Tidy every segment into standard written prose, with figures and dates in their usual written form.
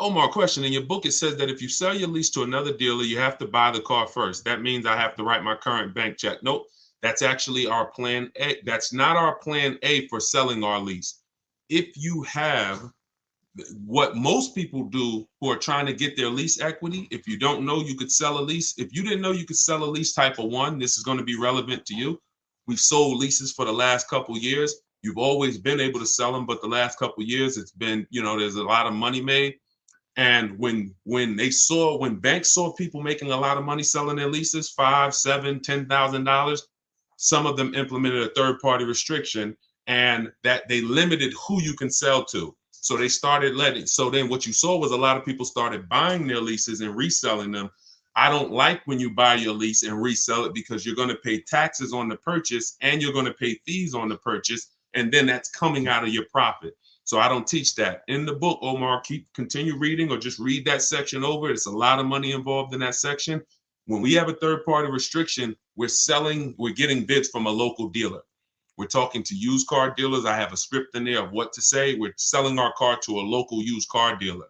Omar, question. In your book, it says that if you sell your lease to another dealer, you have to buy the car first. That means I have to write my current bank check. Nope. That's actually our plan A. That's not our plan A for selling our lease. If you have what most people do who are trying to get their lease equity, if you don't know you could sell a lease, if you didn't know you could sell a lease type of one, this is going to be relevant to you. We've sold leases for the last couple of years. You've always been able to sell them, but the last couple of years, it's been, there's a lot of money made. And when banks saw people making a lot of money selling their leases, $5, $7, $10,000, some of them implemented a third-party restriction, and that they limited who you can sell to. So they started so then what you saw was a lot of people started buying their leases and reselling them. I don't like when you buy your lease and resell it, because you're going to pay taxes on the purchase and you're going to pay fees on the purchase, and then that's coming out of your profit. So I don't teach that. In the book, Omar, continue reading or just read that section over. It's a lot of money involved in that section. When we have a third-party restriction, we're getting bids from a local dealer. We're talking to used car dealers. I have a script in there of what to say. We're selling our car to a local used car dealer.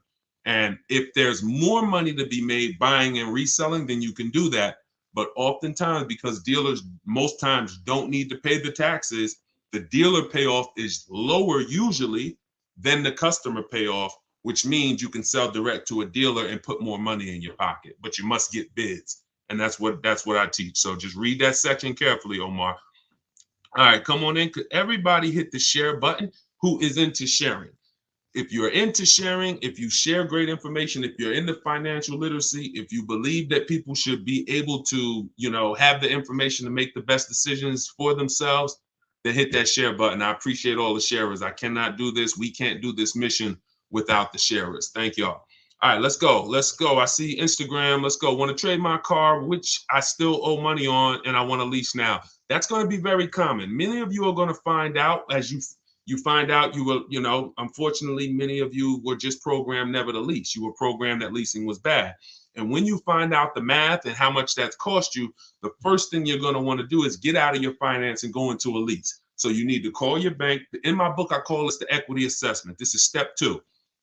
And if there's more money to be made buying and reselling, then you can do that. But oftentimes, because dealers most times don't need to pay the taxes, the dealer payoff is lower usually than the customer payoff, which means you can sell direct to a dealer and put more money in your pocket. But you must get bids. And that's what I teach. So just read that section carefully, Omar. All right, come on in. Everybody hit the share button who is into sharing. If you're into sharing, if you share great information, if you're into financial literacy, if you believe that people should be able to, have the information to make the best decisions for themselves, then hit that share button. I appreciate all the sharers. I cannot do this. We can't do this mission without the sharers. Thank y'all. All right, let's go. I see Instagram. Let's go. Want to trade my car, which I still owe money on, and I want to lease now. That's going to be very common. Many of you are going to find out as you find out you will, unfortunately, many of you were just programmed never to lease. You were programmed that leasing was bad. And when you find out the math and how much that's cost you, the first thing you're going to want to do is get out of your finance and go into a lease. So you need to call your bank. In my book, I call this the equity assessment. This is step 2.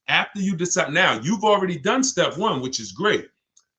After you decide, now you've already done step 1, which is great.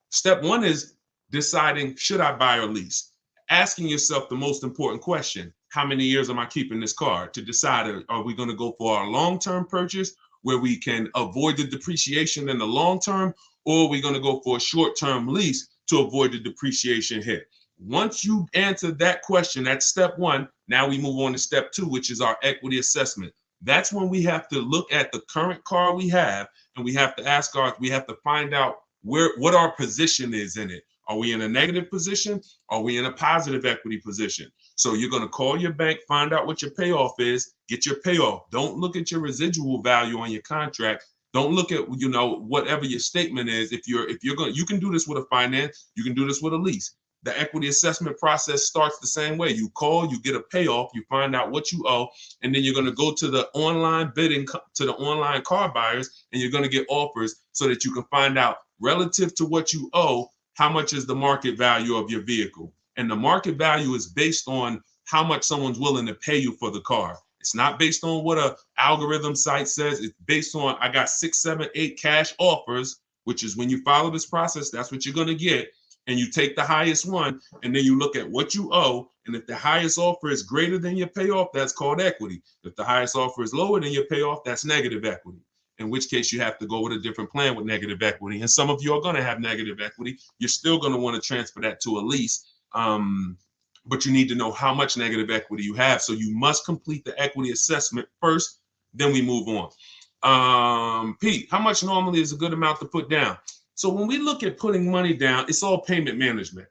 Step 1 is deciding, should I buy or lease? Asking yourself the most important question: how many years am I keeping this car? To decide, are we going to go for our long-term purchase where we can avoid the depreciation in the long term, or are we going to go for a short-term lease to avoid the depreciation hit? Once you answer that question, that's step 1. Now we move on to step 2, which is our equity assessment. That's when we have to look at the current car we have, and we have to find out what our position is in it. Are we in a negative position? Are we in a positive equity position? So you're going to call your bank, find out what your payoff is, get your payoff. Don't look at your residual value on your contract. Don't look at, whatever your statement is. If you're going, you can do this with a finance, you can do this with a lease. The equity assessment process starts the same way. You call, you get a payoff, you find out what you owe, and then you're going to go to the online bidding, to the online car buyers, and you're going to get offers so that you can find out relative to what you owe, how much is the market value of your vehicle. And the market value is based on how much someone's willing to pay you for the car. It's not based on what a algorithm site says. It's based on, I got 6, 7, 8 cash offers, which is when you follow this process, that's what you're going to get. And you take the highest one, and then you look at what you owe. And if the highest offer is greater than your payoff, that's called equity. If the highest offer is lower than your payoff, that's negative equity. In which case you have to go with a different plan with negative equity. And some of you are going to have negative equity. You're still going to want to transfer that to a lease. But you need to know how much negative equity you have. So you must complete the equity assessment first, then we move on. Pete, how much normally is a good amount to put down? So when we look at putting money down, it's all payment management.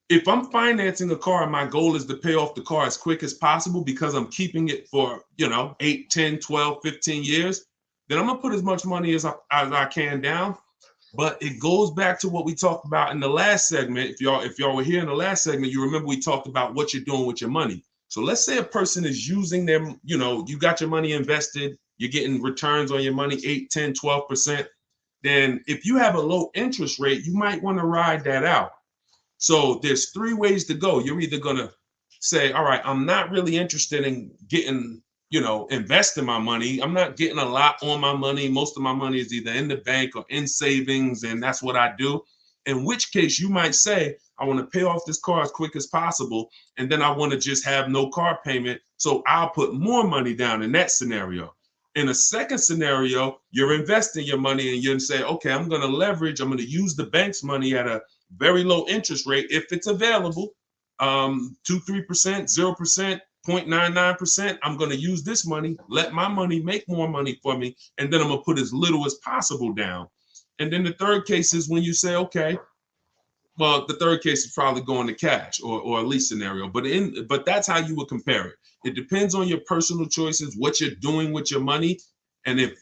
If I'm financing a car and my goal is to pay off the car as quick as possible because I'm keeping it for, 8, 10, 12, 15 years, then I'm going to put as much money as I can down. But it goes back to what we talked about in the last segment. If y'all were here in the last segment, you remember we talked about what you're doing with your money. So let's say a person is using them, you got your money invested, you're getting returns on your money, 8, 10, 12%. Then if you have a low interest rate, you might want to ride that out. So there's 3 ways to go. You're either going to say, all right, I'm not really interested in getting investing my money. I'm not getting a lot on my money. Most of my money is either in the bank or in savings, and that's what I do. In which case, you might say, I want to pay off this car as quick as possible, and then I want to just have no car payment, so I'll put more money down in that scenario. In a second scenario, you're investing your money and you're saying, okay, I'm going to use the bank's money at a very low interest rate if it's available, 2-3%, 0%, 0.99%. I'm going to use this money, let my money make more money for me, and then I'm going to put as little as possible down. And then the third case is when you say, okay, well, the third case is probably going to cash or a lease scenario, but that's how you would compare it. It depends on your personal choices, what you're doing with your money. And if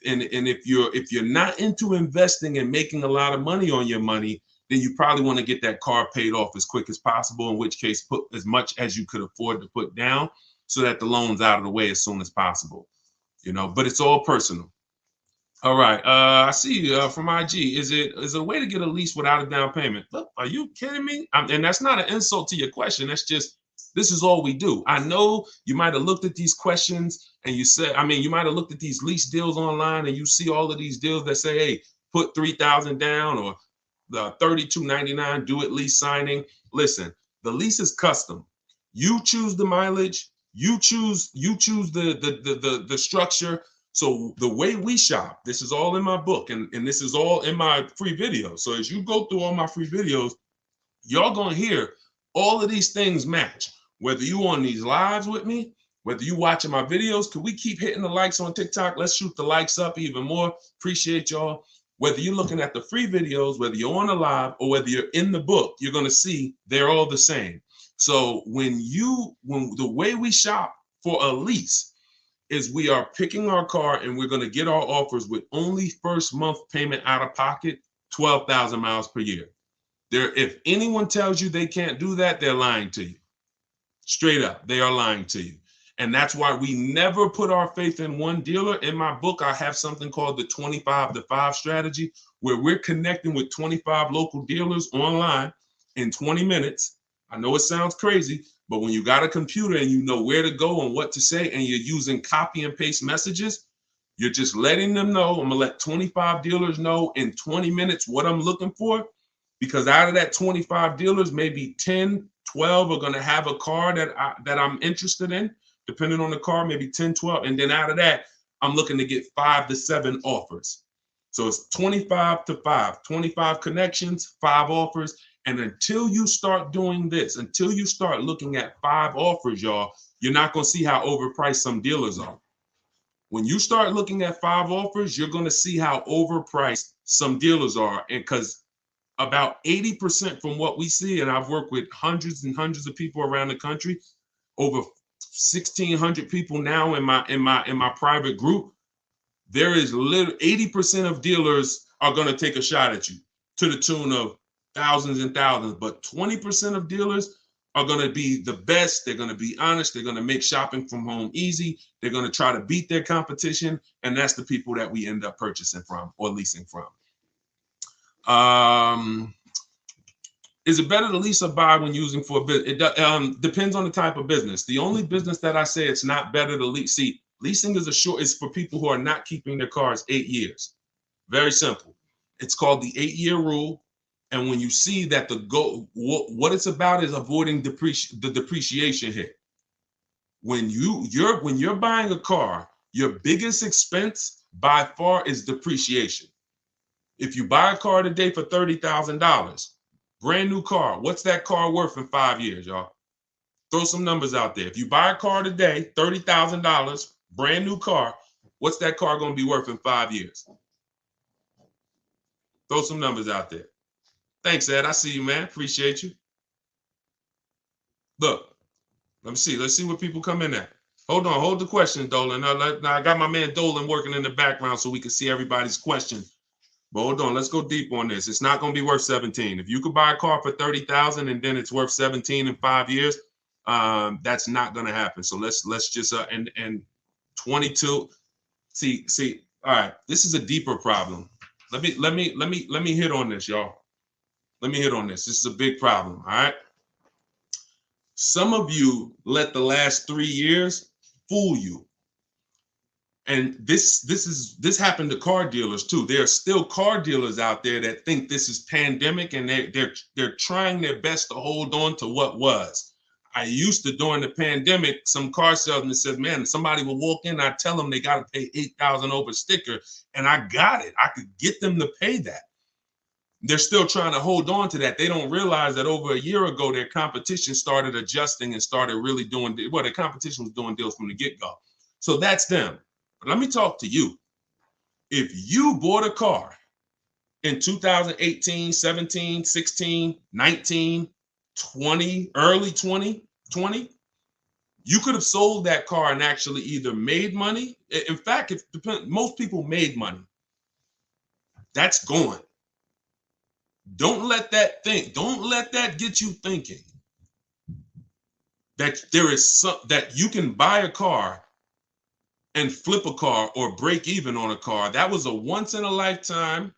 you're not into investing and making a lot of money on your money, then you probably want to get that car paid off as quick as possible, in which case put as much as you could afford to put down so that the loan's out of the way as soon as possible. But it's all personal. All right. I see from IG. Is it a way to get a lease without a down payment? Look, are you kidding me? And that's not an insult to your question. That's just, this is all we do. I know you might have looked at these questions and you said, you might have looked at these lease deals online and you see all of these deals that say, hey, put $3,000 down or the $32.99 do it lease signing. Listen, the lease is custom. You choose the mileage. You choose the structure. So the way we shop, this is all in my book and this is all in my free videos. So as you go through all my free videos, y'all gonna hear all of these things match. Whether you on these lives with me, whether you watching my videos, could we keep hitting the likes on TikTok? Let's shoot the likes up even more. Appreciate y'all. Whether you're looking at the free videos, whether you're on a live or whether you're in the book, you're gonna see they're all the same. So when the way we shop for a lease is we are picking our car and we're going to get our offers with only first month payment out of pocket, 12,000 miles per year. If anyone tells you they can't do that, they're lying to you. Straight up, they are lying to you. And that's why we never put our faith in one dealer. In my book, I have something called the 25-to-5 strategy, where we're connecting with 25 local dealers online in 20 minutes. I know it sounds crazy, but when you got a computer and you know where to go and what to say, and you're using copy and paste messages, you're just letting them know. I'm gonna let 25 dealers know in 20 minutes what I'm looking for, because out of that 25 dealers, maybe 10, 12 are gonna have a car that I'm interested in, depending on the car, maybe 10, 12. And then out of that, I'm looking to get 5 to 7 offers. So it's 25-to-5, 25 connections, 5 offers. And until you start doing this, until you start looking at 5 offers, y'all, you're not going to see how overpriced some dealers are. When you start looking at 5 offers, you're going to see how overpriced some dealers are. And because about 80% from what we see, and I've worked with hundreds and hundreds of people around the country, over 1,600 people now in my private group, there is 80% of dealers are going to take a shot at you to the tune of thousands and thousands, but 20% of dealers are going to be the best. They're going to be honest. They're going to make shopping from home easy. They're going to try to beat their competition. And that's the people that we end up purchasing from or leasing from. Is it better to lease or buy when using for a business? It depends on the type of business. The only business that I say it's not better to lease. See, leasing is for people who are not keeping their cars 8 years. Very simple. It's called the 8-year rule. And when you see that what it's about is avoiding the depreciation hit. When you're buying a car, your biggest expense by far is depreciation. If you buy a car today for $30,000, brand new car, what's that car worth in 5 years, y'all? Throw some numbers out there. If you buy a car today, $30,000, brand new car, what's that car going to be worth in 5 years? Throw some numbers out there. Thanks, Ed. I see you, man. Appreciate you. Look, let me see. Let's see what people come in at. Hold on. Hold the question, Dolan. Now, I got my man Dolan working in the background so we can see everybody's question. But hold on. Let's go deep on this. It's not going to be worth 17. If you could buy a car for 30,000 and then it's worth 17 in 5 years, that's not going to happen. So let's just and 22. See. All right. This is a deeper problem. Let me hit on this, y'all. Let me hit on this. This is a big problem, all right? Some of you let the last 3 years fool you. And this happened to car dealers too. There are still car dealers out there that think this is pandemic, and they're trying their best to hold on to what was. I used to, during the pandemic, some car salesman said, man, somebody will walk in, I tell them they got to pay $8,000 over sticker, and I got it. I could get them to pay that. They're still trying to hold on to that. They don't realize that over a year ago, their competition started adjusting and started really doing, well, their competition was doing deals from the get-go. So that's them. But let me talk to you. If you bought a car in 2018, 17, 16, 19, 20, early 2020, you could have sold that car and actually either made money. In fact, most people made money. That's gone. Don't let that get you thinking that there is that you can buy a car and flip a car or break even on a car. That was a once in a lifetime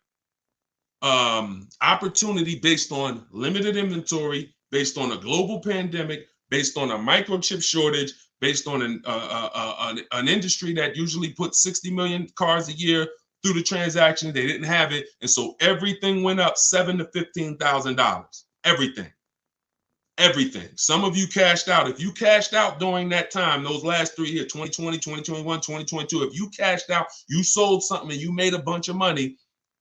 opportunity based on limited inventory, based on a global pandemic, based on a microchip shortage, based on an industry that usually puts 60 million cars a year through the transaction. They didn't have it. And so everything went up $7,000 to $15,000. Everything. Some of you cashed out. If you cashed out during that time, those last 3 years, 2020, 2021, 2022, if you cashed out, you sold something and you made a bunch of money,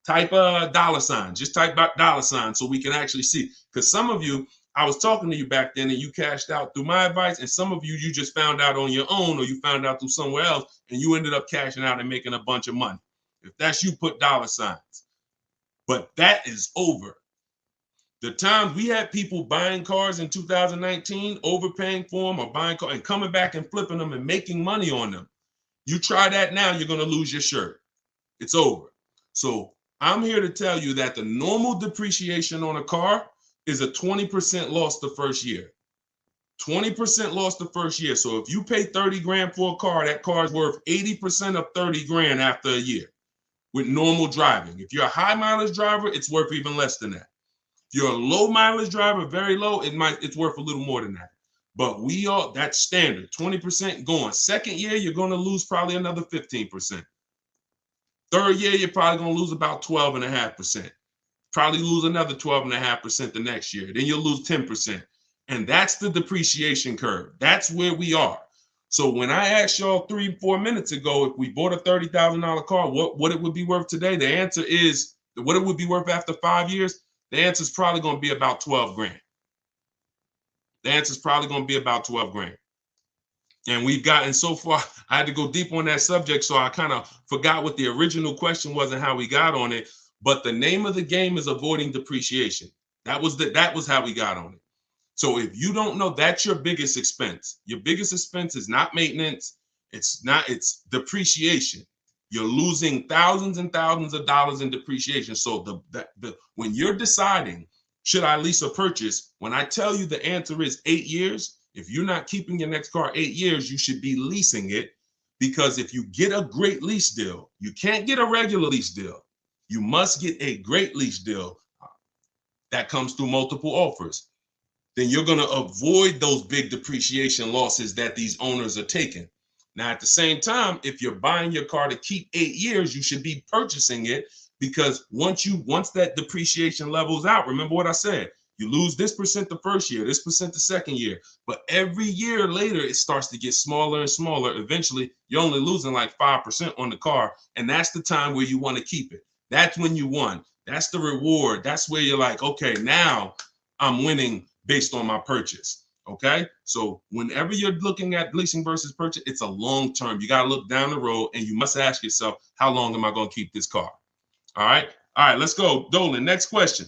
type a $sign. Just type $sign so we can actually see. Because some of you, I was talking to you back then and you cashed out through my advice. And some of you, you just found out on your own, or you found out through somewhere else and you ended up cashing out and making a bunch of money. If that's you, put $signs. But that is over. The times we had people buying cars in 2019, overpaying for them, or buying cars and coming back and flipping them and making money on them. You try that now, you're going to lose your shirt. It's over. So I'm here to tell you that the normal depreciation on a car is a 20% loss the first year. 20% loss the first year. So if you pay 30 grand for a car, that car is worth 80% of 30 grand after a year with normal driving. If you're a high mileage driver, it's worth even less than that. If you're a low mileage driver, very low, it's worth a little more than that. But that's standard, 20% going. Second year, you're going to lose probably another 15%. Third year, you're probably going to lose about 12.5%. Probably lose another 12.5% the next year. Then you'll lose 10%. And that's the depreciation curve. That's where we are. So when I asked y'all 3-4 minutes ago, if we bought a $30,000 car, what it would be worth today, the answer is what it would be worth after 5 years. The answer is probably going to be about 12 grand. The answer is probably going to be about 12 grand. And we've gotten so far, I had to go deep on that subject, so I kind of forgot what the original question was and how we got on it. But the name of the game is avoiding depreciation. That was how we got on it. So if you don't know, that's your biggest expense. Your biggest expense is not maintenance. It's depreciation. You're losing thousands and thousands of dollars in depreciation. So when you're deciding, should I lease or purchase? When I tell you the answer is 8 years, if you're not keeping your next car 8 years, you should be leasing it, because if you get a great lease deal, you can't get a regular lease deal. You must get a great lease deal that comes through multiple offers. Then you're going to avoid those big depreciation losses that these owners are taking. Now, at the same time, if you're buying your car to keep 8 years, you should be purchasing it, because once that depreciation levels out, remember what I said, you lose this percent the first year, this percent the second year, but every year later, it starts to get smaller and smaller. Eventually, you're only losing like 5% on the car, and that's the time where you want to keep it. That's when you won. That's the reward. That's where you're like, okay, now I'm winning based on my purchase. Okay, so whenever you're looking at leasing versus purchase, it's a long term. You got to look down the road, and you must ask yourself, how long am I going to keep this car? All right, let's go. Dolan, next question.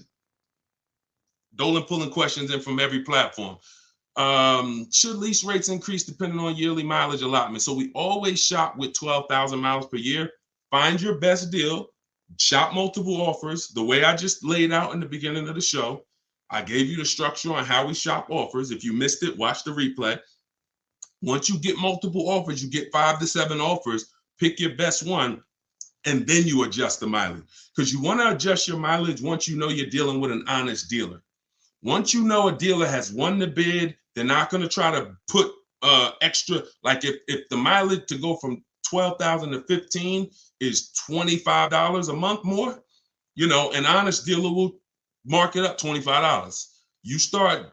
Dolan pulling questions in from every platform. Should lease rates increase depending on yearly mileage allotment? So we always shop with 12,000 miles per year. Find your best deal. Shop multiple offers. The way I just laid out in the beginning of the show. I gave you the structure on how we shop offers. If you missed it, watch the replay. Once you get multiple offers, you get 5 to 7 offers. Pick your best one, and then you adjust the mileage. Because you want to adjust your mileage once you know you're dealing with an honest dealer. Once you know a dealer has won the bid, they're not going to try to put extra. Like if the mileage to go from 12,000 to 15 is $25 a month more. You know, an honest dealer will mark it up $25. You start,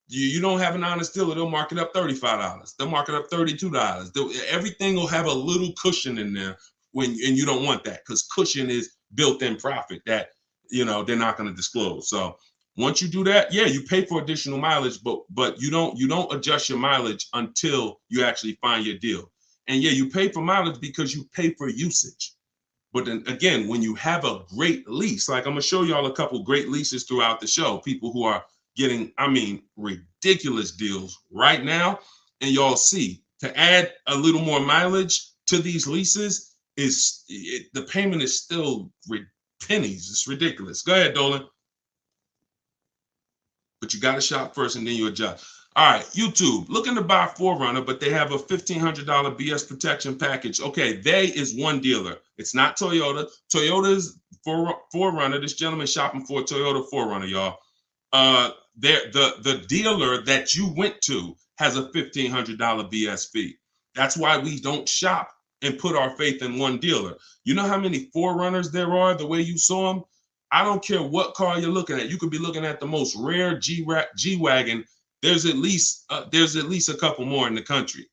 you don't have an honest dealer, they'll mark it up $35. They'll mark it up $32. Everything will have a little cushion in there and you don't want that, because cushion is built-in profit that, you know, they're not going to disclose. So once you do that, yeah, you pay for additional mileage, but you don't adjust your mileage until you actually find your deal. And yeah, you pay for mileage because you pay for usage. But then again, when you have a great lease, like I'm gonna show y'all a couple great leases throughout the show, people who are getting, I mean, ridiculous deals right now, and y'all see, to add a little more mileage to these leases the payment is still pennies. It's ridiculous. Go ahead, Dolan. But you got to shop first and then you adjust. All right, YouTube, looking to buy 4Runner, but they have a $1,500 BS protection package. Okay, they is one dealer. It's not Toyota. Toyota's 4Runner. This gentleman shopping for a Toyota 4Runner, y'all. The dealer that you went to has a $1,500 BS fee. That's why we don't shop and put our faith in one dealer. You know how many 4Runners there are the way you saw them? I don't care what car you're looking at. You could be looking at the most rare G-Wagon. There's at least a couple more in the country.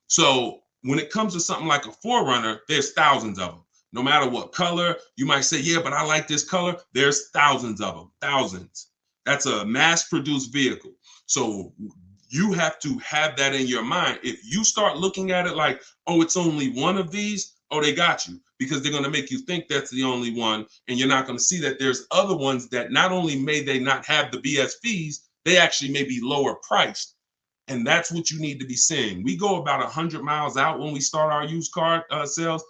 So when it comes to something like a 4Runner, there's thousands of them. No matter what color, you might say, yeah, but I like this color. There's thousands of them, thousands. That's a mass-produced vehicle. So you have to have that in your mind. If you start looking at it like, oh, it's only one of these, oh, they got you, because they're going to make you think that's the only one, and you're not going to see that there's other ones that not only may they not have the BS fees, they actually may be lower priced. And that's what you need to be seeing. We go about 100 miles out when we start our used car sales.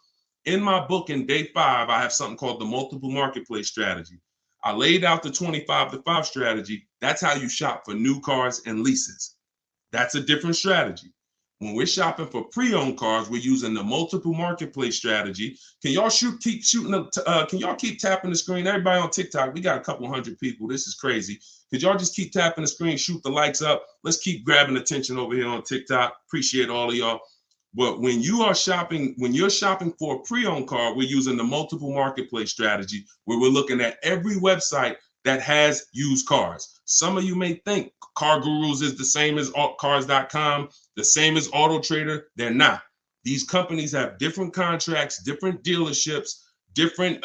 In my book, in day 5, I have something called the multiple marketplace strategy. I laid out the 25-to-5 strategy. That's how you shop for new cars and leases. That's a different strategy. When we're shopping for pre-owned cars, we're using the multiple marketplace strategy. Can y'all keep shooting? Can y'all keep tapping the screen? Everybody on TikTok, we got a couple hundred people. This is crazy. Could y'all just keep tapping the screen, shoot the likes up? Let's keep grabbing attention over here on TikTok. Appreciate all of y'all. But when you're shopping for a pre-owned car, we're using the multiple marketplace strategy, where we're looking at every website that has used cars. Some of you may think Car Gurus is the same as cars.com, the same as Auto Trader. They're not. These companies have different contracts, different dealerships, different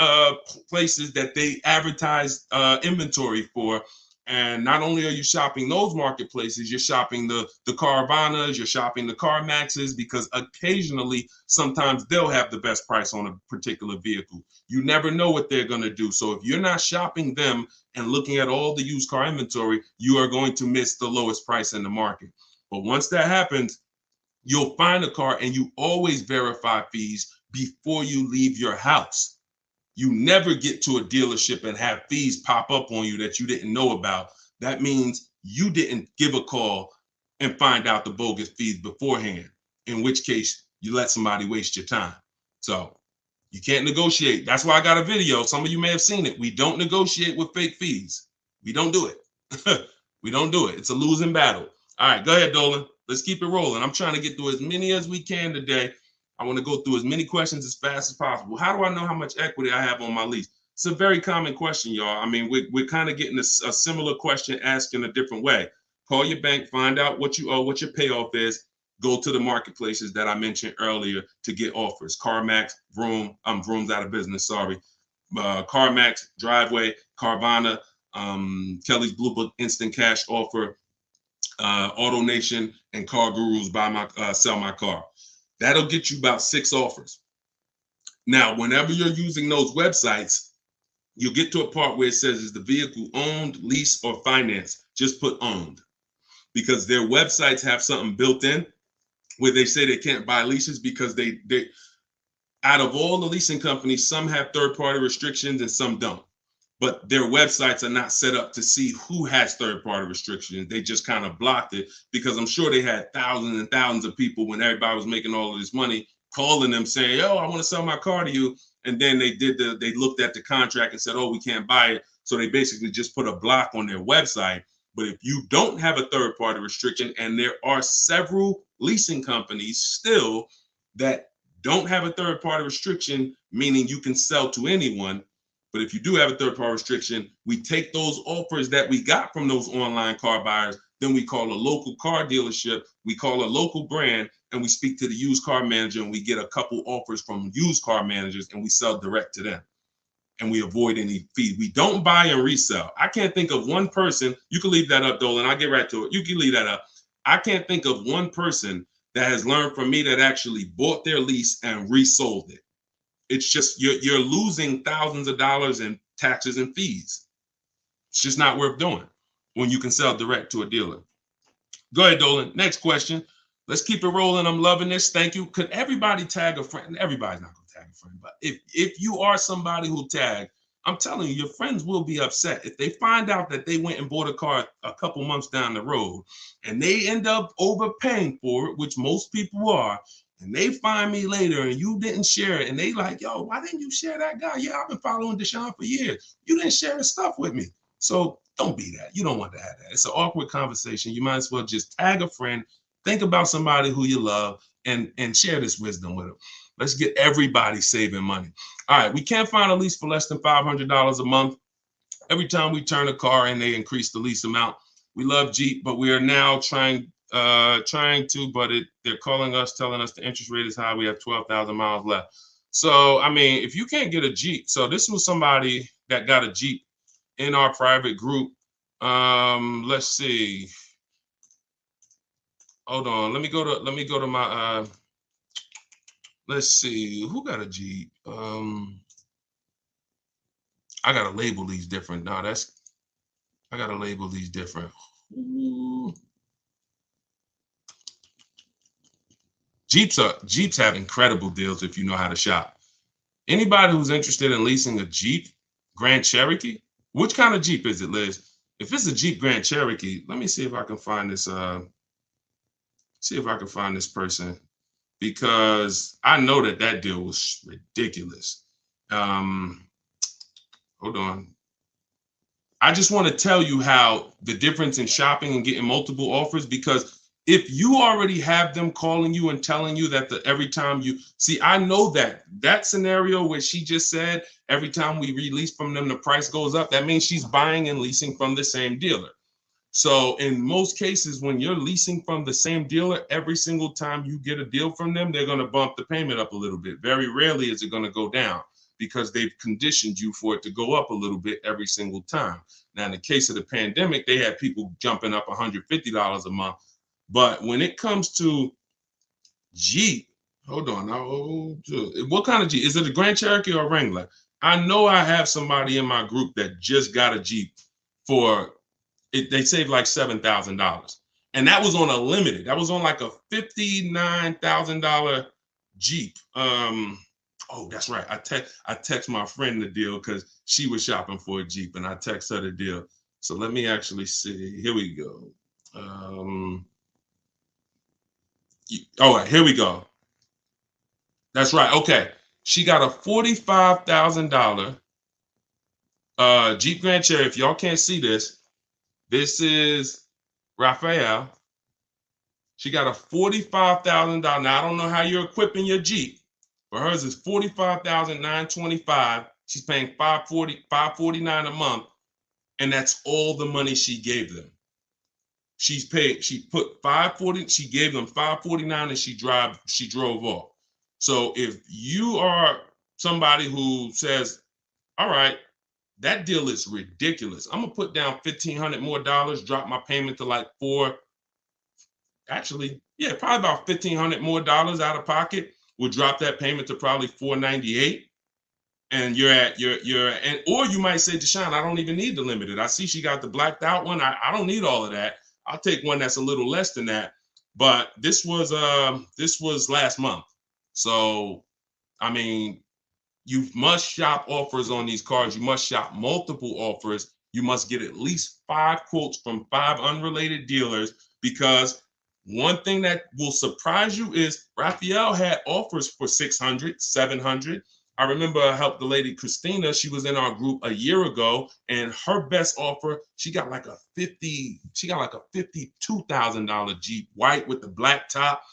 places that they advertise inventory for. And not only are you shopping those marketplaces, you're shopping the Carvanas, you're shopping the CarMaxes, because occasionally, sometimes they'll have the best price on a particular vehicle. You never know what they're going to do. So if you're not shopping them and looking at all the used car inventory, you are going to miss the lowest price in the market. But once that happens, you'll find a car, and you always verify fees before you leave your house. You never get to a dealership and have fees pop up on you that you didn't know about. That means you didn't give a call and find out the bogus fees beforehand, in which case you let somebody waste your time. So you can't negotiate. That's why I got a video. Some of you may have seen it. We don't negotiate with fake fees. We don't do it. We don't do it. It's a losing battle. All right, go ahead, Dolan. Let's keep it rolling. I'm trying to get through as many as we can today. I want to go through as many questions as fast as possible. How do I know how much equity I have on my lease? It's a very common question, y'all. I mean, we're kind of getting a similar question asked in a different way. Call your bank, find out what you owe, what your payoff is. Go to the marketplaces that I mentioned earlier to get offers. CarMax, Vroom, Vroom's out of business, sorry. CarMax, Driveway, Carvana, Kelly's Blue Book Instant Cash Offer, AutoNation, and Car Gurus, Sell My Car. That'll get you about 6 offers. Now, whenever you're using those websites, you'll get to a part where it says, is the vehicle owned, leased, or financed? Just put owned, because their websites have something built in where they say they can't buy leases, because they out of all the leasing companies, some have third-party restrictions and some don't. But their websites are not set up to see who has third-party restrictions. They just kind of blocked it, because I'm sure they had thousands and thousands of people, when everybody was making all of this money, calling them saying, "Oh, I want to sell my car to you." And then they looked at the contract and said, "Oh, we can't buy it." So they basically just put a block on their website. But if you don't have a third-party restriction, and there are several leasing companies still that Don't have a third party restriction, meaning you can sell to anyone. But if you do have a third party restriction, we take those offers that we got from those online car buyers, then we call a local car dealership, we call a local brand, and we speak to the used car manager, and we get a couple offers from used car managers, and we sell direct to them. And we avoid any fee. We don't buy and resell. I can't think of one person. You can leave that up, Dolan. I'll get right to it. You can leave that up. I can't think of one person that has learned from me that actually bought their lease and resold it. It's just you're losing thousands of dollars in taxes and fees. It's just not worth doing when you can sell direct to a dealer. Go ahead, Dolan. Next question. Let's keep it rolling. I'm loving this. Thank you. Could everybody tag a friend? Everybody's not going to tag a friend, but if you are somebody who tagged, I'm telling you, your friends will be upset if they find out that they went and bought a car a couple months down the road and they end up overpaying for it, which most people are. And they find me later and you didn't share it. And they like, yo, why didn't you share that guy? Yeah, I've been following Deshone for years. You didn't share his stuff with me. So don't be that. You don't want to have that. It's an awkward conversation. You might as well just tag a friend, think about somebody who you love, and share this wisdom with them. Let's get everybody saving money. All right, we can't find a lease for less than $500 a month. Every time we turn a car in, they increase the lease amount. We love Jeep, but we are now trying to, but they're calling us, telling us the interest rate is high. We have 12,000 miles left. So, I mean, if you can't get a Jeep, so this was somebody that got a Jeep in our private group. Let's see. Hold on. Let me go to my, let's see, who got a Jeep? I gotta label these different. No, I gotta label these different. Ooh. Jeeps have incredible deals if you know how to shop. Anybody who's interested in leasing a Jeep Grand Cherokee, which kind of Jeep is it, Liz? If it's a Jeep Grand Cherokee, let me see if I can find this. See if I can find this person, because I know that deal was ridiculous. Hold on. I just want to tell you how the difference in shopping and getting multiple offers, because if you already have them calling you and telling you that every time you see, I know that scenario where she just said every time we release from them, the price goes up. That means she's buying and leasing from the same dealer. So in most cases, when you're leasing from the same dealer, every single time you get a deal from them, they're going to bump the payment up a little bit. Very rarely is it going to go down, because they've conditioned you for it to go up a little bit every single time. Now, in the case of the pandemic, they had people jumping up $150 a month. But when it comes to Jeep, hold on. What kind of Jeep? Is it a Grand Cherokee or a Wrangler? I know I have somebody in my group that just got a Jeep for it. They saved like $7,000. And that was on a limited. That was on like a $59,000 Jeep. Oh, that's right. I text my friend the deal because she was shopping for a Jeep, and I text her the deal. So let me actually see. Here we go. All right, here we go. That's right. Okay. She got a $45,000 Jeep Grand Cherokee. If y'all can't see this, this is Raphael. She got a $45,000. Now, I don't know how you're equipping your Jeep, but hers is $45,925. She's paying $549 a month, and that's all the money she gave them. She put $540, she gave them $549, and she drove off. So if you are somebody who says, all right, that deal is ridiculous, I'm gonna put down $1,500 more, drop my payment to like probably about $1,500 more out of pocket, will drop that payment to probably $498. And or you might say, Deshone, I don't even need the limited. I see she got the blacked out one. I don't need all of that. I'll take one that's a little less than that. But this was last month. So, I mean, you must shop offers on these cars. You must shop multiple offers. You must get at least 5 quotes from 5 unrelated dealers, because one thing that will surprise you is Raphael had offers for 600, 700. I remember I helped the lady Christina. She was in our group a year ago, and her best offer, she got like a $52,000 Jeep, white with the black top.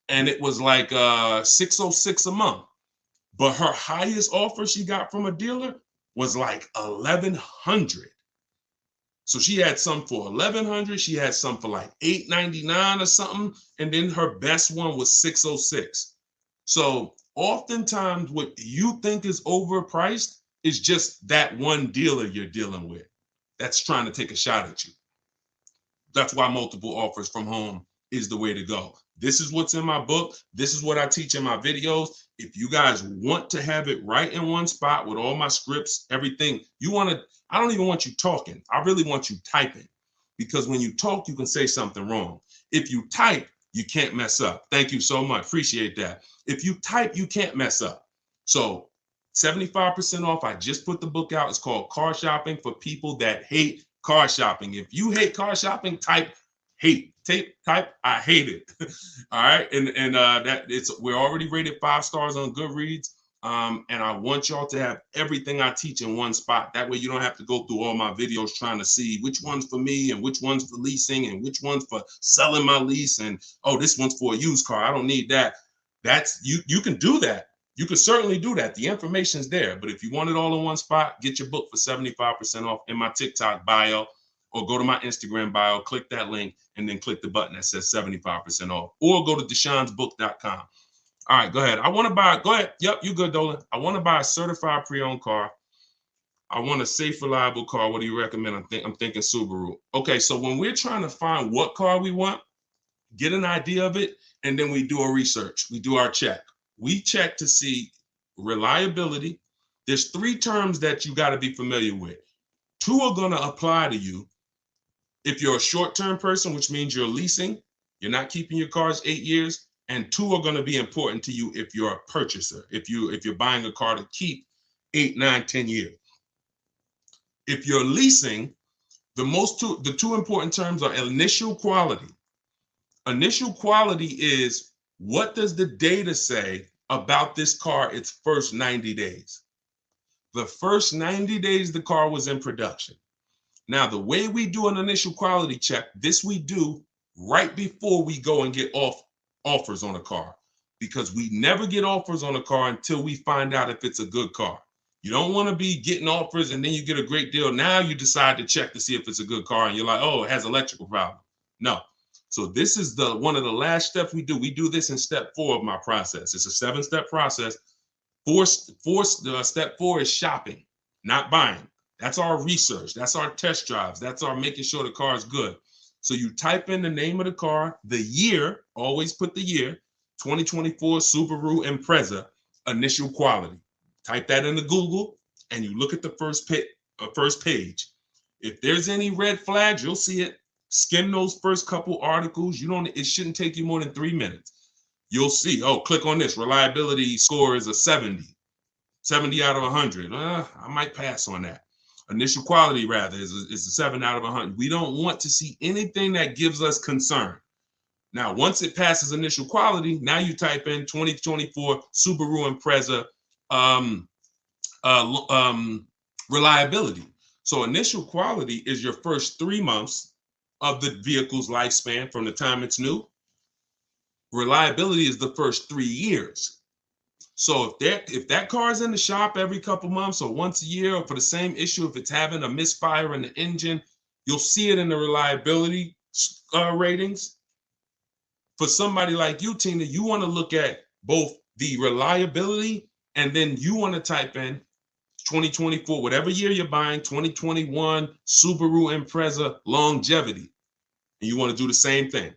and it was like 606 a month. But her highest offer she got from a dealer was like 1100. So she had some for 1100, she had some for like 899 or something, and then her best one was 606. So oftentimes what you think is overpriced is just that one dealer you're dealing with that's trying to take a shot at you. That's why multiple offers from home is the way to go. This is what's in my book. This is what I teach in my videos. If you guys want to have it right in one spot with all my scripts, everything, I don't even want you talking. I really want you typing, because when you talk, you can say something wrong. If you type, you can't mess up. Thank you so much. Appreciate that. If you type, you can't mess up. So 75% off. I just put the book out. It's called Car Shopping for People That Hate Car Shopping. If you hate car shopping, type hate. Type I hate it. All right. And we're already rated 5 stars on Goodreads. And I want y'all to have everything I teach in one spot. That way you don't have to go through all my videos trying to see which one's for me and which one's for leasing and which one's for selling my lease. And oh, this one's for a used car. I don't need that. That's you can do that. You can certainly do that. The information's there. But if you want it all in one spot, get your book for 75% off in my TikTok bio, or go to my Instagram bio, click that link, and then click the button that says 75% off, or go to deshonsbook.com. All right, go ahead. Go ahead. Yep, you good, Dolan. I want to buy a certified pre-owned car. I want a safe, reliable car. What do you recommend? I'm thinking Subaru. Okay, so when we're trying to find what car we want, get an idea of it, and then we do a research. We do our check. We check to see reliability. There's 3 terms that you got to be familiar with. 2 are going to apply to you if you're a short-term person, which means you're leasing, you're not keeping your cars 8 years, and 2 are going to be important to you if you're a purchaser, if you're buying a car to keep 8, 9, 10 years. If you're leasing, the 2 important terms are initial quality. Initial quality is, what does the data say about this car its first 90 days? The first 90 days the car was in production. Now, the way we do an initial quality check, this we do right before we go and get offers on a car, because we never get offers on a car until we find out if it's a good car. You don't want to be getting offers and then you get a great deal. Now you decide to check to see if it's a good car and you're like, oh, it has electrical problem. No. So this is one of the last steps we do. We do this in step 4 of my process. It's a 7-step process. Step 4 is shopping, not buying. That's our research. That's our test drives. That's our making sure the car is good. So you type in the name of the car, the year, always put the year, 2024 Subaru Impreza, initial quality. Type that into Google and you look at the first page. If there's any red flags, you'll see it. Skim those first couple articles. It shouldn't take you more than 3 minutes. You'll see, oh, click on this. Reliability score is a 70 out of 100. I might pass on that. Initial quality, rather, is a 7 out of 100. We don't want to see anything that gives us concern. Now, once it passes initial quality, now you type in 2024 Subaru Impreza reliability. So initial quality is your first 3 months of the vehicle's lifespan from the time it's new. Reliability is the first 3 years. So if that car is in the shop every couple months or once a year, or for the same issue, if it's having a misfire in the engine, you'll see it in the reliability ratings. For somebody like you, Tina, you want to look at both the reliability and then you want to type in 2024, whatever year you're buying, 2021 Subaru Impreza longevity. And you want to do the same thing.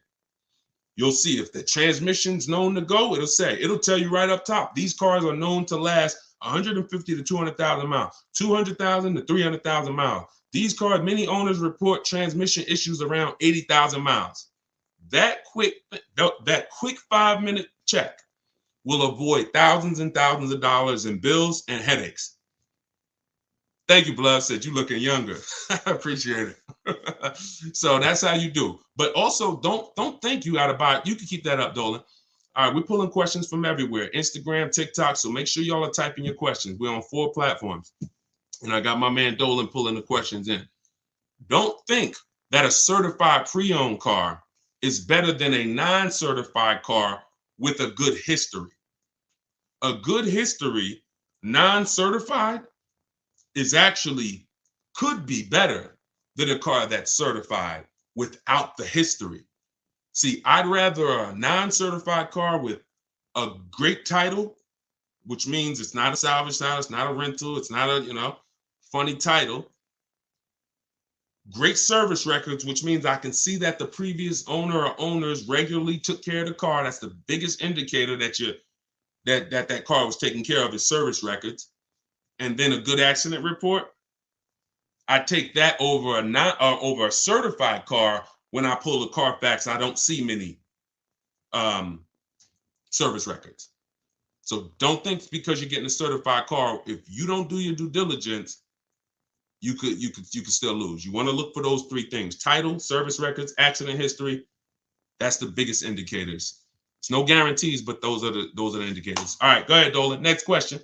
You'll see if the transmission's known to go, it'll tell you right up top. These cars are known to last 150 to 200,000 miles, 200,000 to 300,000 miles. These cars, many owners report transmission issues around 80,000 miles. That quick 5-minute check will avoid thousands and thousands of dollars in bills and headaches. Thank you, Blood. Said you looking younger. I appreciate it. So that's how you do. But also, don't think you got to buy it. You can keep that up, Dolan. All right, we're pulling questions from everywhere. Instagram, TikTok. So make sure y'all are typing your questions. We're on 4 platforms. And I got my man Dolan pulling the questions in. Don't think that a certified pre-owned car is better than a non-certified car with a good history. A good history, non-certified, is actually could be better than a car that's certified without the history. See, I'd rather a non-certified car with a great title, which means it's not a salvage title, it's not a rental, it's not a, funny title. Great service records, which means I can see that the previous owner or owners regularly took care of the car. That's the biggest indicator that that car was taken care of, is service records. And then a good accident report. I take that over over a certified car. When I pull the Carfax, I don't see many service records. So don't think because you're getting a certified car, if you don't do your due diligence, you could still lose. You want to look for those three things: title, service records, accident history. That's the biggest indicators. It's no guarantees, but those are the indicators. All right, go ahead, Dolan. Next question.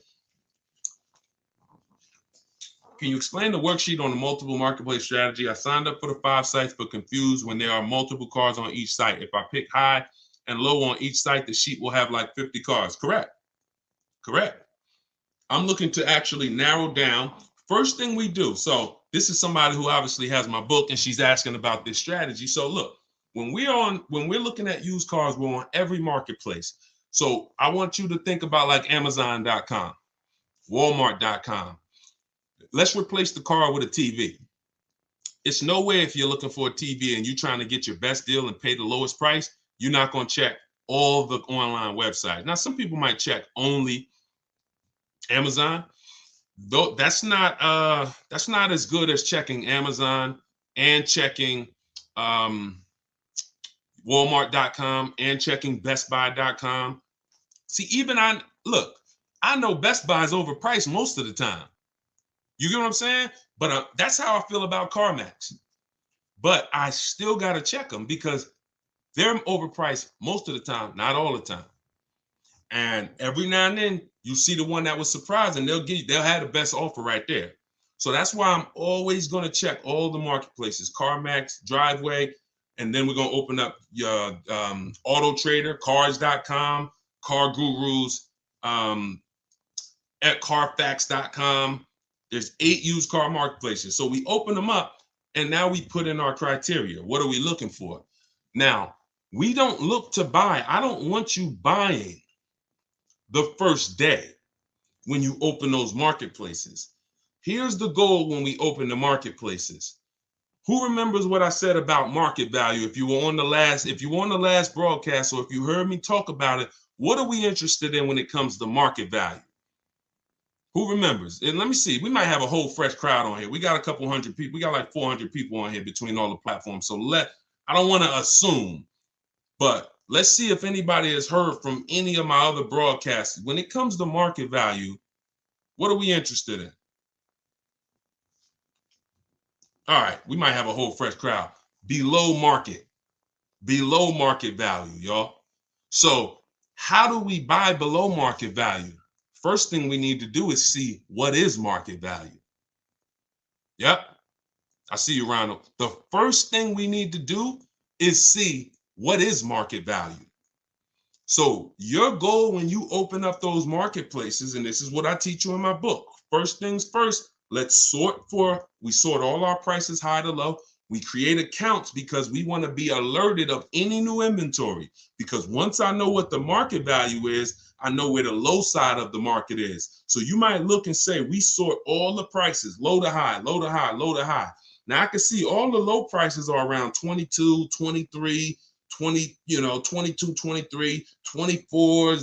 Can you explain the worksheet on the multiple marketplace strategy? I signed up for the 5 sites, but confused when there are multiple cars on each site. If I pick high and low on each site, the sheet will have like 50 cars. Correct. I'm looking to actually narrow down. First thing we do. So this is somebody who obviously has my book, and she's asking about this strategy. So look, when we're looking at used cars, we're on every marketplace. So I want you to think about like Amazon.com, Walmart.com. Let's replace the car with a TV. It's no way, if you're looking for a TV and you're trying to get your best deal and pay the lowest price, you're not going to check all the online websites. Now, some people might check only Amazon. Though that's not as good as checking Amazon and checking Walmart.com and checking BestBuy.com. See, even I know Best Buy is overpriced most of the time. You get what I'm saying? But that's how I feel about CarMax. But I still got to check them because they're overpriced most of the time, not all the time. And every now and then you see the one that was surprising, they'll have the best offer right there. So that's why I'm always going to check all the marketplaces: CarMax, Driveway, and then we're going to open up your Auto Trader, Cars.com, Car Gurus, at Carfax.com. There's 8 used car marketplaces. So we open them up, and now we put in our criteria. What are we looking for? Now, we don't look to buy. I don't want you buying the first day when you open those marketplaces. Here's the goal when we open the marketplaces. Who remembers what I said about market value? If you were on the last broadcast, or if you heard me talk about it, what are we interested in when it comes to market value? Who remembers? And let me see. We might have a whole fresh crowd on here. We got a couple hundred people. We got like 400 people on here between all the platforms. So I don't want to assume, but let's see if anybody has heard from any of my other broadcasts. When it comes to market value, what are we interested in? All right, we might have a whole fresh crowd. Below market value, y'all. So how do we buy below market value? First thing we need to do is see what is market value. Yep, I see you, Ronald. The first thing we need to do is see what is market value. So your goal when you open up those marketplaces, and this is what I teach you in my book. First things first, we sort all our prices high to low. We create accounts because we want to be alerted of any new inventory. Because once I know what the market value is, I know where the low side of the market is. So you might look and say, we sort all the prices, low to high, low to high, low to high. Now I can see all the low prices are around 22, 23, 20, 22, 23, 24,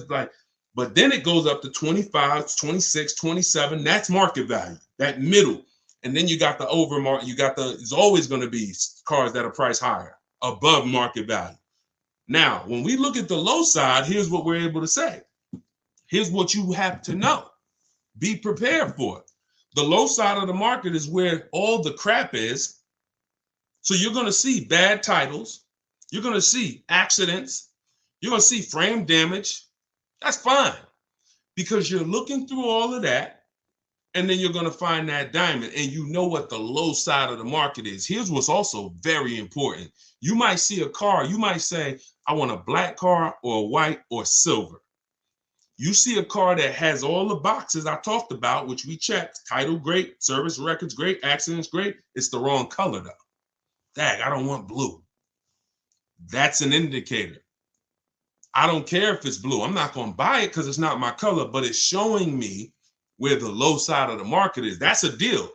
but then it goes up to 25, 26, 27. That's market value, that middle. And then you got the overmarket, it's always going to be cars that are priced higher, above market value. Now, when we look at the low side, here's what we're able to say. Here's what you have to know. Be prepared for it. The low side of the market is where all the crap is. So you're going to see bad titles. You're going to see accidents. You're going to see frame damage. That's fine because you're looking through all of that and then you're going to find that diamond, and you know what the low side of the market is. Here's what's also very important. You might see a car, you might say, I want a black car or a white or silver. You see a car that has all the boxes I talked about, which we checked, title great, service records great, accidents great. It's the wrong color though. Dang, I don't want blue. That's an indicator. I don't care if it's blue. I'm not going to buy it because it's not my color, but it's showing me where the low side of the market is. That's a deal.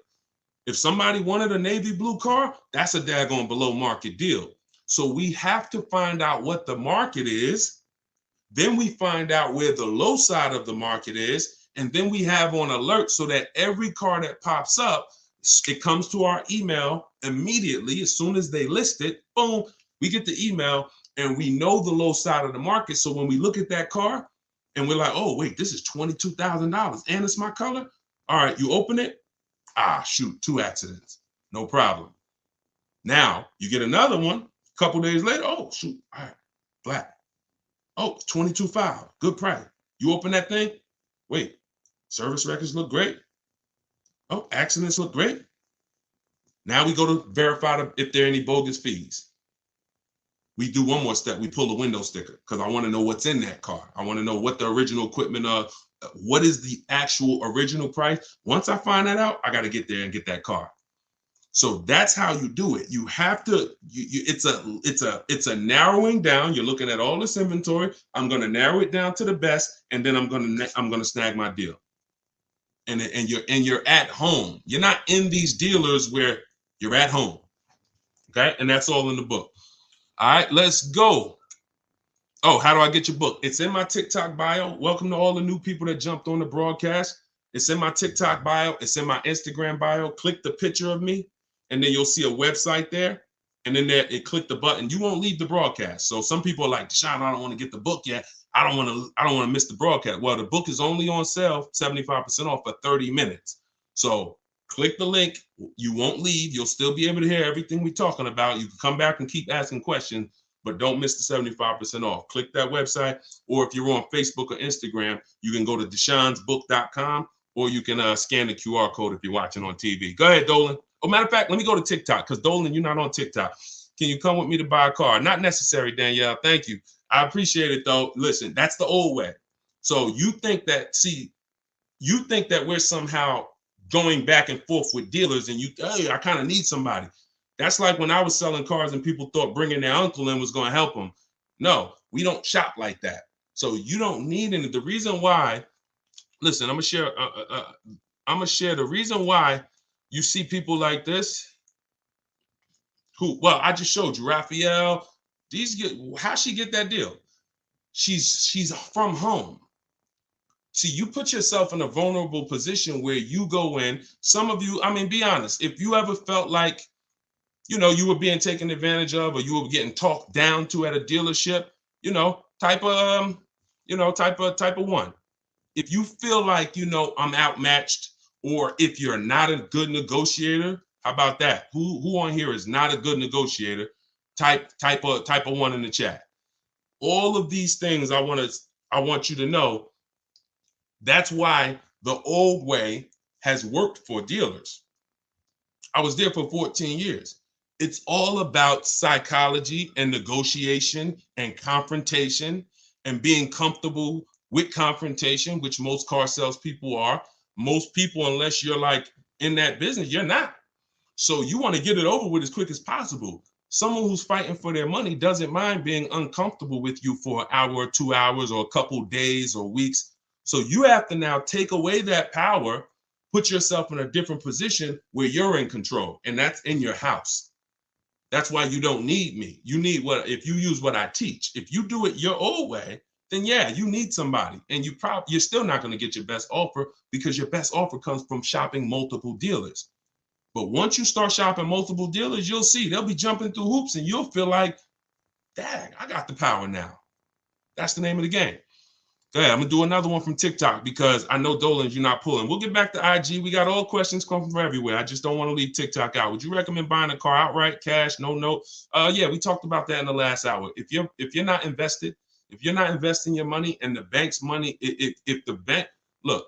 If somebody wanted a navy blue car, that's a daggone below market deal. So we have to find out what the market is. Then we find out where the low side of the market is. And then we have on alert so that every car that pops up, it comes to our email immediately. As soon as they list it, boom, we get the email and we know the low side of the market. So when we look at that car and we're like, oh, wait, this is $22,000 and it's my color. All right, you open it. Ah, shoot, 2 accidents. No problem. Now you get another one a couple days later. Oh, shoot, all right, black. Oh, $22,500, good price. You open that thing. Wait, service records look great. Oh, accidents look great. Now we go to verify if there are any bogus fees. We do one more step. We pull the window sticker because I want to know what's in that car. I want to know what the original equipment what is the actual original price. Once I find that out, I got to get there and get that car. So that's how you do it. You have to. It's a narrowing down. You're looking at all this inventory. I'm going to narrow it down to the best, and then I'm going to snag my deal. And you're at home. You're not in these dealers where you're at home. Okay, and that's all in the book. All right, let's go. Oh, how do I get your book? It's in my TikTok bio. Welcome to all the new people that jumped on the broadcast. It's in my TikTok bio. It's in my Instagram bio. Click the picture of me, and then you'll see a website there. And then there, click the button. You won't leave the broadcast. So some people are like, Deshone, I don't want to get the book yet. I don't want to miss the broadcast. Well, the book is only on sale, 75% off for 30 minutes. So click the link. You won't leave. You'll still be able to hear everything we're talking about. You can come back and keep asking questions, but don't miss the 75% off. Click that website. Or if you're on Facebook or Instagram, you can go to deshonesbook.com, or you can scan the QR code if you're watching on TV. Go ahead, Dolan. Oh, matter of fact, let me go to TikTok because Dolan, you're not on TikTok. Can you come with me to buy a car? Not necessary, Danielle. Thank you. I appreciate it, though. Listen, that's the old way. So you think that we're somehow going back and forth with dealers and hey, I kind of need somebody. That's like when I was selling cars and people thought bringing their uncle in was going to help them. No, we don't shop like that. So you don't need any. The reason why, listen, I'm gonna share the reason why you see people like this I just showed you, Raphael. How she get that deal? She's from home. See, you put yourself in a vulnerable position where you go in. Some of you, I mean, be honest. If you ever felt like, you were being taken advantage of, or you were getting talked down to at a dealership, type of one. If you feel like, I'm outmatched, or if you're not a good negotiator, how about that? Who on here is not a good negotiator? Type a one in the chat. All of these things I want you to know. That's why the old way has worked for dealers. I was there for 14 years. It's all about psychology and negotiation and confrontation and being comfortable with confrontation, which most car salespeople are. Most people, unless you're like in that business, you're not. So you want to get it over with as quick as possible. Someone who's fighting for their money doesn't mind being uncomfortable with you for an hour or 2 hours or a couple days or weeks. So you have to now take away that power, put yourself in a different position where you're in control, and that's in your house. That's why you don't need me. You need if you use what I teach. If you do it your old way, then yeah, you need somebody, and you're still not going to get your best offer because your best offer comes from shopping multiple dealers. But once you start shopping multiple dealers, you'll see they'll be jumping through hoops, and you'll feel like, dang, I got the power now. That's the name of the game. Go ahead. I'm going to do another one from TikTok because I know Dolan's you're not pulling. We'll get back to IG. We got all questions coming from everywhere. I just don't want to leave TikTok out. Would you recommend buying a car outright, cash, no note? Yeah, we talked about that in the last hour. If you're not invested, if you're not investing your money and the bank's money, if the bank, look,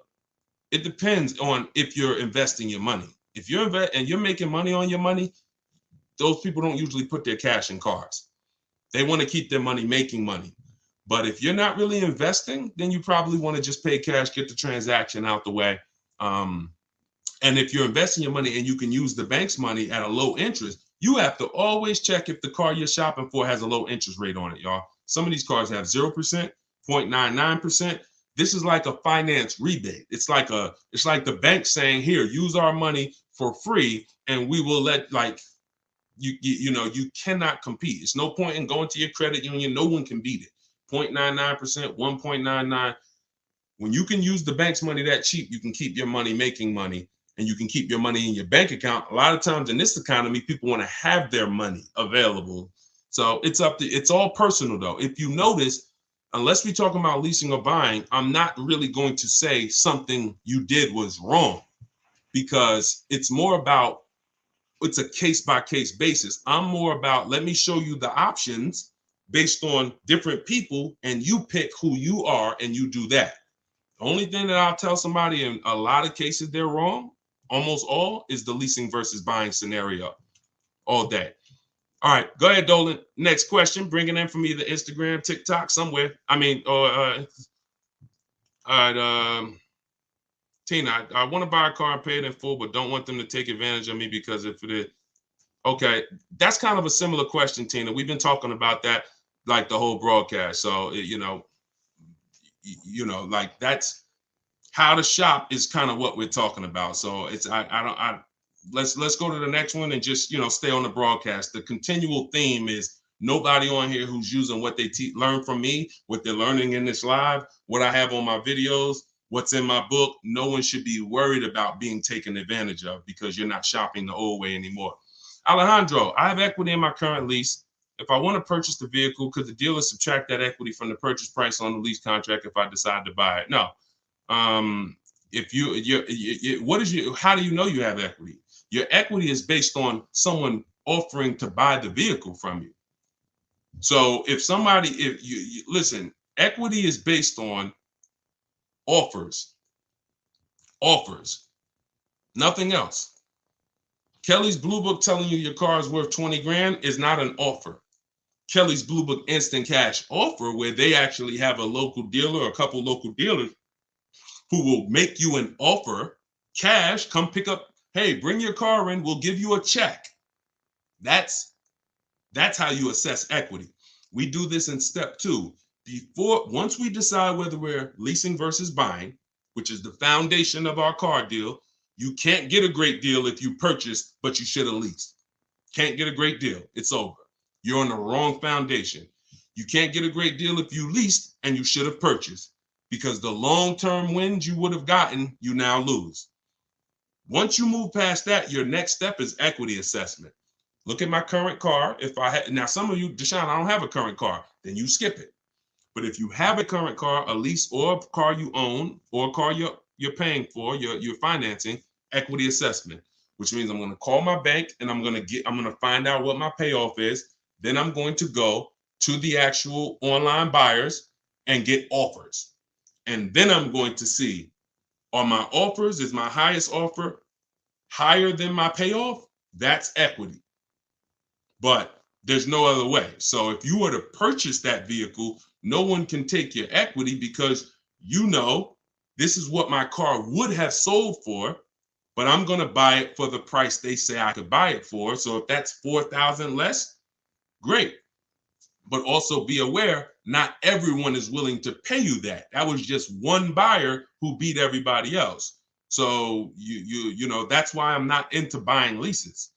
It depends on if you're investing your money. If you're and you're making money on your money, those people don't usually put their cash in cars. They want to keep their money making money. But if you're not really investing, then you probably want to just pay cash, get the transaction out the way. And if you're investing your money and you can use the bank's money at a low interest, you have to always check if the car you're shopping for has a low interest rate on it, y'all. Some of these cars have 0%, 0.99%. This is like a finance rebate. It's like the bank saying, here, use our money for free, and we will let, like, you cannot compete. It's no point in going to your credit union. No one can beat it. 0.99%, 1.99. When you can use the bank's money that cheap, you can keep your money making money, and you can keep your money in your bank account. A lot of times in this economy, people want to have their money available. So it's all personal though. If you notice, unless we're talking about leasing or buying, I'm not really going to say something you did was wrong, because it's a case by case basis. I'm more about, let me show you the options based on different people, and you pick who you are and you do that. The only thing that I'll tell somebody in a lot of cases they're wrong, almost all, is the leasing versus buying scenario all day. All right, go ahead, Dolan. Next question. Bring it in from either Instagram, TikTok, somewhere. I mean, or all right, Tina, I want to buy a car and pay it in full, but don't want them to take advantage of me because if it is, okay, that's kind of a similar question, Tina. We've been talking about that like the whole broadcast. So, like, that's how to shop is kind of what we're talking about. So let's go to the next one and just, stay on the broadcast. The continual theme is nobody on here who's using what they learn from me, what they're learning in this live, what I have on my videos, what's in my book. No one should be worried about being taken advantage of because you're not shopping the old way anymore. Alejandro, I have equity in my current lease. If I want to purchase the vehicle, could the dealer subtract that equity from the purchase price on the lease contract if I decide to buy it? No. If how do you know you have equity? Your equity is based on someone offering to buy the vehicle from you. So if you listen, equity is based on offers, nothing else. Kelly's Blue Book telling you your car is worth 20 grand is not an offer. Kelly's Blue Book instant cash offer, where they actually have a local dealer or a couple local dealers who will make you an offer, cash, come pick up, hey, bring your car in, we'll give you a check. That's how you assess equity. We do this in step 2. Once we decide whether we're leasing versus buying, which is the foundation of our car deal, you can't get a great deal if you purchased, but you should have leased. Can't get a great deal. It's over. You're on the wrong foundation. You can't get a great deal if you leased and you should have purchased, because the long-term wins you would have gotten, you now lose. Once you move past that, your next step is equity assessment. Look at my current car. Now some of you, Deshone, I don't have a current car, then you skip it. But if you have a current car, a lease, or a car you own, or a car you're paying for, you're financing, equity assessment, which means I'm going to call my bank and I'm going to find out what my payoff is. Then I'm going to go to the actual online buyers and get offers. And then I'm going to see, are my offers, is my highest offer higher than my payoff? That's equity. But there's no other way. So if you were to purchase that vehicle, no one can take your equity, because this is what my car would have sold for, but I'm going to buy it for the price they say I could buy it for. So if that's $4,000 less, great. But also be aware, not everyone is willing to pay you that. That was just one buyer who beat everybody else. So that's why I'm not into buying leases,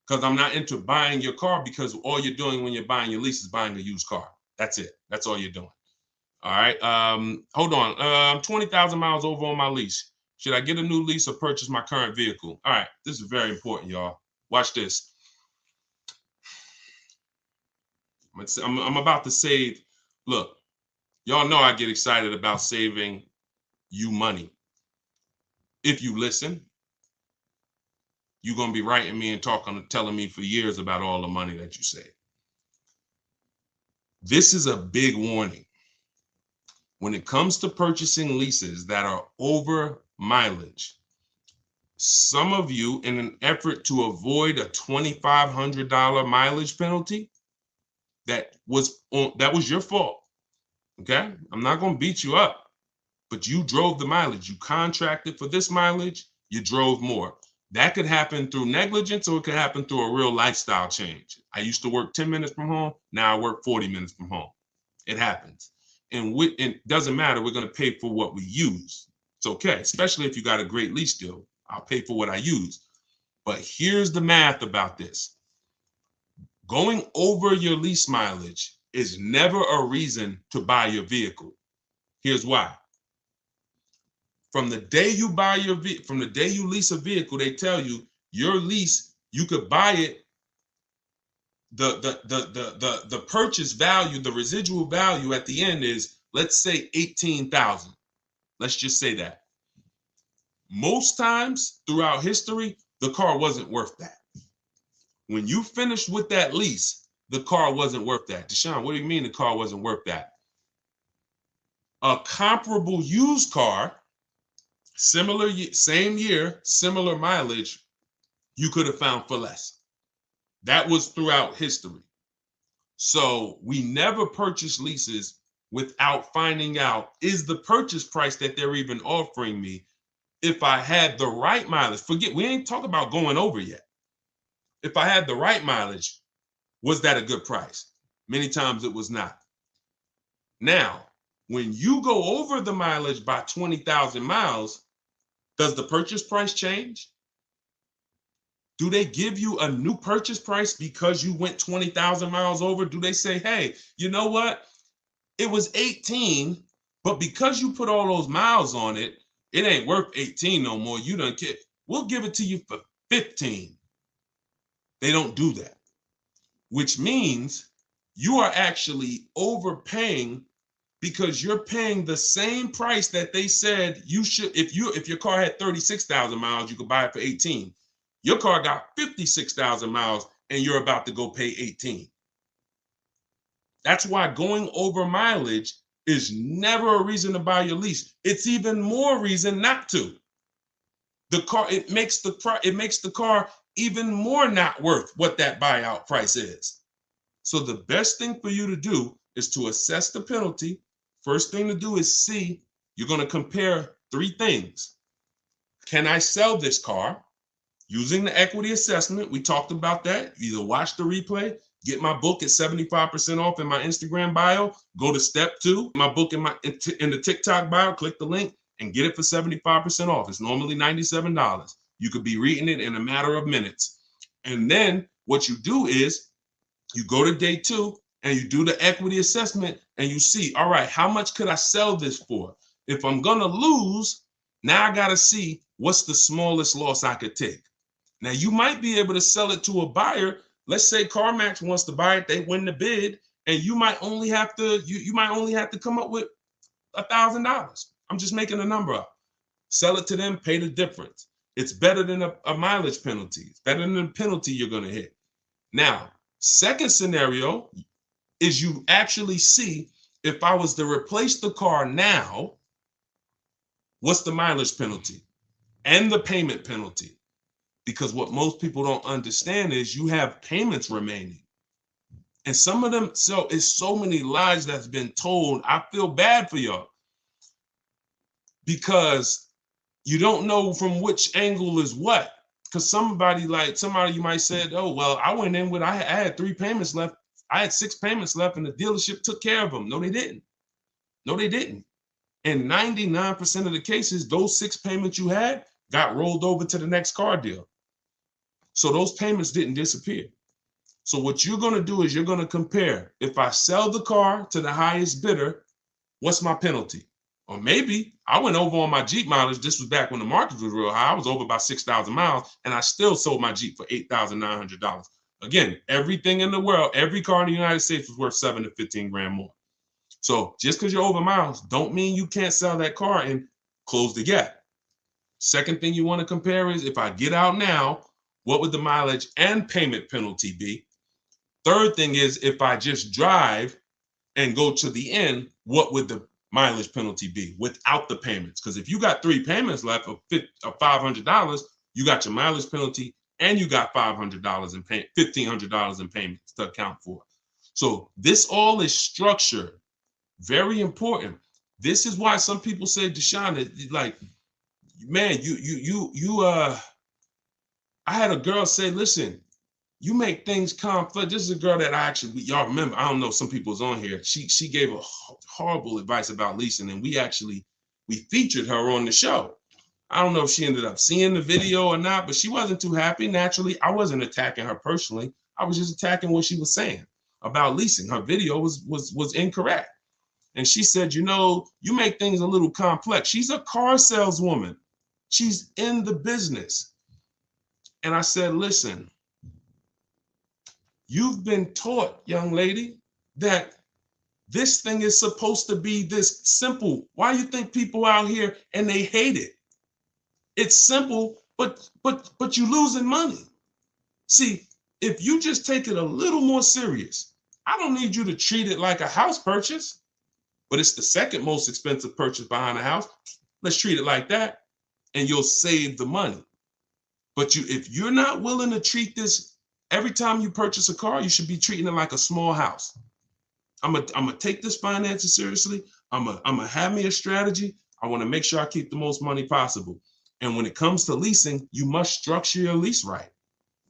because I'm not into buying your car, because all you're doing when you're buying your lease is buying a used car. That's it. That's all you're doing. All right. Hold on. I'm 20,000 miles over on my lease. Should I get a new lease or purchase my current vehicle? All right. This is very important, y'all. Watch this. I'm about to save. Look, y'all know I get excited about saving you money. If you listen, you're going to be writing me and telling me for years about all the money that you save. This is a big warning. When it comes to purchasing leases that are over mileage. Some of you, in an effort to avoid a $2,500 mileage penalty, that was your fault. Okay, I'm not going to beat you up, but you drove the mileage. You contracted for this mileage, you drove more. That could happen through negligence, or it could happen through a real lifestyle change. I used to work 10 minutes from home. Now I work 40 minutes from home. It happens. And it doesn't matter. We're going to pay for what we use. It's okay, especially if you got a great lease deal. I'll pay for what I use. But here's the math about this. Going over your lease mileage is never a reason to buy your vehicle. Here's why. From the day you lease a vehicle, they tell you your lease, you could buy it. The purchase value, the residual value at the end is, let's say, $18,000. Let's just say that. Most times throughout history, the car wasn't worth that. When you finished with that lease, the car wasn't worth that. Deshone, what do you mean the car wasn't worth that? A comparable used car, same year, similar mileage, you could have found for less. That was throughout history. So we never purchase leases without finding out, is the purchase price that they're even offering me, if I had the right mileage, we ain't talking about going over yet. If I had the right mileage, was that a good price? Many times it was not. Now, when you go over the mileage by 20,000 miles, does the purchase price change? Do they give you a new purchase price because you went 20,000 miles over? Do they say, hey, you know what? It was 18, but because you put all those miles on it, it ain't worth 18 no more. You don't care. We'll give it to you for 15. They don't do that, which means you are actually overpaying, because you're paying the same price that they said you should. If your car had 36,000 miles, you could buy it for 18. Your car got 56,000 miles and you're about to go pay 18. That's why going over mileage is never a reason to buy your lease. It's even more reason not to. It makes the car even more not worth what that buyout price is. So the best thing for you to do is to assess the penalty. First thing to do is see, you're going to compare three things. Can I sell this car? Using the equity assessment, we talked about that. Either watch the replay, get my book at 75% off in my Instagram bio, go to step 2, my book in the TikTok bio, click the link and get it for 75% off. It's normally $97. You could be reading it in a matter of minutes. And then what you do is you go to day 2 and you do the equity assessment and you see, all right, how much could I sell this for? If I'm going to lose, now I got to see what's the smallest loss I could take. Now, you might be able to sell it to a buyer. Let's say CarMax wants to buy it, they win the bid, and you might only have to come up with $1,000. I'm just making a number up. Sell it to them, pay the difference. It's better than a mileage penalty. It's better than the penalty you're going to hit. Now, second scenario is you actually see, if I was to replace the car now, what's the mileage penalty and the payment penalty? Because what most people don't understand is you have payments remaining. And some of them, it's so many lies that's been told. I feel bad for y'all, because you don't know from which angle is what. Because somebody you might say, oh, well, I went in with, I had 3 payments left. I had 6 payments left and the dealership took care of them. No, they didn't. No, they didn't. In 99% of the cases, those 6 payments you had got rolled over to the next car deal. So those payments didn't disappear. So what you're going to do is you're going to compare. If I sell the car to the highest bidder, what's my penalty? Or maybe I went over on my Jeep mileage. This was back when the market was real high. I was over about 6,000 miles and I still sold my Jeep for $8,900. Again, everything in the world, every car in the United States was worth 7 to 15 grand more. So just because you're over miles don't mean you can't sell that car and close the gap. Second thing you want to compare is, if I get out now, what would the mileage and payment penalty be? Third thing is, if I just drive and go to the end, what would the mileage penalty be without the payments? Because if you got 3 payments left of $500, you got your mileage penalty and you got $500 in pay, $1,500 in payments to account for. So this all is structured. Very important. This is why some people say, Deshone, like, man, I had a girl say, listen, you make things complex. This is a girl that y'all remember, I don't know, some people's on here. She gave a horrible advice about leasing, and we featured her on the show. I don't know if she ended up seeing the video or not, but she wasn't too happy. Naturally, I wasn't attacking her personally. I was just attacking what she was saying about leasing. Her video was incorrect. And she said, you know, you make things a little complex. She's a car saleswoman. She's in the business. And I said, listen, you've been taught, young lady, that this thing is supposed to be this simple. Why do you think people out here and they hate it? It's simple, but you're losing money. See, if you just take it a little more serious, I don't need you to treat it like a house purchase, but it's the second most expensive purchase behind a house. Let's treat it like that, and you'll save the money. But if you're not willing to treat this, every time you purchase a car, you should be treating it like a small house. I'm gonna take this finances seriously. I'm gonna have me a strategy. I want to make sure I keep the most money possible. And when it comes to leasing, you must structure your lease right,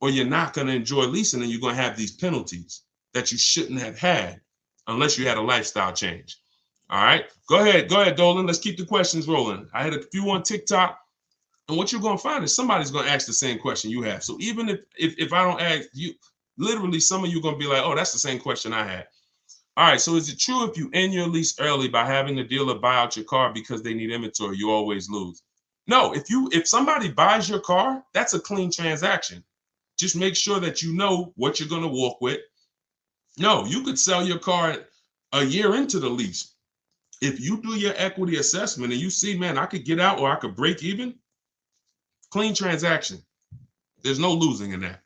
or you're not going to enjoy leasing, and you're going to have these penalties that you shouldn't have had unless you had a lifestyle change. All right, go ahead, Dolan. Let's keep the questions rolling. I had a few on TikTok, and what you're going to find is somebody's going to ask the same question you have. So even if I don't ask you, literally some of you are going to be like, oh, that's the same question I had. All right, so is it true if you end your lease early by having a dealer buy out your car because they need inventory, you always lose? No, if somebody buys your car, that's a clean transaction. Just make sure that you know what you're going to walk with. No, you could sell your car a year into the lease. If you do your equity assessment and you see, man, I could get out or I could break even, clean transaction. There's no losing in that.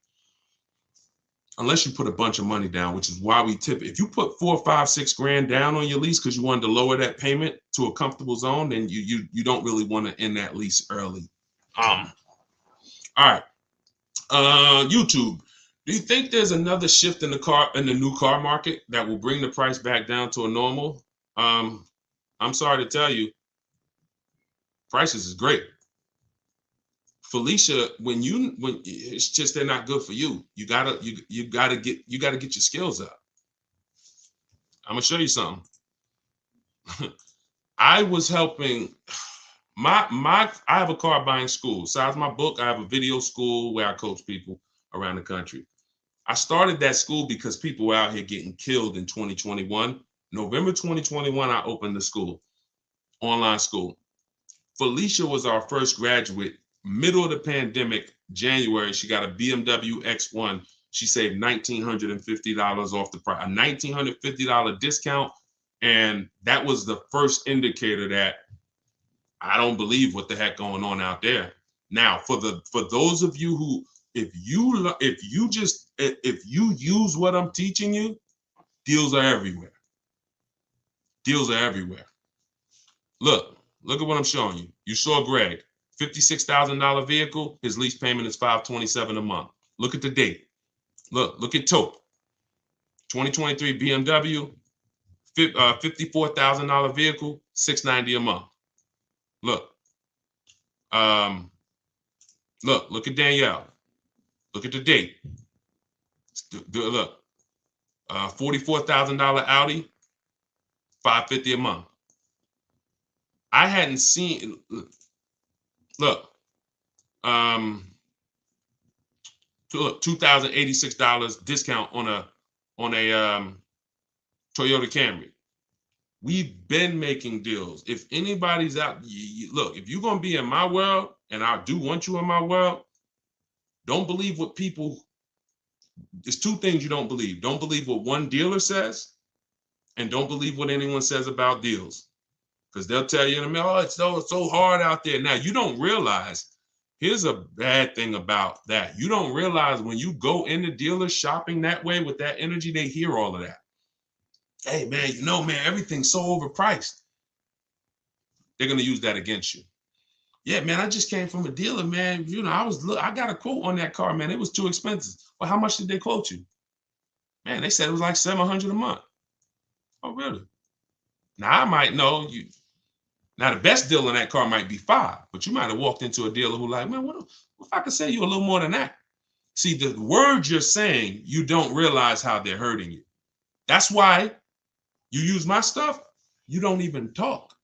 Unless you put a bunch of money down, which is why we tip. If you put $4, $5, $6 grand down on your lease because you wanted to lower that payment to a comfortable zone, then you don't really want to end that lease early. All right. YouTube. Do you think there's another shift in the new car market that will bring the price back down to a normal? I'm sorry to tell you, prices is great. Felicia, when it's just they're not good for you. You gotta get your skills up. I'm gonna show you something. I was helping I have a car buying school. Besides my book, I have a video school where I coach people around the country. I started that school because people were out here getting killed in 2021. November 2021, I opened the school, online school. Felicia was our first graduate. Middle of the pandemic, January, she got a BMW X1. She saved $1,950 off the price, a $1,950 discount. And that was the first indicator that I don't believe what the heck going on out there. Now, for those of you who, if you use what I'm teaching you, deals are everywhere. Deals are everywhere. Look at what I'm showing you. You saw Greg. $56,000 vehicle, his lease payment is $527 a month. Look at the date. Look at Taupe. 2023 BMW, $54,000 vehicle, $690 a month. Look at Danielle. Look at the date. Look, $44,000 Audi, $550 a month. I hadn't seen. Look, $2,086 discount on a Toyota Camry. We've been making deals. If anybody's out, look, if you're gonna be in my world, and I do want you in my world, don't believe what people. There's two things you don't believe. Don't believe what one dealer says, and don't believe what anyone says about deals. Because they'll tell you in a minute, oh, it's so hard out there. Now, you don't realize, here's a bad thing about that. You don't realize when you go into dealers shopping that way with that energy, they hear all of that. Hey, man, man, everything's so overpriced. they're going to use that against you. Yeah, man, I just came from a dealer, man. You know, I got a quote on that car, man. It was too expensive. Well, how much did they quote you? Man, they said it was like $700 a month. Oh, really? Now I might know you. Now the best deal on that car might be $5, but you might have walked into a dealer who like, man, what if I could sell you a little more than that? See, the words you're saying, you don't realize how they're hurting you. That's why you use my stuff. You don't even talk.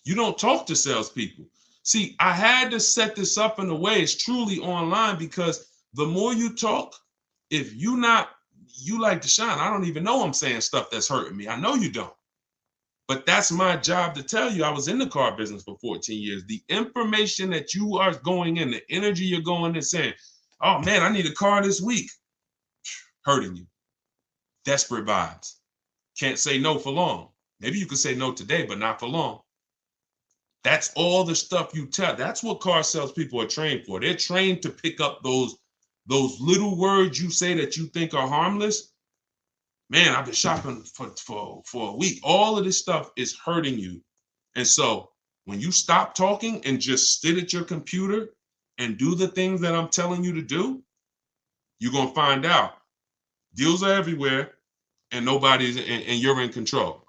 You don't talk to salespeople. See, I had to set this up in a way it's truly online, because the more you talk, if you like Deshone, I don't even know I'm saying stuff that's hurting me. I know you don't. But that's my job to tell you. I was in the car business for 14 years. The information that you are going in, the energy you're going in saying, oh man, I need a car this week, hurting you. Desperate vibes. Can't say no for long. Maybe you could say no today, but not for long. That's all the stuff you tell. That's what car salespeople are trained for. They're trained to pick up those little words you say that you think are harmless. Man, I've been shopping for a week. All of this stuff is hurting you. And so when you stop talking and just sit at your computer and do the things that I'm telling you to do, you're going to find out deals are everywhere and you're in control.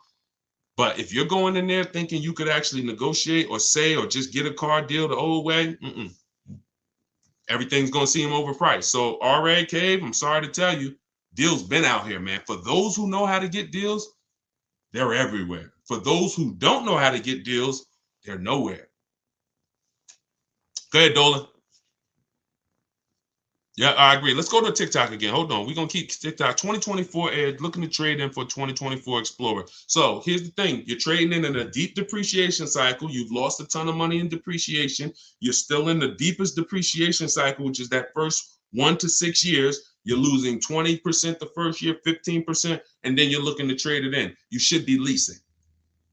But if you're going in there thinking you could actually negotiate or say or just get a car deal the old way, everything's going to seem overpriced. So RA Cave, I'm sorry to tell you, deals been out here, man. For those who know how to get deals, they're everywhere. For those who don't know how to get deals, they're nowhere. Go ahead, Dolan. Yeah, I agree. Let's go to TikTok again. Hold on. We're going to keep TikTok. 2024 Ed, looking to trade in for 2024 Explorer. So here's the thing. You're trading in a deep depreciation cycle. You've lost a ton of money in depreciation. You're still in the deepest depreciation cycle, which is that first 1 to 6 years. You're losing 20% the first year, 15%, and then you're looking to trade it in. You should be leasing.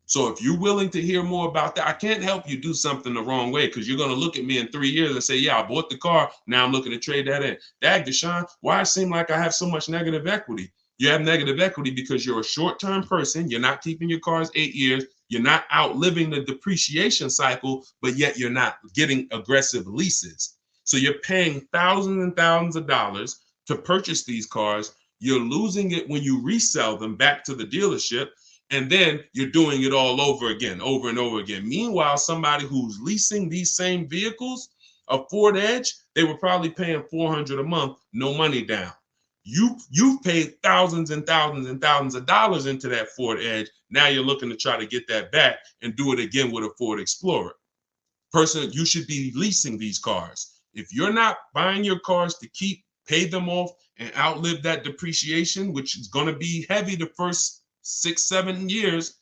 So if you're willing to hear more about that, I can't help you do something the wrong way, because you're going to look at me in 3 years and say, yeah, I bought the car. Now I'm looking to trade that in. Dag, Deshone, why it seem like I have so much negative equity? You have negative equity because you're a short-term person. You're not keeping your cars 8 years. You're not outliving the depreciation cycle, but yet you're not getting aggressive leases. So you're paying thousands and thousands of dollars to purchase these cars. You're losing it when you resell them back to the dealership. And then you're doing it all over again, over and over again. Meanwhile, somebody who's leasing these same vehicles, a Ford Edge, they were probably paying $400 a month, no money down. You've paid thousands and thousands and thousands of dollars into that Ford Edge. Now you're looking to try to get that back and do it again with a Ford Explorer. Person, you should be leasing these cars. If you're not buying your cars to pay them off and outlive that depreciation, which is going to be heavy the first 6-7 years,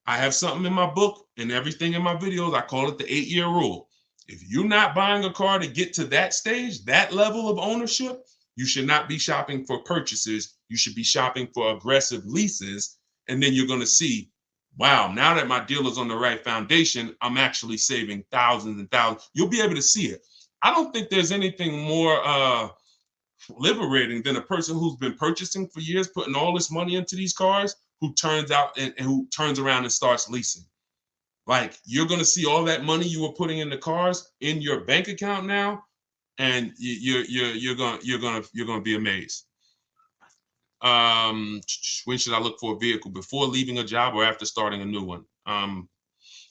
I have something in my book and everything in my videos. I call it the 8-year rule. If you're not buying a car to get to that stage, that level of ownership, you should not be shopping for purchases. You should be shopping for aggressive leases. And then you're going to see, wow, now that my deal is on the right foundation, I'm actually saving thousands and thousands. You'll be able to see it. I don't think there's anything more liberating than a person who's been purchasing for years, putting all this money into these cars, who turns out and who turns around and starts leasing. Like, you're going to see all that money you were putting in the cars in your bank account now, and you're going to be amazed. When should I look for a vehicle? Before leaving a job or after starting a new one?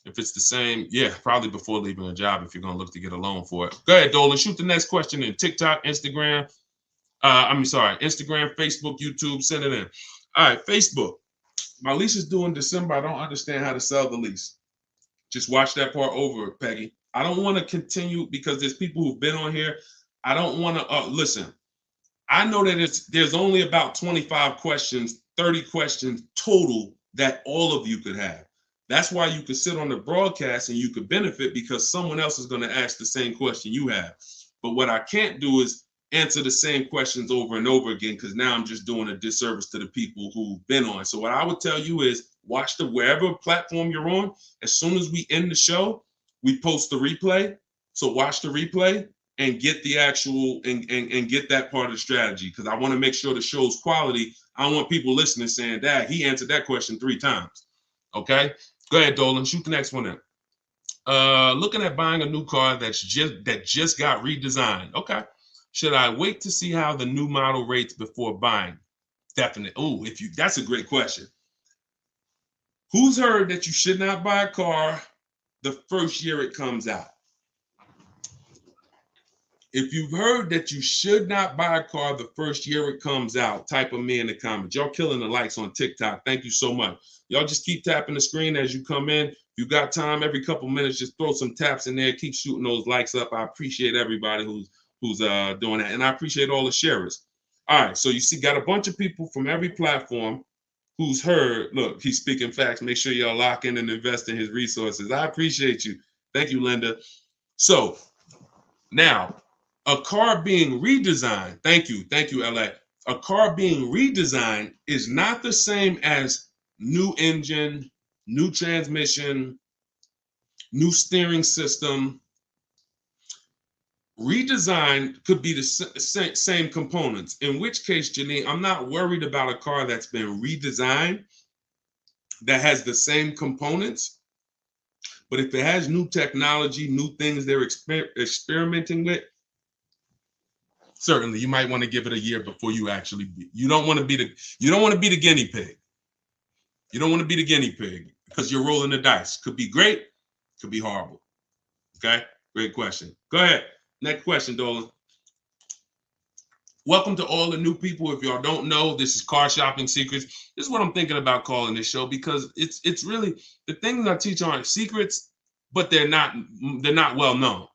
If it's the same, yeah, probably before leaving a job if you're going to look to get a loan for it. Go ahead, Dolan. Shoot the next question in TikTok, Instagram. Instagram, Facebook, YouTube. Send it in. All right, Facebook. My lease is due in December. I don't understand how to sell the lease. Just watch that part over, Peggy. I don't want to continue because there's people who've been on here. I don't want to listen. I know that there's only about 25 questions, 30 questions total that all of you could have. That's why you could sit on the broadcast and you could benefit, because someone else is going to ask the same question you have. But what I can't do is answer the same questions over and over again, because now I'm just doing a disservice to the people who've been on. So what I would tell you is watch wherever platform you're on. As soon as we end the show, we post the replay. So watch the replay and get the actual and get that part of the strategy, because I want to make sure the show's quality. I don't want people listening saying, Dad, he answered that question 3 times. Okay. Go ahead, Dolan. Shoot the next one in. Looking at buying a new car that just got redesigned. Okay. Should I wait to see how the new model rates before buying? Definitely. Oh, that's a great question. Who's heard that you should not buy a car the first year it comes out? If you've heard that you should not buy a car the first year it comes out, type of me in the comments. Y'all killing the likes on TikTok. Thank you so much. Y'all just keep tapping the screen as you come in. If you got time, every couple minutes, just throw some taps in there. Keep shooting those likes up. I appreciate everybody who's doing that. And I appreciate all the sharers. All right, so you see, got a bunch of people from every platform who's heard. Look, he's speaking facts. Make sure y'all lock in and invest in his resources. I appreciate you. Thank you, Linda. So now, a car being redesigned, thank you, LA. A car being redesigned is not the same as new engine, new transmission, new steering system. Redesigned could be the same components, in which case, Janine, I'm not worried about a car that's been redesigned that has the same components. But if it has new technology, new things they're experimenting with, certainly you might want to give it a year before you actually you don't want to be the guinea pig. You don't want to be the guinea pig because you're rolling the dice. Could be great, could be horrible. Okay, great question. Go ahead. Next question, Dolan. Welcome to all the new people. If y'all don't know, this is Car Shopping Secrets. This is what I'm thinking about calling this show, because it's really, the things I teach aren't secrets, but they're not well known.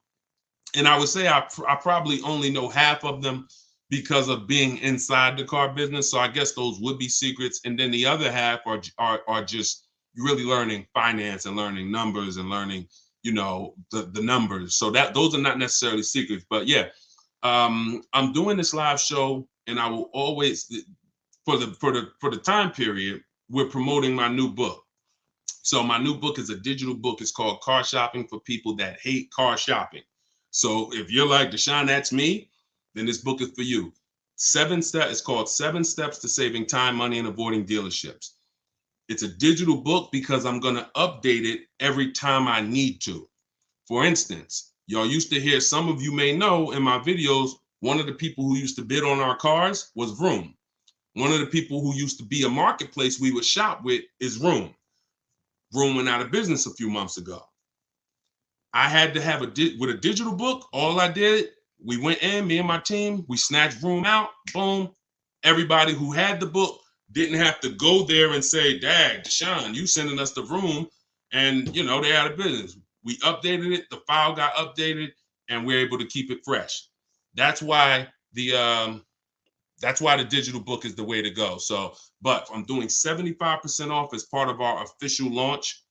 And I would say I probably only know half of them because of being inside the car business. So I guess those would be secrets. And then the other half are just really learning finance and learning numbers and learning, the numbers. So those are not necessarily secrets. But yeah, I'm doing this live show, and I will always, for the time period, we're promoting my new book. So my new book is a digital book. It's called Car Shopping for People That Hate Car Shopping. So if you're like, Deshone, that's me, then this book is for you. 7 steps. It's called 7 Steps to Saving Time, Money, and Avoiding Dealerships. It's a digital book because I'm going to update it every time I need to. For instance, y'all used to hear, some of you may know in my videos, one of the people who used to bid on our cars was Vroom. One of the people who used to be a marketplace we would shop with is Vroom. Vroom went out of business a few months ago. I had to have with a digital book. All I did, we went in, me and my team, we snatched Vroom out, boom. Everybody who had the book didn't have to go there and say, "Dag, Deshone, you sending us the Vroom," and they're out of business. We updated it, the file got updated, and we're able to keep it fresh. That's why the digital book is the way to go. So, but I'm doing 75% off as part of our official launch.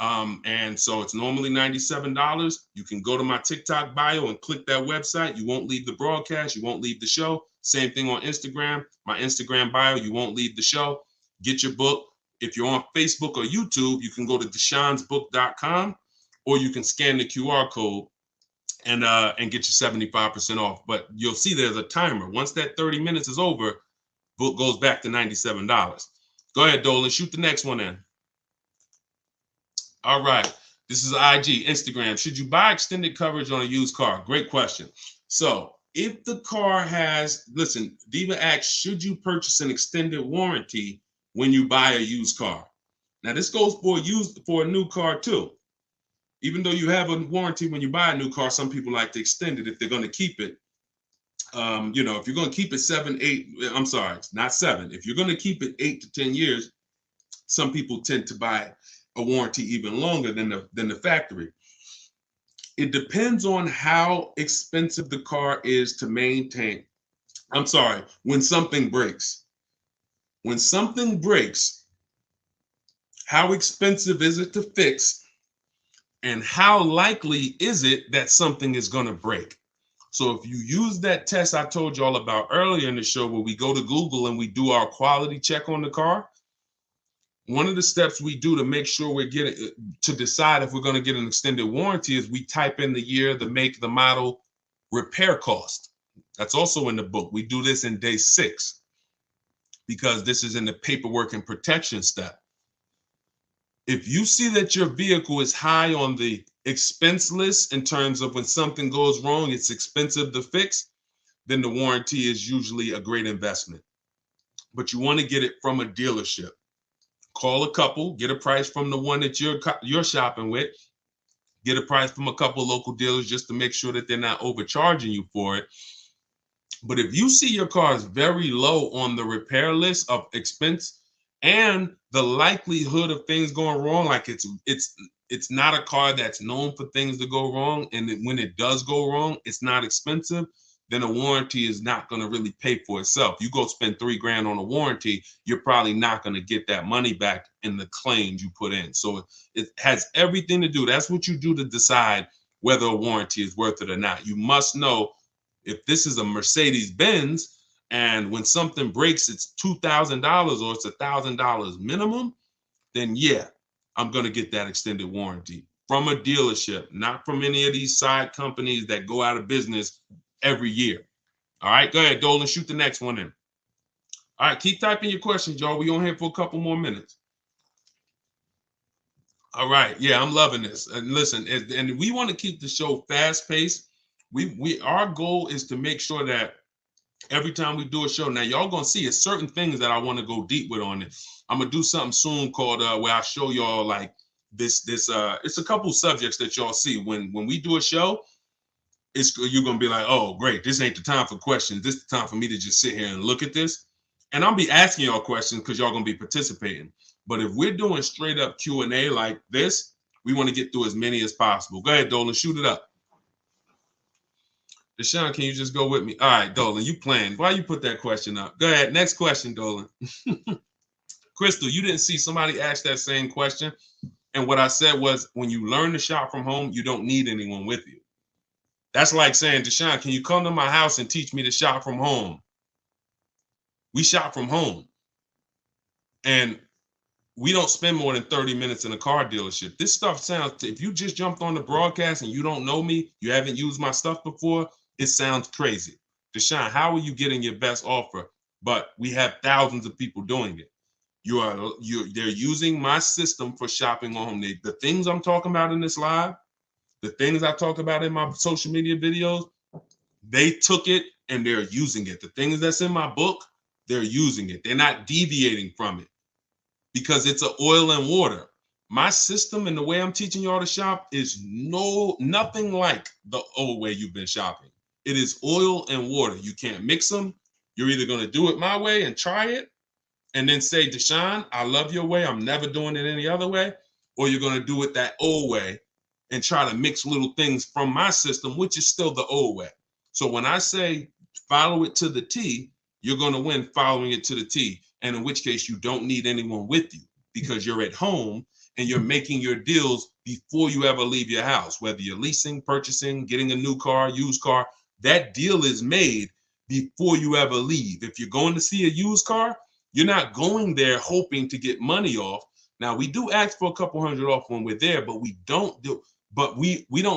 And so it's normally $97. You can go to my TikTok bio and click that website. You won't leave the broadcast. You won't leave the show. Same thing on Instagram. My Instagram bio, you won't leave the show. Get your book. If you're on Facebook or YouTube, you can go to deshonesbook.com, or you can scan the QR code and get your 75% off. But you'll see there's a timer. Once that 30 minutes is over, book goes back to $97. Go ahead, Dolan. Shoot the next one in. All right. This is IG, Instagram. Should you buy extended coverage on a used car? Great question. So if the car has, listen, Diva asks, should you purchase an extended warranty when you buy a used car? Now this goes for a new car too. Even though you have a warranty when you buy a new car, some people like to extend it if they're going to keep it. If you're going to keep it not 7. If you're going to keep it 8 to 10 years, some people tend to buy a warranty even longer than the factory. It depends on how expensive the car is to maintain. When something breaks. When something breaks, how expensive is it to fix? And how likely is it that something is going to break? So if you use that test I told you all about earlier in the show, where we go to Google and we do our quality check on the car, one of the steps we do to make sure to decide if we're going to get an extended warranty is we type in the year, the make, the model, repair cost. That's also in the book. We do this in day 6 because this is in the paperwork and protection step. If you see that your vehicle is high on the expense list in terms of when something goes wrong, it's expensive to fix, then the warranty is usually a great investment. But you want to get it from a dealership. Call a couple, get a price from the one that you're shopping with, get a price from a couple local dealers just to make sure that they're not overcharging you for it. But if you see your car is very low on the repair list of expense and the likelihood of things going wrong, like it's not a car that's known for things to go wrong, and when it does go wrong, it's not expensive, then a warranty is not going to really pay for itself. You go spend $3,000 on a warranty, you're probably not going to get that money back in the claims you put in. So it has everything to do. That's what you do to decide whether a warranty is worth it or not. You must know if this is a Mercedes Benz and when something breaks, it's $2,000 or it's $1,000 minimum, then yeah, I'm going to get that extended warranty from a dealership, not from any of these side companies that go out of business every year. All right, go ahead, Dolan, shoot the next one in. All right, keep typing your questions, y'all. We on here for a couple more minutes. All right, yeah, I'm loving this. And listen, and we want to keep the show fast paced. Our goal is to make sure that every time we do a show, now y'all gonna see it's certain things that I want to go deep with on it. I'm gonna do something soon called where I show y'all like this it's a couple subjects that y'all see when we do a show. You're gonna be like, oh great, this ain't the time for questions. This is the time for me to just sit here and look at this. And I'll be asking y'all questions because y'all gonna be participating. But if we're doing straight up Q&A like this, we want to get through as many as possible. Go ahead, Dolan, shoot it up. Deshone, can you just go with me? All right, Dolan, you playing. Why you put that question up? Go ahead, next question, Dolan. Crystal, you didn't see somebody ask that same question. And what I said was, when you learn to shop from home, you don't need anyone with you. That's like saying, Deshone, can you come to my house and teach me to shop from home? We shop from home. And we don't spend more than 30 minutes in a car dealership. This stuff sounds, if you just jumped on the broadcast and you don't know me, you haven't used my stuff before, it sounds crazy. Deshone, how are you getting your best offer? But we have thousands of people doing it. They're using my system for shopping on home. The things I'm talking about in this live, the things I talk about in my social media videos, they took it and they're using it. The things that's in my book, they're using it. They're not deviating from it because it's an oil and water. My system and the way I'm teaching y'all to shop is nothing like the old way you've been shopping. It is oil and water. You can't mix them. You're either going to do it my way and try it and then say, Deshone, I love your way. I'm never doing it any other way. Or you're going to do it that old way and try to mix little things from my system, which is still the old way. So when I say follow it to the T, you're going to win following it to the T. And in which case you don't need anyone with you because you're at home and you're making your deals before you ever leave your house, whether you're leasing, purchasing, getting a new car, used car, that deal is made before you ever leave. If you're going to see a used car, you're not going there hoping to get money off. Now we do ask for a couple hundred off when we're there, but we don't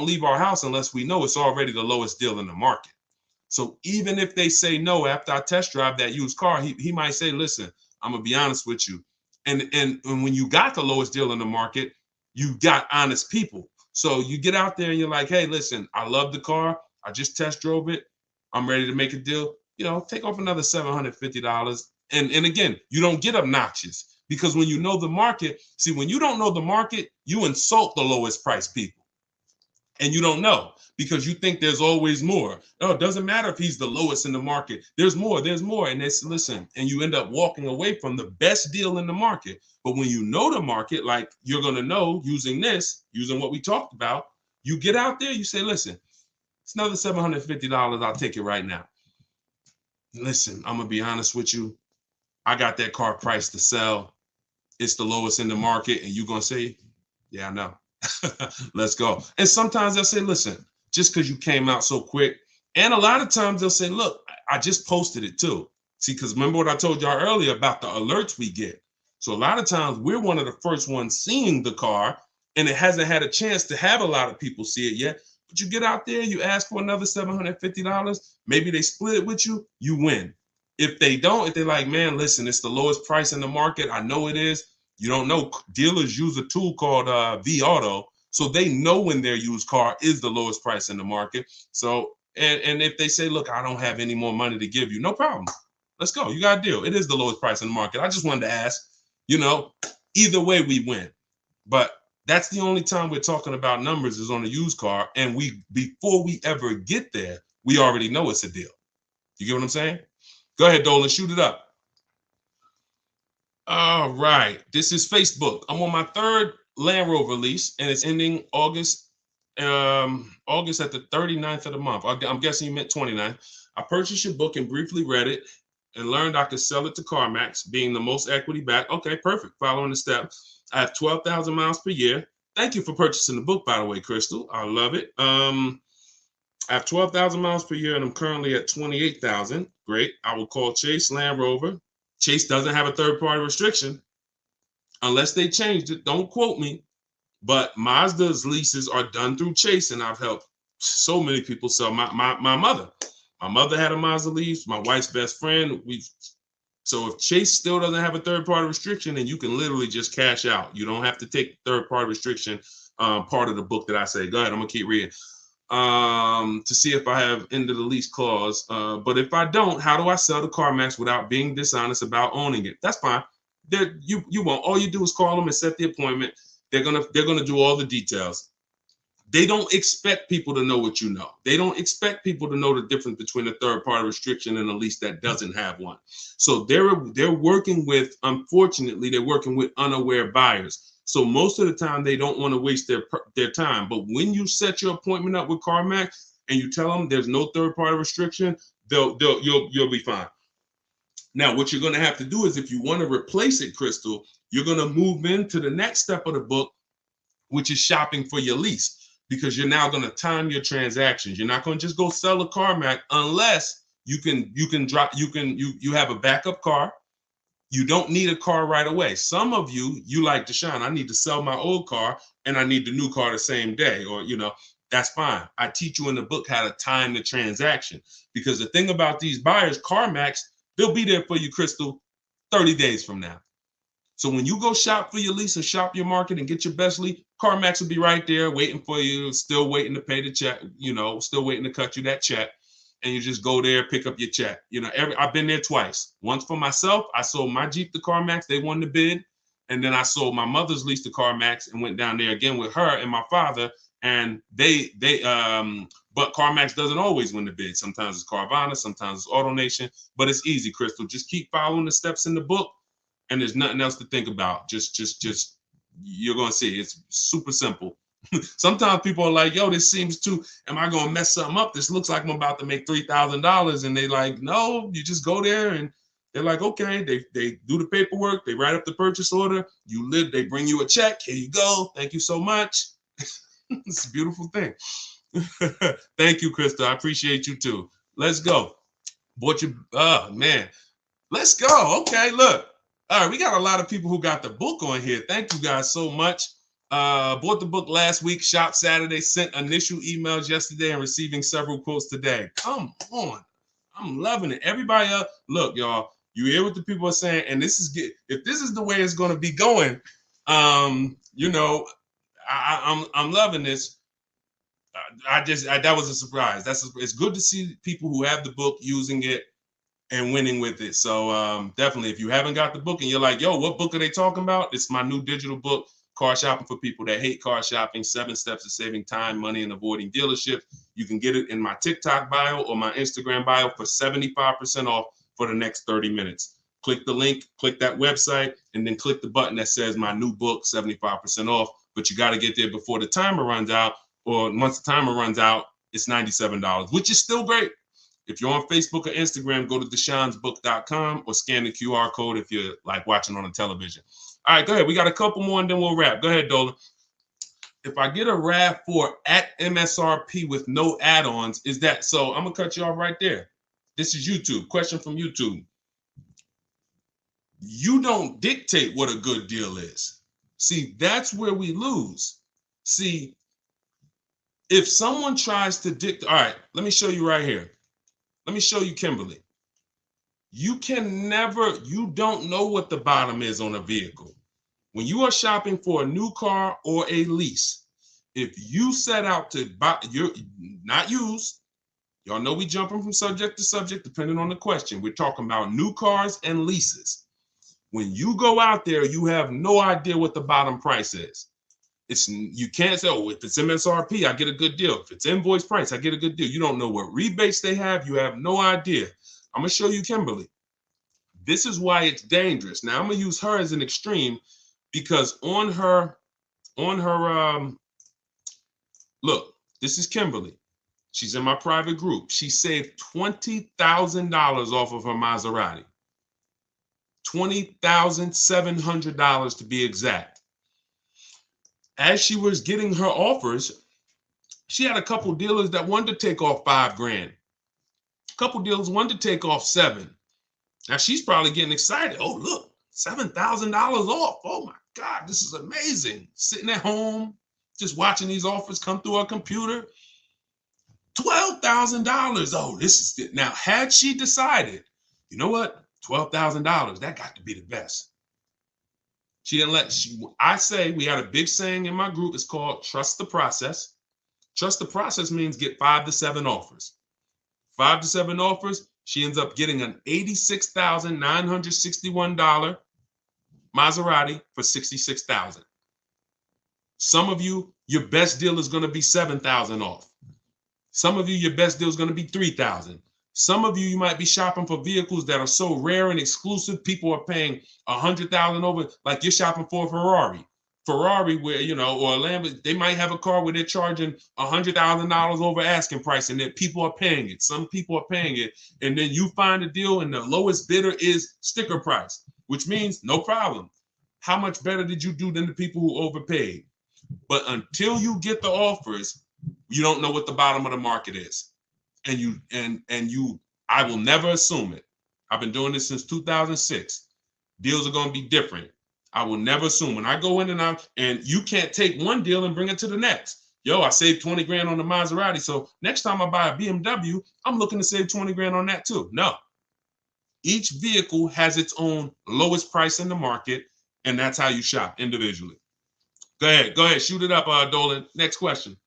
leave our house unless we know it's already the lowest deal in the market. So even if they say no after I test drive that used car, he might say, listen, I'm gonna be honest with you. And when you got the lowest deal in the market, you got honest people. So you get out there and you're like, hey, listen, I love the car. I just test drove it. I'm ready to make a deal. Take off another $750. And again, you don't get obnoxious because when you know the market, see, when you don't know the market, you insult the lowest price people. And you don't know because you think there's always more. No, it doesn't matter if he's the lowest in the market. There's more. And listen, and you end up walking away from the best deal in the market. But when you know the market, like you're going to know using what we talked about, you get out there, you say, listen, it's another $750. I'll take it right now. Listen, I'm going to be honest with you. I got that car priced to sell. It's the lowest in the market. And you're going to say, yeah, I know. Let's go. And sometimes they'll say, listen, just because you came out so quick. And a lot of times they'll say, look, I just posted it too. See, because remember what I told y'all earlier about the alerts we get. So a lot of times we're one of the first ones seeing the car and it hasn't had a chance to have a lot of people see it yet. But you get out there, you ask for another $750. Maybe they split it with you, you win. If they don't, if they're like, man, listen, it's the lowest price in the market. I know it is. You don't know, dealers use a tool called V-Auto, so they know when their used car is the lowest price in the market. So, and if they say, look, I don't have any more money to give you, no problem. Let's go. You got a deal. It is the lowest price in the market. I just wanted to ask, either way we win. But that's the only time we're talking about numbers is on a used car. And before we ever get there, we already know it's a deal. You get what I'm saying? Go ahead, Dolan, shoot it up. All right. This is Facebook. I'm on my third Land Rover lease, and it's ending August at the 39th of the month. I'm guessing you meant 29th. I purchased your book and briefly read it and learned I could sell it to CarMax, being the most equity back. Okay, perfect. Following the steps. I have 12,000 miles per year. Thank you for purchasing the book, by the way, Crystal. I love it. I have 12,000 miles per year, and I'm currently at 28,000. Great. I will call Chase Land Rover. Chase doesn't have a third-party restriction unless they changed it. Don't quote me, but Mazda's leases are done through Chase, and I've helped so many people sell. My mother. My mother had a Mazda lease. My wife's best friend. So if Chase still doesn't have a third-party restriction, then you can literally just cash out. You don't have to take third-party restriction part of the book that I say. Go ahead. I'm gonna keep reading. To see if I have ended the lease clause. But if I don't, how do I sell to CarMax without being dishonest about owning it? That's fine. You won't. All you do is call them and set the appointment. They're gonna do all the details. They don't expect people to know what you know. They don't expect people to know the difference between a third-party restriction and a lease that doesn't have one. So they're working with, unfortunately, they're working with unaware buyers. So most of the time they don't want to waste their time. But when you set your appointment up with CarMax and you tell them there's no third-party restriction, you'll be fine. Now, what you're going to have to do is, if you want to replace it, Crystal, you're going to move into the next step of the book, which is shopping for your lease, because you're now going to time your transactions. You're not going to just go sell a CarMax unless you have a backup car. You don't need a car right away. Some of you like Deshone, I need to sell my old car and I need the new car the same day, or, that's fine. I teach you in the book how to time the transaction, because the thing about these buyers, CarMax, they'll be there for you, Crystal, 30 days from now. So when you go shop for your lease and shop your market and get your best lease, CarMax will be right there waiting for you, still waiting to pay the check, still waiting to cut you that check. And you just go there, pick up your check. I've been there twice. Once for myself, I sold my Jeep to CarMax. They won the bid. And then I sold my mother's lease to CarMax and went down there again with her and my father. And but CarMax doesn't always win the bid. Sometimes it's Carvana, sometimes it's AutoNation, but it's easy, Crystal. Just keep following the steps in the book, and there's nothing else to think about. Just you're gonna see it's super simple. Sometimes people are like, yo, this seems too, am I gonna mess something up? This looks like I'm about to make $3,000. And they like, no, you just go there and they're like, okay, they do the paperwork, they write up the purchase order, they bring you a check, here you go, thank you so much. It's a beautiful thing. Thank you, Krista. I appreciate you too. Let's go. Man. Let's go. Okay, look. All right, we got a lot of people who got the book on here. Thank you guys so much. Bought the book last week, shop Saturday, sent initial emails yesterday, and receiving several quotes today. Come on. I'm loving it. Everybody else, look, y'all, you hear what the people are saying, and if this is the way it's going to be going, I'm loving this. That was a surprise. It's good to see people who have the book using it and winning with it. So definitely, if you haven't got the book and you're like, yo, what book are they talking about? It's my new digital book, Car Shopping for People That Hate Car Shopping, 7 Steps to Saving Time, Money, and Avoiding Dealerships. You can get it in my TikTok bio or my Instagram bio for 75% off for the next 30 minutes. Click the link, click that website, and then click the button that says my new book, 75% off. But you got to get there before the timer runs out, or once the timer runs out, it's $97, which is still great. If you're on Facebook or Instagram, go to deshonesbook.com or scan the QR code if you're like watching on the television. All right, go ahead. We got a couple more and then we'll wrap. Go ahead, Dolan. If I get a RAV4 at MSRP with no add-ons, is that so? I'm gonna cut you off right there. This is YouTube. Question from YouTube. You don't dictate what a good deal is. See, that's where we lose. See, if someone tries to dictate, all right, let me show you right here. Let me show you Kimberly. You don't know what the bottom is on a vehicle. When you are shopping for a new car or a lease, if you set out to buy, you're not used. Y'all know we jumping from subject to subject depending on the question. We're talking about new cars and leases. When you go out there, you have no idea what the bottom price is. You can't say, oh, if it's MSRP, I get a good deal. If it's invoice price, I get a good deal. You don't know what rebates they have. You have no idea. I'm gonna show you Kimberly. This is why it's dangerous. Now I'm gonna use her as an extreme because on her, look, this is Kimberly. She's in my private group. She saved $20,000 off of her Maserati. $20,700 to be exact. As she was getting her offers, she had a couple dealers that wanted to take off $5,000. A couple dealers wanted to take off $7,000. Now she's probably getting excited. Oh, look, $7,000 off. Oh my God, this is amazing. Sitting at home, just watching these offers come through her computer. $12,000. Oh, this is it. Now, had she decided, you know what? $12,000, that got to be the best. She didn't I say, we had a big saying in my group. It's called trust the process. Trust the process means get 5 to 7 offers. 5 to 7 offers. She ends up getting an $86,961 Maserati for $66,000. Some of you, your best deal is going to be $7,000 off. Some of you, your best deal is going to be $3,000. Some of you might be shopping for vehicles that are so rare and exclusive. People are paying $100,000 over, like you're shopping for a Ferrari. Ferrari, where, you know, or a Lamborghini, they might have a car where they're charging $100,000 over asking price, and then people are paying it. Some people are paying it, and then you find a deal, and the lowest bidder is sticker price, which means no problem. How much better did you do than the people who overpaid? But until you get the offers, you don't know what the bottom of the market is. And I will never assume it. I've been doing this since 2006. Deals are going to be different. I will never assume. When I go in and you can't take one deal and bring it to the next. Yo, I saved 20 grand on the Maserati. So next time I buy a BMW, I'm looking to save 20 grand on that too. No. Each vehicle has its own lowest price in the market, and that's how you shop individually. Go ahead, shoot it up, Dolan. Next question.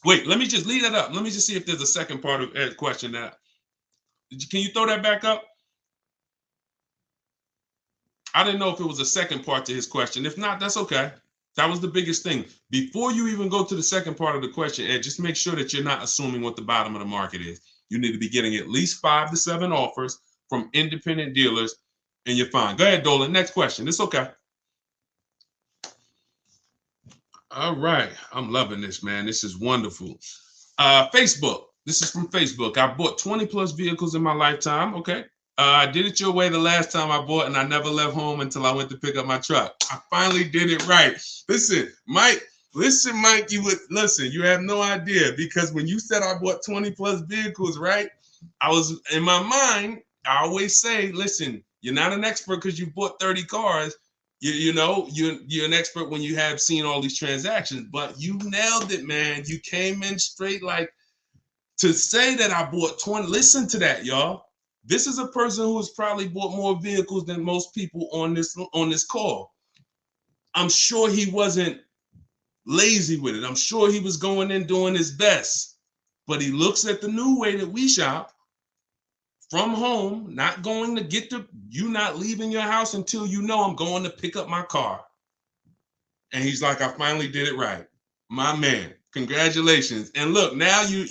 Wait, let me just leave that up. Let me just see if there's a second part of Ed's question. Can you throw that back up? I didn't know if it was a second part to his question. If not, that's okay. That was the biggest thing. Before you even go to the second part of the question, Ed, just make sure that you're not assuming what the bottom of the market is. You need to be getting at least 5 to 7 offers from independent dealers, and you're fine. Go ahead, Dolan. Next question. It's okay. All right. I'm loving this, man. This is wonderful. Facebook. This is from Facebook. I bought 20 plus vehicles in my lifetime. Okay. I did it your way the last time I bought, and I never left home until I went to pick up my truck. I finally did it right. Listen, Mike, you have no idea, because when you said I bought 20 plus vehicles, right? I was in my mind, I always say, listen, you're not an expert because you bought 30 cars. You're an expert when you have seen all these transactions, but you nailed it, man. You came in straight. Like, to say that I bought 20, listen to that, y'all. This is a person who has probably bought more vehicles than most people on this call. I'm sure he wasn't lazy with it. I'm sure he was going in doing his best, but he looks at the new way that we shop from home, not going to you not leaving your house until you know I'm going to pick up my car. And he's like, I finally did it right. My man, congratulations. And look, now you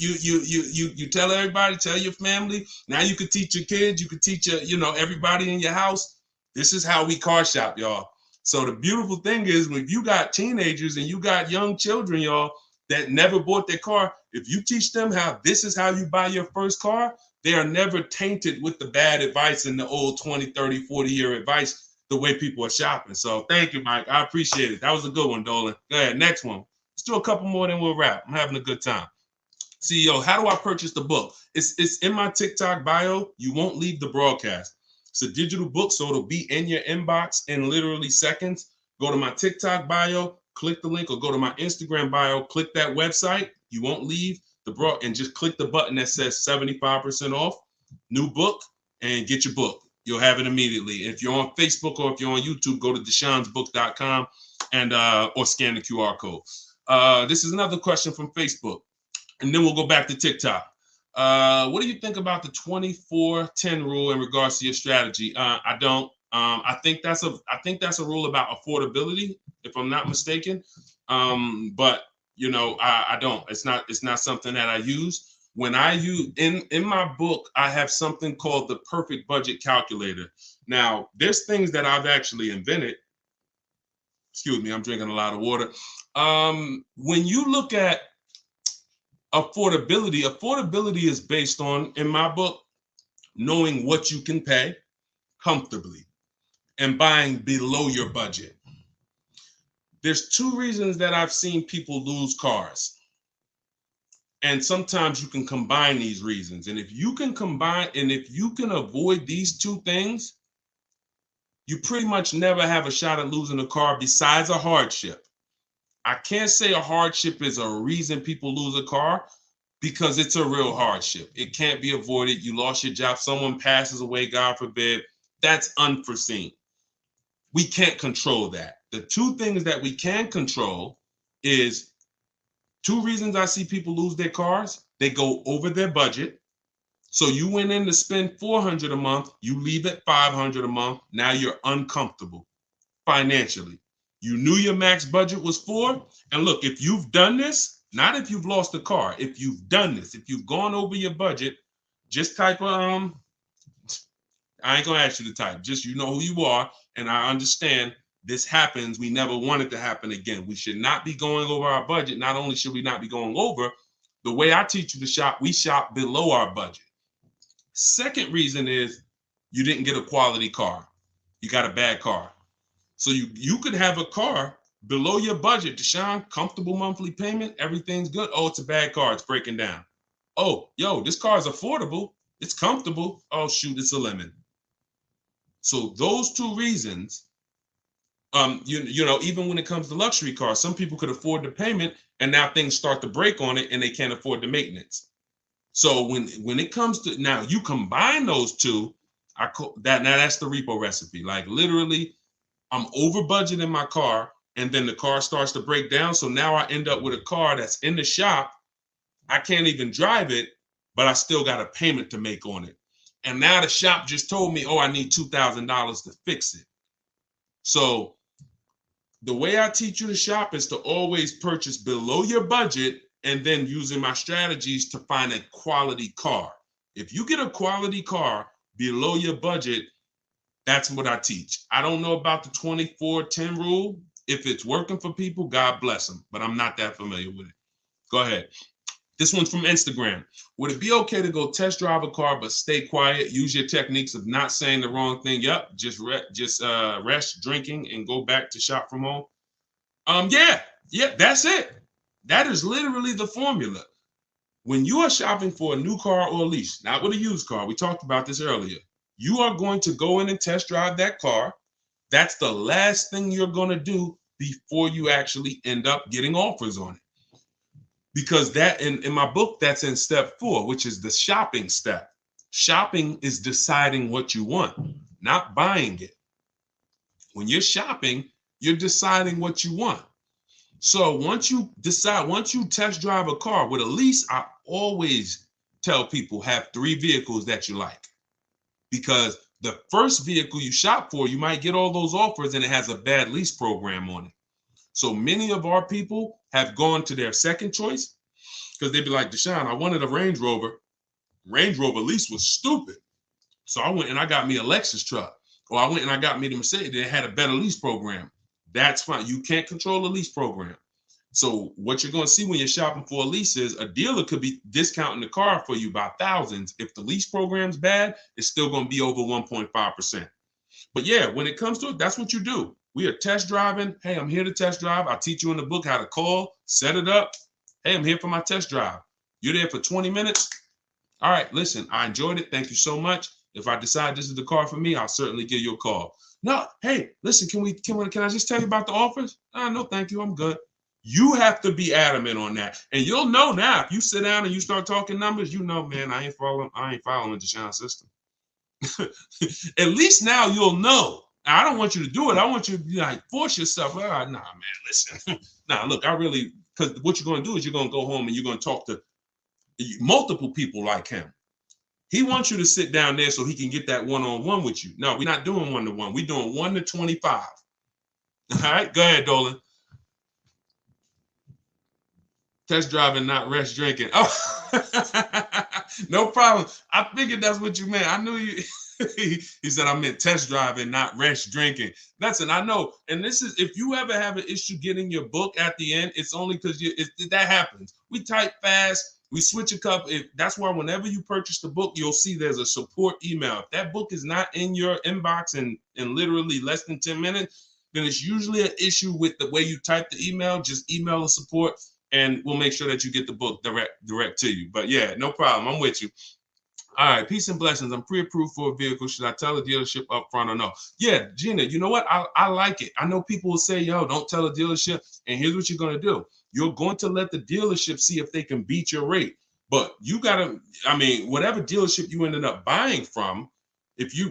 tell everybody, tell your family. Now you could teach your kids, you could teach everybody in your house. This is how we car shop, y'all. So the beautiful thing is, when you got teenagers and you got young children, y'all, that never bought their car, if you teach them how this is how you buy your first car, they are never tainted with the bad advice and the old 20, 30, 40-year advice, the way people are shopping. So thank you, Mike. I appreciate it. That was a good one, Dolan. Go ahead, next one. Let's do a couple more, then we'll wrap. I'm having a good time. CEO, how do I purchase the book? It's in my TikTok bio. You won't leave the broadcast. It's a digital book, so it'll be in your inbox in literally seconds. Go to my TikTok bio, click the link, or go to my Instagram bio, click that website. You won't leave and just click the button that says 75% off, new book, and get your book. You'll have it immediately. If you're on Facebook or if you're on YouTube, go to deshonsbook.com and or scan the QR code. This is another question from Facebook, and then we'll go back to TikTok. What do you think about the 24-10 rule in regards to your strategy? I don't. I think that's a rule about affordability, if I'm not mistaken. But you know, I don't. It's not something that I use. When I use in my book, I have something called the perfect budget calculator. Now, there's things that I've actually invented. Excuse me, I'm drinking a lot of water. When you look at affordability is based on, in my book, knowing what you can pay comfortably and buying below your budget. There's two reasons that I've seen people lose cars. And sometimes you can combine these reasons. And if you can avoid these two things, you pretty much never have a shot at losing a car besides a hardship. I can't say a hardship is a reason people lose a car because it's a real hardship. It can't be avoided. You lost your job, someone passes away, God forbid. That's unforeseen. We can't control that. The two things that we can control is two reasons I see people lose their cars. They go over their budget. So you went in to spend $400 a month, you leave at $500 a month. Now you're uncomfortable financially. You knew your max budget was $4. And look, if you've done this, not if you've lost a car, if you've done this, if you've gone over your budget, just type I ain't gonna ask you to type, just you know who you are. And I understand this happens. We never want it to happen again. We should not be going over our budget. Not only should we not be going over, the way I teach you to shop, we shop below our budget. Second reason is you didn't get a quality car. You got a bad car. So you could have a car below your budget, Deshone, comfortable monthly payment, everything's good. Oh, it's a bad car, it's breaking down. Oh, yo, this car is affordable, it's comfortable. Oh, shoot, it's a lemon. So those two reasons, you know, even when it comes to luxury cars, some people could afford the payment and now things start to break on it and they can't afford the maintenance. So when it comes to, now you combine those two, now that's the repo recipe. Like literally, I'm over budget in my car and then the car starts to break down. So now I end up with a car that's in the shop. I can't even drive it, but I still got a payment to make on it. And now the shop just told me, oh, I need $2,000 to fix it. So the way I teach you to shop is to always purchase below your budget and then using my strategies to find a quality car. If you get a quality car below your budget, that's what I teach. I don't know about the 24-10 rule. If it's working for people, God bless them, but I'm not that familiar with it. Go ahead. This one's from Instagram. Would it be okay to go test drive a car but stay quiet? Use your techniques of not saying the wrong thing. Yep, just rest, drinking, and go back to shop from home. Yeah, that's it. That is literally the formula. When you are shopping for a new car or a lease, not with a used car, we talked about this earlier, you are going to go in and test drive that car. That's the last thing you're going to do before you actually end up getting offers on it. Because that in my book, that's in step 4, which is the shopping step. Shopping is deciding what you want, not buying it. When you're shopping, you're deciding what you want. So once you test drive a car with a lease, I always tell people have 3 vehicles that you like. Because the first vehicle you shop for, you might get all those offers and it has a bad lease program on it. So many of our people have gone to their second choice because they'd be like, Deshone, I wanted a Range Rover. Range Rover lease was stupid. So I went and I got me a Lexus truck. Or I went and I got me the Mercedes that had a better lease program. That's fine. You can't control the lease program. So what you're going to see when you're shopping for a lease is a dealer could be discounting the car for you by thousands. If the lease program's bad, it's still going to be over 1.5%. But yeah, when it comes to it, that's what you do. We are test driving. Hey, I'm here to test drive. I teach you in the book how to call, set it up. Hey, I'm here for my test drive. You're there for 20 minutes. All right, listen, I enjoyed it. Thank you so much. If I decide this is the car for me, I'll certainly give you a call. No, hey, listen, can I just tell you about the offers? No, thank you. I'm good. You have to be adamant on that. And you'll know now, if you sit down and you start talking numbers, you know, man, I ain't following Deshone's system. At least now you'll know. I don't want you to do it. I want you to be like, force yourself. Nah, man, listen. Nah, look, because what you're going to do is you're going to go home and you're going to talk to multiple people like him. He wants you to sit down there so he can get that one-on-one with you. No, we're not doing one-to-one. We're doing 1 to 25. All right, go ahead, Dolan. Test driving, not rest drinking. Oh, no problem. I figured that's what you meant. I knew you. He said, I meant test driving, not rest drinking. Listen, I know. And this is, if you ever have an issue getting your book at the end, it's only because that happens. We type fast. We switch a couple. That's why whenever you purchase the book, you'll see there's a support email. If that book is not in your inbox in literally less than 10 minutes, then it's usually an issue with the way you type the email. Just email the support and we'll make sure that you get the book direct to you. But yeah, no problem. I'm with you. All right, peace and blessings. I'm pre-approved for a vehicle. Should I tell the dealership up front or no? Yeah, Gina, you know what? I like it. I know people will say, yo, don't tell a dealership. And here's what you're going to do. You're going to let the dealership see if they can beat your rate. But you got to, whatever dealership you ended up buying from,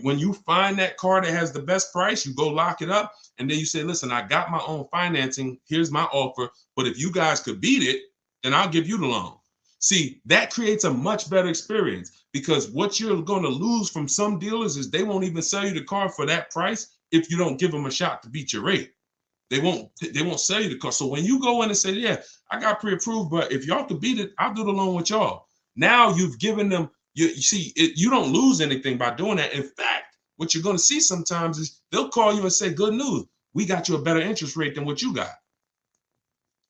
when you find that car that has the best price, you go lock it up. And then you say, listen, I got my own financing. Here's my offer. But if you guys could beat it, then I'll give you the loan. See, that creates a much better experience, because what you're going to lose from some dealers is they won't even sell you the car for that price if you don't give them a shot to beat your rate. They won't sell you the car. So when you go in and say, yeah, I got pre-approved, but if y'all could beat it, I'll do the loan with y'all. Now you've given them, you see, you don't lose anything by doing that. In fact, what you're going to see sometimes is they'll call you and say, good news, we got you a better interest rate than what you got.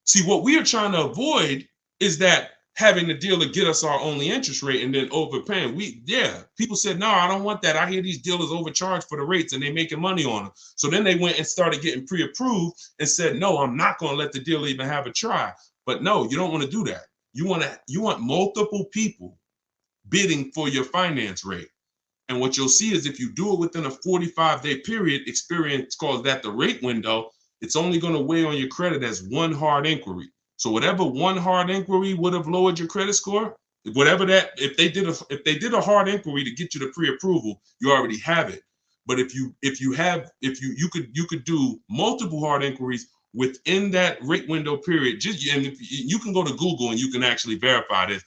See, what we are trying to avoid is that having the dealer get us our only interest rate and then overpaying. People said, no, I don't want that. I hear these dealers overcharge for the rates and they're making money on them. So then they went and started getting pre-approved and said, no, I'm not going to let the dealer even have a try. But no, you don't want to do that. You want multiple people bidding for your finance rate. And what you'll see is if you do it within a 45-day period, Experience calls that the rate window, it's only going to weigh on your credit as one hard inquiry. So whatever one hard inquiry would have lowered your credit score, whatever that, if they did a hard inquiry to get you to pre-approval, you already have it. But if you could do multiple hard inquiries within that rate window period, and you can go to Google and you can actually verify this,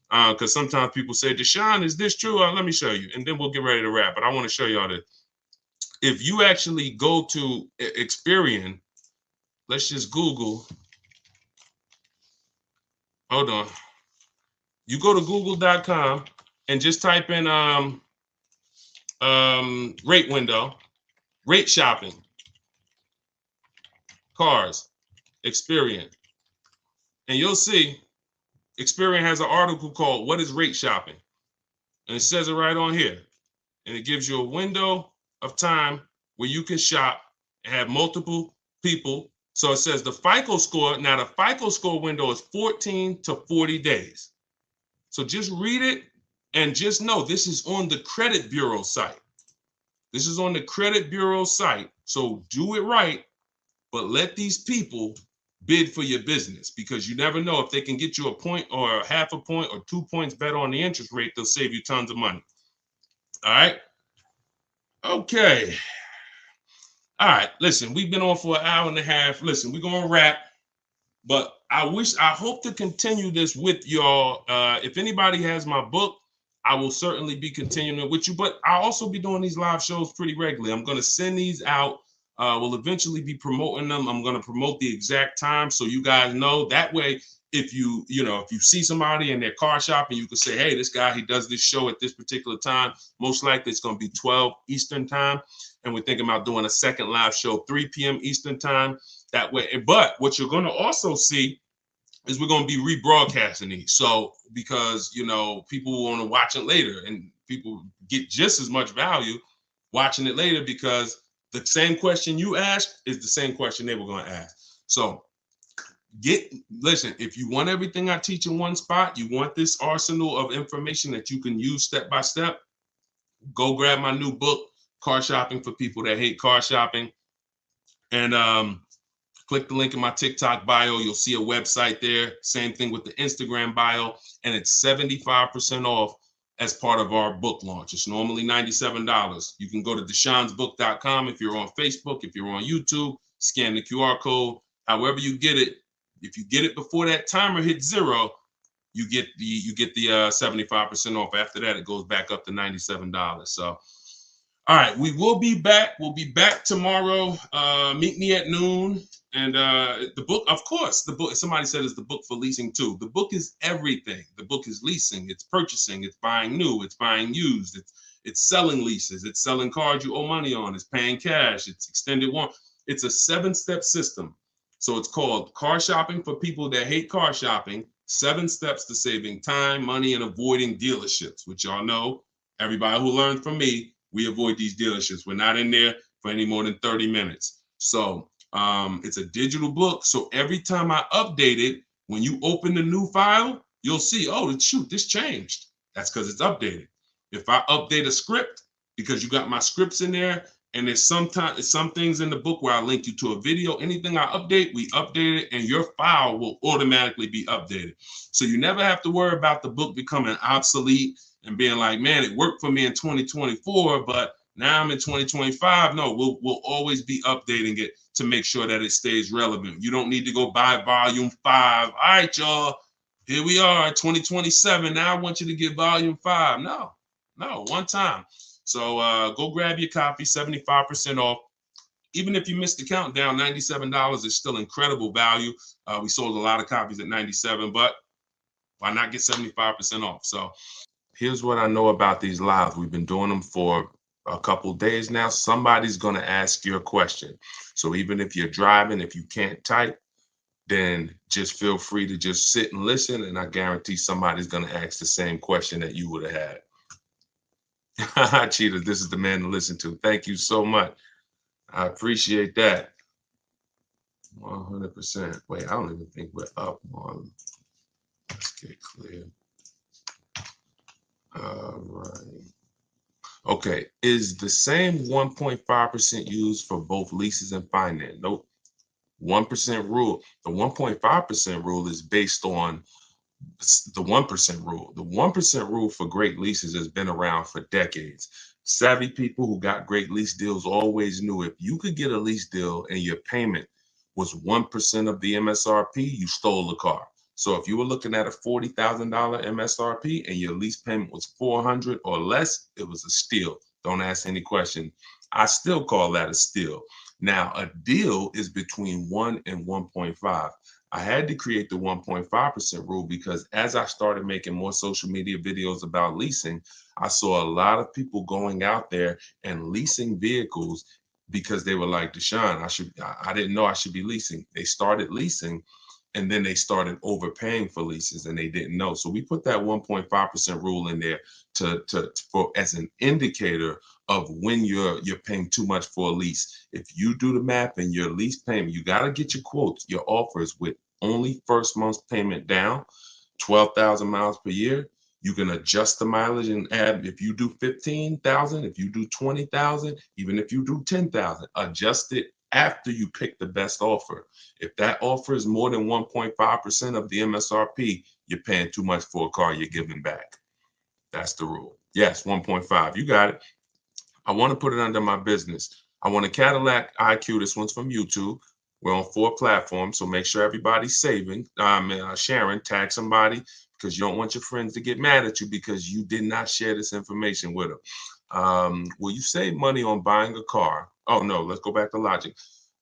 because sometimes people say, Deshone, is this true? Let me show you, and then we'll get ready to wrap. But I want to show y'all this. If you actually go to Experian, let's just Google. Hold on. You go to google.com and just type in rate window, rate shopping, cars, Experian. And you'll see Experian has an article called What is Rate Shopping? And it says it right on here. And it gives you a window of time where you can shop and have multiple people. So it says the FICO score. Now the FICO score window is 14 to 40 days. So just read it and just know this is on the credit bureau site. This is on the credit bureau site. So do it right, but let these people bid for your business, because you never know if they can get you a point or a half a point or 2 points better on the interest rate, they'll save you tons of money. All right. Okay. All right, listen, we've been on for an hour and a half. Listen, we're going to wrap, but I hope to continue this with y'all. If anybody has my book, I will certainly be continuing with you, but I'll also be doing these live shows pretty regularly. I'm going to send these out. We'll eventually be promoting them. I'm going to promote the exact time so you guys know. That way, if you see somebody in their car shopping, you can say, hey, this guy, he does this show at this particular time. Most likely it's going to be 12 Eastern time. And we're thinking about doing a second live show, 3 p.m. Eastern time. That way. But what you're going to also see is we're going to be rebroadcasting these. So because, people want to watch it later, and people get just as much value watching it later, because the same question you asked is the same question they were going to ask. So listen, if you want everything I teach in one spot, you want this arsenal of information that you can use step by step, go grab my new book, Car Shopping for People That Hate Car Shopping. And click the link in my TikTok bio. You'll see a website there. Same thing with the Instagram bio. And it's 75% off as part of our book launch. It's normally $97. You can go to deshonesbook.com if you're on Facebook, if you're on YouTube, scan the QR code. However you get it, if you get it before that timer hits 0, you get the 75% off. After that, it goes back up to $97. So, all right, we will be back. We'll be back tomorrow. Meet me at noon. And the book, of course, the book, somebody said is the book for leasing too. The book is everything. The book is leasing, it's purchasing, it's buying new, it's buying used, it's selling leases, it's selling cars you owe money on, it's paying cash, it's extended warranty. It's a 7-step system. So it's called Car Shopping for People That Hate Car Shopping, 7 Steps to Saving Time, Money, and Avoiding Dealerships, which y'all know, everybody who learned from me, we avoid these dealerships. We're not in there for any more than 30 minutes. So it's a digital book. So every time I update it, when you open the new file, you'll see, oh, shoot, this changed. That's because it's updated. If I update a script, because you got my scripts in there, and there's some things in the book where I link you to a video, anything I update, we update it, and your file will automatically be updated. So you never have to worry about the book becoming obsolete and being like, man, it worked for me in 2024, but now I'm in 2025. No, we'll always be updating it to make sure that it stays relevant. You don't need to go buy volume 5. All right, y'all, here we are, 2027. Now I want you to get volume 5. No, one time. So go grab your copy, 75% off. Even if you missed the countdown, $97 is still incredible value. We sold a lot of copies at $97, but why not get 75% off? So here's what I know about these lives. We've been doing them for a couple days now. Somebody's going to ask you a question. So even if you're driving, if you can't type, then just feel free to just sit and listen. And I guarantee somebody's going to ask the same question that you would have had. Cheetah, this is the man to listen to. Thank you so much. I appreciate that. 100%. Wait, I don't even think we're up on. Let's get clear. All right. Okay, is the same 1.5% used for both leases and finance? Nope. 1% rule. The 1.5% rule is based on the 1% rule. The 1% rule for great leases has been around for decades. Savvy people who got great lease deals always knew if you could get a lease deal and your payment was 1% of the MSRP, you stole the car. So if you were looking at a $40,000 MSRP and your lease payment was $400 or less, it was a steal. Don't ask any question. I still call that a steal. Now, a deal is between 1 and 1.5. I had to create the 1.5% rule because as I started making more social media videos about leasing, I saw a lot of people going out there and leasing vehicles because they were like, Deshone, I didn't know I should be leasing. They started leasing and then they started overpaying for leases and they didn't know. So we put that 1.5% rule in there for as an indicator of when you're paying too much for a lease. If you do the math and your lease payment, you got to get your quotes, your offers with only first month's payment down, 12,000 miles per year. You can adjust the mileage and add, if you do 15,000, if you do 20,000, even if you do 10,000, adjust it after you pick the best offer. If that offer is more than 1.5% of the MSRP, you're paying too much for a car you're giving back. That's the rule. Yes, 1.5. You got it. I want to put it under my business. I want a Cadillac IQ. This one's from YouTube. We're on 4 platforms, so make sure everybody's sharing, tag somebody, because you don't want your friends to get mad at you because you did not share this information with them. Will you save money on buying a car? Oh, no, let's go back to logic.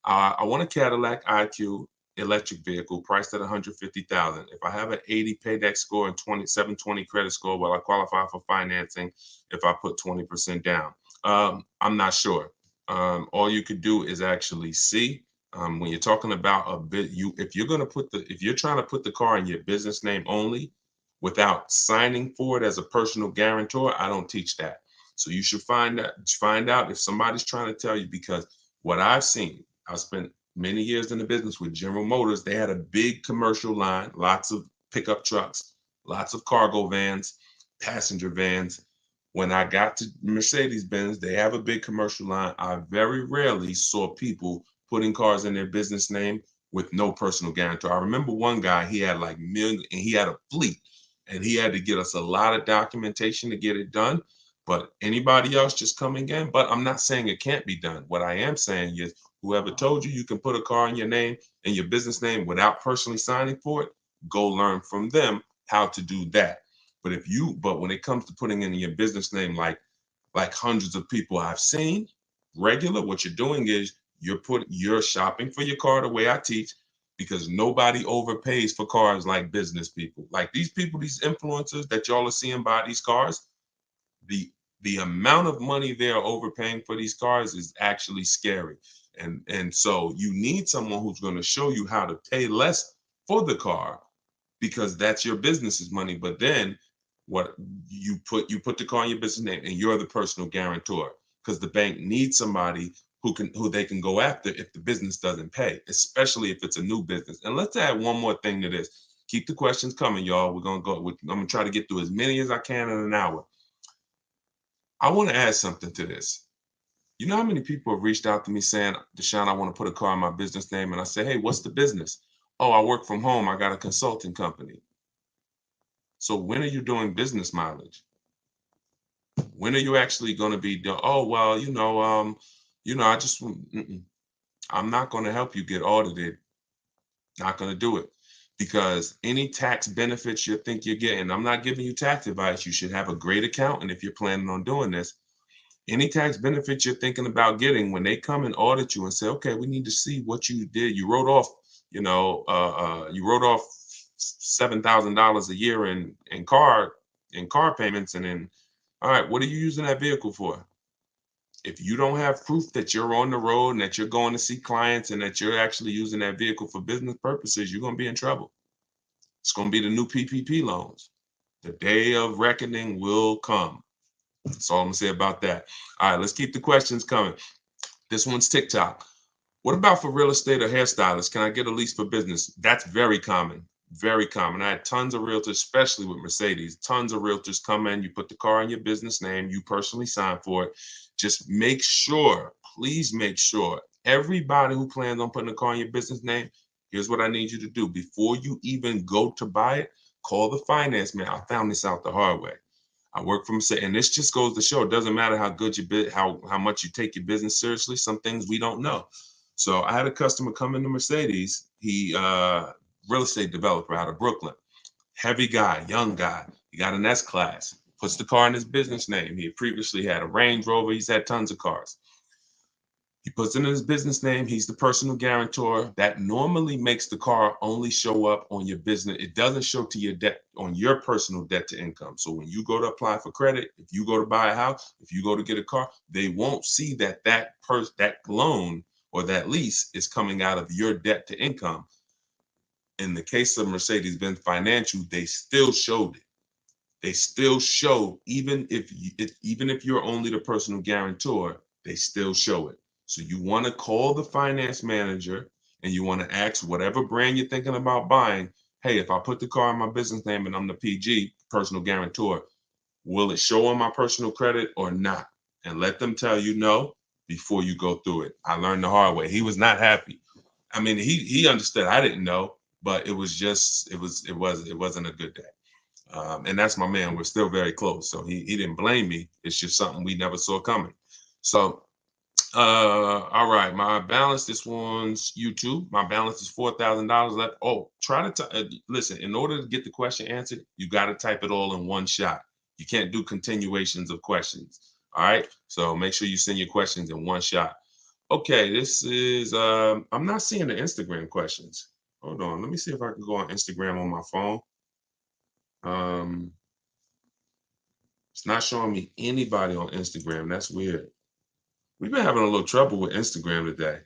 I want a Cadillac IQ electric vehicle priced at $150,000. If I have an 80 payback score and 720 credit score, will I qualify for financing if I put 20% down? I'm not sure. All you could do is actually see. When you're talking about a bit, if you're trying to put the car in your business name only without signing for it as a personal guarantor, I don't teach that. So you should find out if somebody's trying to tell you, because what I've seen, I've spent many years in the business with General Motors. They had a big commercial line, lots of pickup trucks, lots of cargo vans, passenger vans. When I got to Mercedes-Benz, they have a big commercial line. I very rarely saw people putting cars in their business name with no personal guarantor. I remember one guy, he had like million, and he had a fleet. And he had to get us a lot of documentation to get it done. But anybody else just coming in, but I'm not saying it can't be done. What I am saying is whoever told you you can put a car in your name and your business name without personally signing for it, go learn from them how to do that. But when it comes to putting in your business name, like hundreds of people I've seen regular, what you're doing is you're shopping for your car the way I teach, because nobody overpays for cars like business people. Like these people, these influencers that y'all are seeing buy these cars, the the amount of money they're overpaying for these cars is actually scary. And so you need someone who's going to show you how to pay less for the car, because that's your business's money. But then what you put the car in your business name and you're the personal guarantor, because the bank needs somebody who they can go after if the business doesn't pay, especially if it's a new business. And let's add one more thing to this. Keep the questions coming, y'all. I'm gonna try to get through as many as I can in an hour. I want to add something to this. You know how many people have reached out to me saying, Deshone, I want to put a car in my business name. And I say, hey, what's the business? Oh, I work from home. I got a consulting company. So when are you doing business mileage? When are you actually going to be doing? Oh, well, I just, I'm not going to help you get audited. Not going to do it, because any tax benefits you think you're getting, I'm not giving you tax advice. You should have a great accountant if you're planning on doing this. Any tax benefits you're thinking about getting, when they come and audit you and say, okay, we need to see what you did. You wrote off, you wrote off $7,000 a year in car payments, and then, all right, what are you using that vehicle for? If you don't have proof that you're on the road and that you're going to see clients and that you're actually using that vehicle for business purposes, you're going to be in trouble. It's going to be the new PPP loans. The day of reckoning will come. That's all I'm gonna say about that. All right, let's keep the questions coming. This one's TikTok. What about for real estate or hairstylists? Can I get a lease for business? That's very common. Very common. I had tons of realtors, especially with Mercedes. Tons of realtors come in, you put the car in your business name, you personally sign for it. Just make sure, please make sure, everybody who plans on putting a car in your business name, here's what I need you to do. Before you even go to buy it, call the finance man. I found this out the hard way. I work from, and this just goes to show it doesn't matter how good you bid, how much you take your business seriously. Some things we don't know. So I had a customer come into Mercedes. He real estate developer out of Brooklyn. Heavy guy, young guy. He got an S class. Puts the car in his business name. He previously had a Range Rover. He's had tons of cars. He puts it in his business name. He's the personal guarantor. That normally makes the car only show up on your business. It doesn't show to your debt, on your personal debt to income. So when you go to apply for credit, if you go to buy a house, if you go to get a car, they won't see that that loan or that lease is coming out of your debt to income. In the case of Mercedes-Benz Financial, they still showed it. They still show, even if you're only the personal guarantor, they still show it. So you want to call the finance manager and you want to ask whatever brand you're thinking about buying, hey, if I put the car in my business name and I'm the PG, personal guarantor, will it show on my personal credit or not? And let them tell you no before you go through it. I learned the hard way. He was not happy. I mean, he understood. I didn't know, but it wasn't a good day. And that's my man. We're still very close. So he didn't blame me. It's just something we never saw coming. So, all right. My balance, this one's YouTube. My balance is $4,000 left. Oh, try to listen. In order to get the question answered, you got to type it all in one shot. You can't do continuations of questions. All right. So make sure you send your questions in one shot. Okay. This is, I'm not seeing the Instagram questions. Hold on. Let me see if I can go on Instagram on my phone. It's not showing me anybody on Instagram. That's weird. We've been having a little trouble with Instagram today.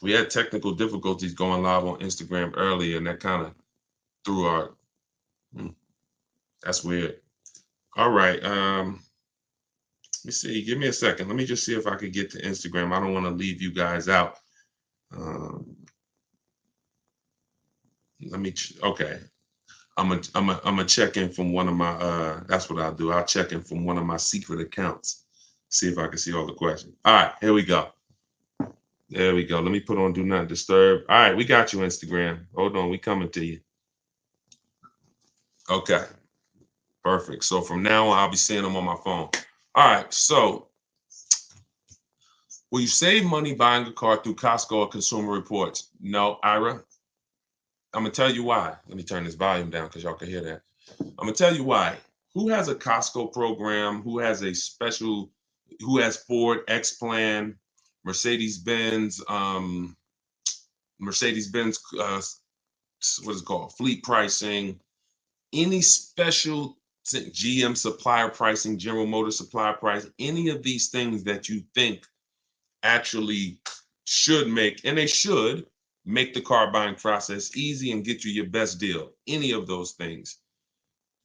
We had technical difficulties going live on Instagram earlier, and that kind of threw our. That's weird. All right. Let me see. Give me a second. Let me just see if I could get to Instagram. I don't want to leave you guys out. Let me. Okay. I'm a check in from one of my. That's what I'll do. I'll check in from one of my secret accounts. See if I can see all the questions. All right. Here we go. There we go. Let me put on do not disturb. All right, we got you, Instagram. Hold on, we coming to you. Okay, perfect. So from now on, I'll be seeing them on my phone. All right, so will you save money buying a car through Costco or Consumer Reports? No, Ira. I'm gonna tell you why. Let me turn this volume down because y'all can hear that. I'm gonna tell you why. Who has a Costco program? Who has a special? Who has Ford X Plan, Mercedes Benz, Mercedes Benz? What is it called? Fleet pricing. Any special GM supplier pricing, General Motors supplier price, any of these things that you think actually should make, and they should make the car buying process easy and get you your best deal. Any of those things,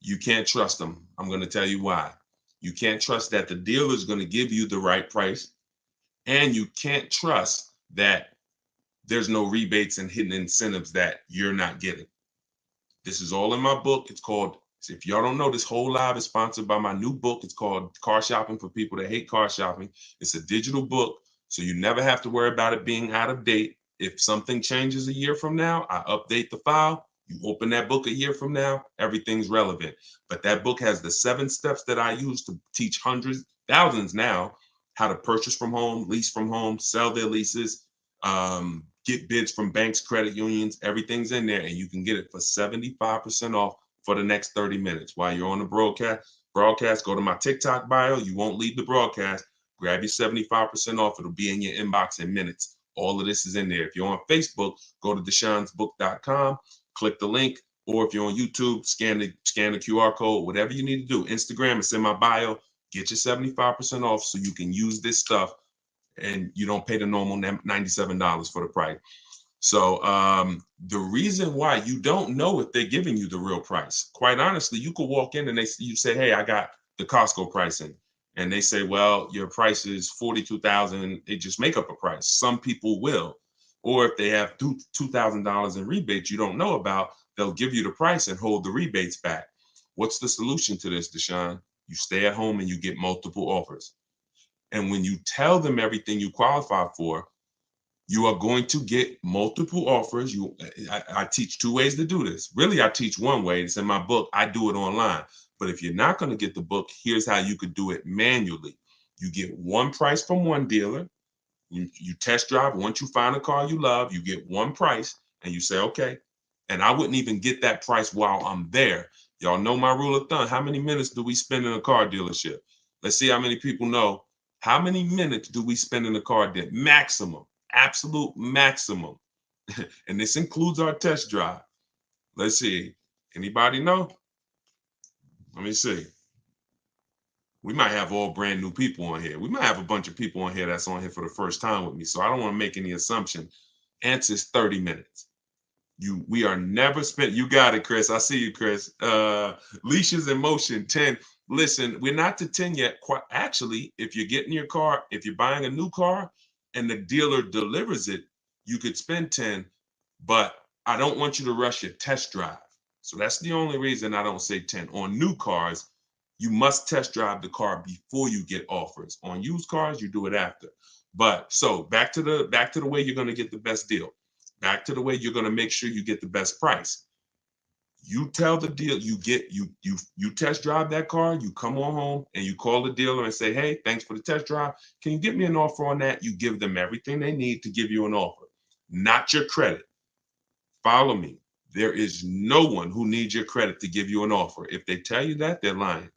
you can't trust them. I'm going to tell you why. You can't trust that the dealer is going to give you the right price, and you can't trust that there's no rebates and hidden incentives that you're not getting. This is all in my book. It's called, if y'all don't know, this whole live is sponsored by my new book. It's called Car Shopping for People That Hate Car Shopping. It's a digital book, so you never have to worry about it being out of date. If something changes a year from now, I update the file. You open that book a year from now, everything's relevant. But that book has the 7 steps that I use to teach hundreds, thousands now, how to purchase from home, lease from home, sell their leases, get bids from banks, credit unions, everything's in there, and you can get it for 75% off for the next 30 minutes. While you're on the broadcast, go to my TikTok bio. You won't leave the broadcast. Grab your 75% off. It'll be in your inbox in minutes. All of this is in there. If you're on Facebook, go to deshonsbook.com, click the link, or if you're on YouTube, scan the QR code, whatever you need to do. Instagram, it's in my bio. Get your 75% off so you can use this stuff and you don't pay the normal $97 for the price. So the reason why you don't know if they're giving you the real price, quite honestly, you could walk in and you say, hey, I got the Costco pricing. And they say, well, your price is $42,000. They just make up a price. Some people will. Or if they have $2,000 in rebates you don't know about, they'll give you the price and hold the rebates back. What's the solution to this, Deshone? You stay at home and you get multiple offers. And when you tell them everything you qualify for, you are going to get multiple offers. I teach 2 ways to do this. Really, I teach 1 way. It's in my book. I do it online. But if you're not going to get the book, here's how you could do it manually. You get 1 price from 1 dealer. You test drive. Once you find a car you love, you get 1 price and you say, okay. And I wouldn't even get that price while I'm there. Y'all know my rule of thumb. How many minutes do we spend in a car dealership? Let's see how many people know. How many minutes do we spend in a car dealership? Maximum, absolute maximum. And this includes our test drive. Let's see. Anybody know? Let me see. We might have all brand new people on here. We might have a bunch of people on here that's on here for the first time with me. So I don't want to make any assumption. Answer is 30 minutes. We are never spent. You got it, Chris. I see you, Chris. Leashes in motion, 10. Listen, we're not to 10 yet. Quite actually, if you're getting your car, if you're buying a new car and the dealer delivers it, you could spend 10, but I don't want you to rush your test drive. So that's the only reason I don't say 10. On new cars, you must test drive the car before you get offers. On used cars, you do it after. But so back to the way you're going to get the best deal. Back to the way you're going to make sure you get the best price. You tell the deal, you test drive that car, you come on home and you call the dealer and say, hey, thanks for the test drive. Can you get me an offer on that? You give them everything they need to give you an offer, not your credit. Follow me. There is no one who needs your credit to give you an offer. If they tell you that, they're lying.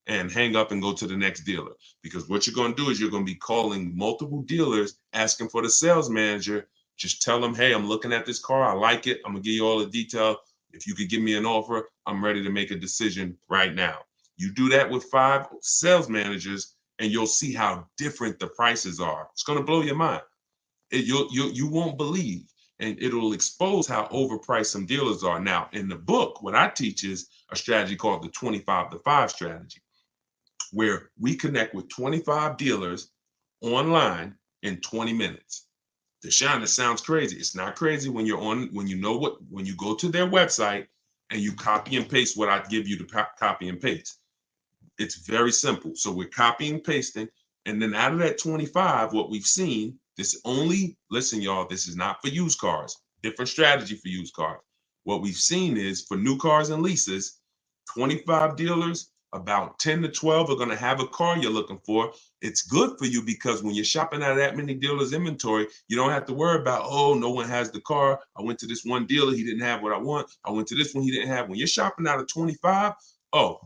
And hang up and go to the next dealer. Because what you're going to do is you're going to be calling multiple dealers asking for the sales manager. Just tell them, hey, I'm looking at this car. I like it. I'm going to give you all the detail. If you could give me an offer, I'm ready to make a decision right now. You do that with 5 sales managers and you'll see how different the prices are. It's going to blow your mind. You won't believe. And it'll expose how overpriced some dealers are. Now, in the book, what I teach is a strategy called the 25 to 5 strategy, where we connect with 25 dealers online in 20 minutes. Deshone, it sounds crazy. It's not crazy when when you go to their website and you copy and paste what I give you to copy and paste. It's very simple. So we're copying and pasting. And then out of that 25, what we've seen, listen, y'all, this is not for used cars. Different strategy for used cars. What we've seen is for new cars and leases, 25 dealers, about 10 to 12 are going to have a car you're looking for. It's good for you because when you're shopping out of that many dealers' inventory, you don't have to worry about, oh, no one has the car. I went to this one dealer, he didn't have what I want. I went to this one, he didn't have. When you're shopping out of 25, oh,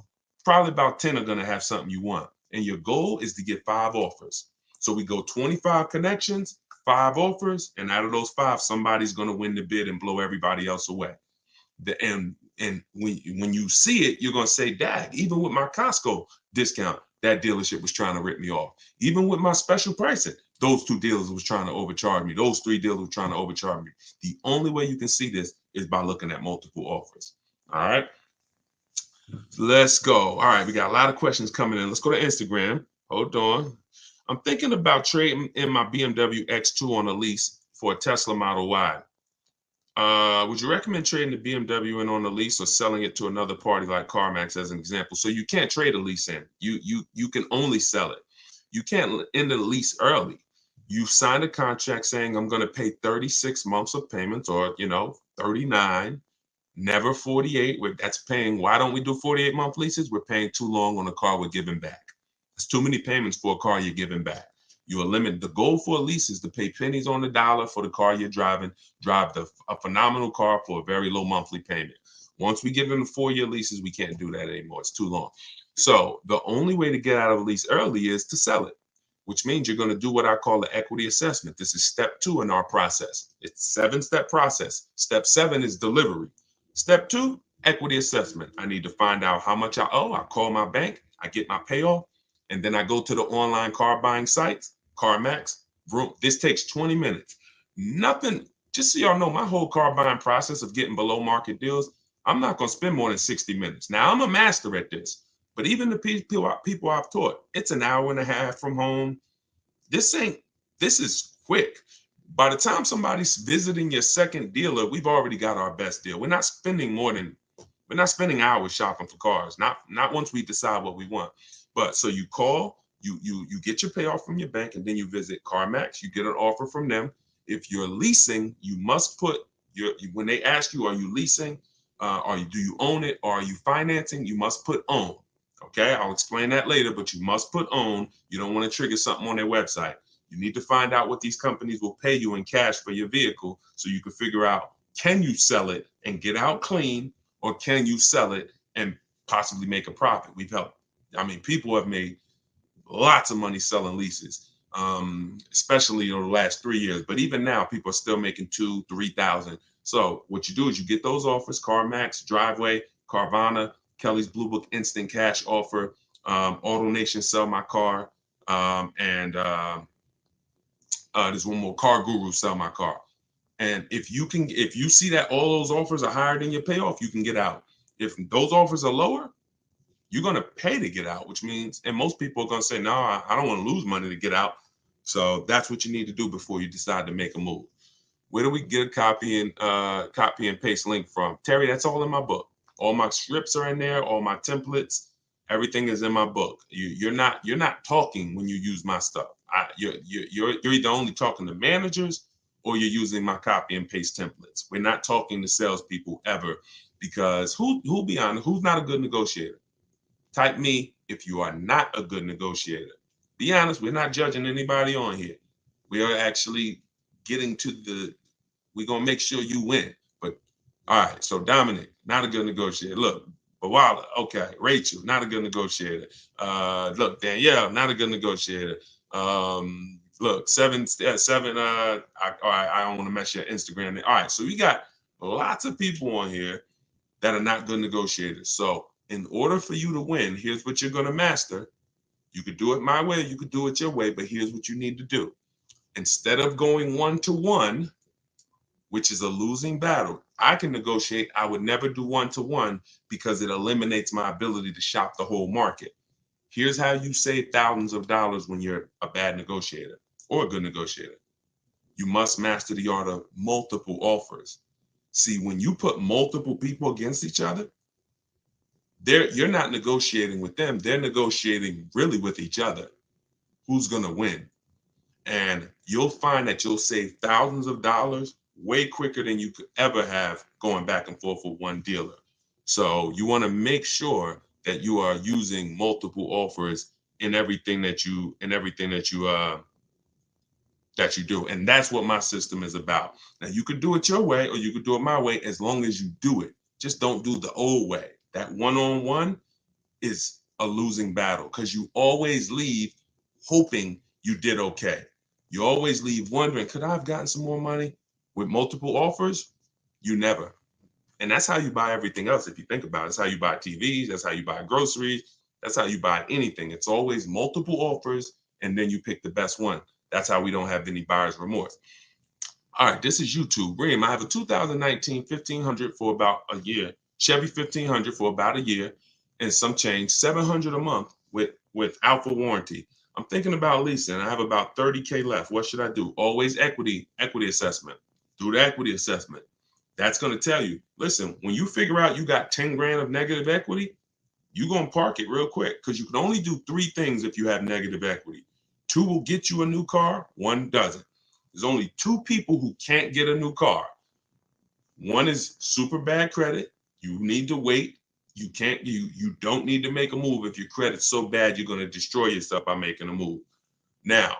probably about 10 are going to have something you want. And your goal is to get 5 offers. So we go 25 connections, 5 offers, and out of those 5, somebody's going to win the bid and blow everybody else away. And when you see it, you're gonna say, "Dag, even with my Costco discount, that dealership was trying to rip me off. Even with my special pricing, those 2 dealers was trying to overcharge me. Those 3 dealers were trying to overcharge me." The only way you can see this is by looking at multiple offers. All right, let's go. All right, we got a lot of questions coming in. Let's go to Instagram. Hold on. I'm thinking about trading in my BMW X2 on a lease for a Tesla Model Y. Would you recommend trading the BMW in on a lease or selling it to another party like CarMax as an example? So you can't trade a lease in. You can only sell it. You can't end the lease early. You signed a contract saying I'm going to pay 36 months of payments, or 39, never 48. That's paying. Why don't we do 48-month leases? We're paying too long on a car we're giving back. It's too many payments for a car you're giving back. You eliminate. The goal for a lease is to pay pennies on the dollar for the car you're driving, drive a phenomenal car for a very low monthly payment. Once we give them the 4-year leases, we can't do that anymore. It's too long. So the only way to get out of a lease early is to sell it, which means you're going to do what I call the equity assessment. This is step 2 in our process. It's a 7-step process. Step 7 is delivery. Step 2, equity assessment. I need to find out how much I owe. I call my bank. I get my payoff. And then I go to the online car buying sites, CarMax. This takes 20 minutes. Nothing, just so y'all know, my whole car buying process of getting below market deals, I'm not going to spend more than 60 minutes. Now, I'm a master at this, but even the people I've taught, it's an hour and a half from home. This is quick. By the time somebody's visiting your second dealer, we've already got our best deal. We're not spending hours shopping for cars. Not once we decide what we want. But so you call, you get your payoff from your bank, and then you visit CarMax. You get an offer from them. If you're leasing, you must put when they ask you, are you leasing? Do you own it? Or are you financing? You must put own. Okay, I'll explain that later, but you must put own. You don't want to trigger something on their website. You need to find out what these companies will pay you in cash for your vehicle so you can figure out, can you sell it and get out clean, or can you sell it and possibly make a profit? People have made lots of money selling leases, especially over the last 3 years. But even now, people are still making $2,000, $3,000. So what you do is you get those offers: CarMax, Driveway, Carvana, Kelly's Blue Book Instant Cash Offer, AutoNation Sell My Car, and there's one more, Car Guru Sell My Car. And if you see that all those offers are higher than your payoff, you can get out. If those offers are lower, you're going to pay to get out, which means, and most people are going to say, no, I don't want to lose money to get out. So that's what you need to do before you decide to make a move. Where do we get a copy and paste link from? Terry, that's all in my book. All my scripts are in there, all my templates, everything is in my book. You're not talking when you use my stuff. You're either only talking to managers or you're using my copy and paste templates. We're not talking to salespeople ever, because who'll be honest, who's not a good negotiator? Type me if you are not a good negotiator. Be honest, we're not judging anybody on here. We are actually getting to we're going to make sure you win. But all right, so Dominic, not a good negotiator. Look, Bawala, okay. Rachel, not a good negotiator. Look, Danielle, not a good negotiator. Look, seven. I don't want to mess your Instagram. All right, so we got lots of people on here that are not good negotiators. So in order for you to win, here's what you're going to master. You could do it my way, you could do it your way, but here's what you need to do. Instead of going 1-to-1, which is a losing battle, I can negotiate. I would never do 1-to-1 because it eliminates my ability to shop the whole market. Here's how you save thousands of dollars when you're a bad negotiator or a good negotiator. You must master the art of multiple offers. See, when you put multiple people against each other, you're not negotiating with them. They're negotiating really with each other. Who's going to win? And you'll find that you'll save thousands of dollars way quicker than you could ever have going back and forth with one dealer. So you want to make sure that you are using multiple offers in everything that you do. And that's what my system is about. Now you could do it your way or you could do it my way as long as you do it. Just don't do the old way. That one-on-one is a losing battle because you always leave hoping you did okay. You always leave wondering, could I have gotten some more money? With multiple offers, you never. And that's how you buy everything else. If you think about it, that's how you buy TVs. That's how you buy groceries. That's how you buy anything. It's always multiple offers, and then you pick the best one. That's how we don't have any buyer's remorse. All right, this is YouTube. Reem, I have a 2019 1500 for about a year. Chevy 1500 for about a year and some change, 700 a month with alpha warranty. I'm thinking about leasing. I have about 30K left. What should I do? Always equity assessment. Do the equity assessment. That's going to tell you, listen, when you figure out you got 10 grand of negative equity, you're going to park it real quick because you can only do 3 things if you have negative equity. 2 will get you a new car, 1 doesn't. There's only 2 people who can't get a new car. One is super bad credit. You need to wait. You don't need to make a move if your credit's so bad you're going to destroy yourself by making a move. Now,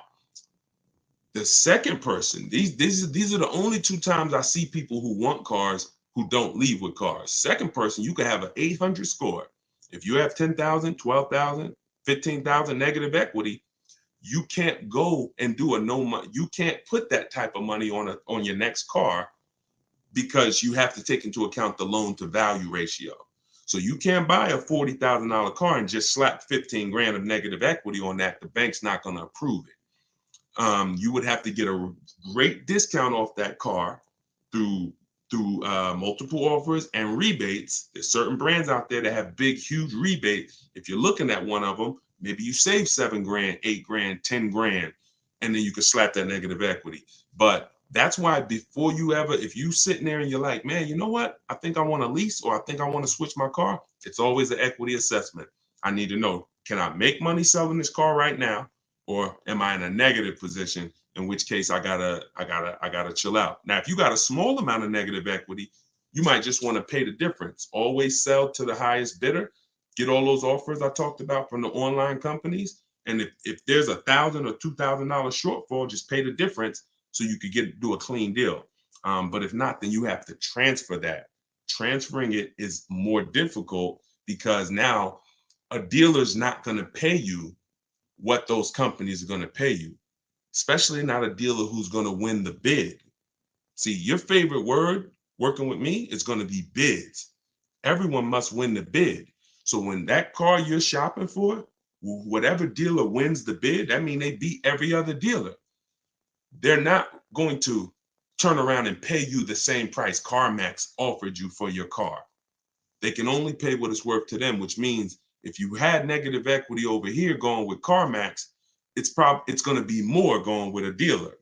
the second person, these are the only 2 times I see people who want cars who don't leave with cars. Second person, you can have an 800 score. If you have 10,000, 12,000, 15,000 negative equity, you can't go and do a no money. You can't put that type of money on your next car because you have to take into account the loan to value ratio. So you can't buy a $40,000 car and just slap 15 grand of negative equity on that. The bank's not going to approve it. You would have to get a great discount off that car through multiple offers and rebates. There's certain brands out there that have big, huge rebates. If you're looking at one of them, maybe you save 7 grand, 8 grand, 10 grand, and then you can slap that negative equity. But that's why before you ever, if you sitting there and you're like, man, you know what? I think I want to lease or I think I want to switch my car. It's always an equity assessment. I need to know, can I make money selling this car right now? Or am I in a negative position? In which case I gotta chill out. Now, if you got a small amount of negative equity, you might just want to pay the difference. Always sell to the highest bidder. Get all those offers I talked about from the online companies. And if there's $1,000 or $2,000 shortfall, just pay the difference so you could do a clean deal. But if not, then you have to transfer that. Transferring it is more difficult because now a dealer's not going to pay you what those companies are going to pay you, especially not a dealer who's going to win the bid. See, your favorite word working with me is going to be bids. Everyone must win the bid. So when that car you're shopping for, whatever dealer wins the bid, that means they beat every other dealer. They're not going to turn around and pay you the same price CarMax offered you for your car. They can only pay what it's worth to them, which means if you had negative equity over here going with CarMax, it's going to be more going with a dealer.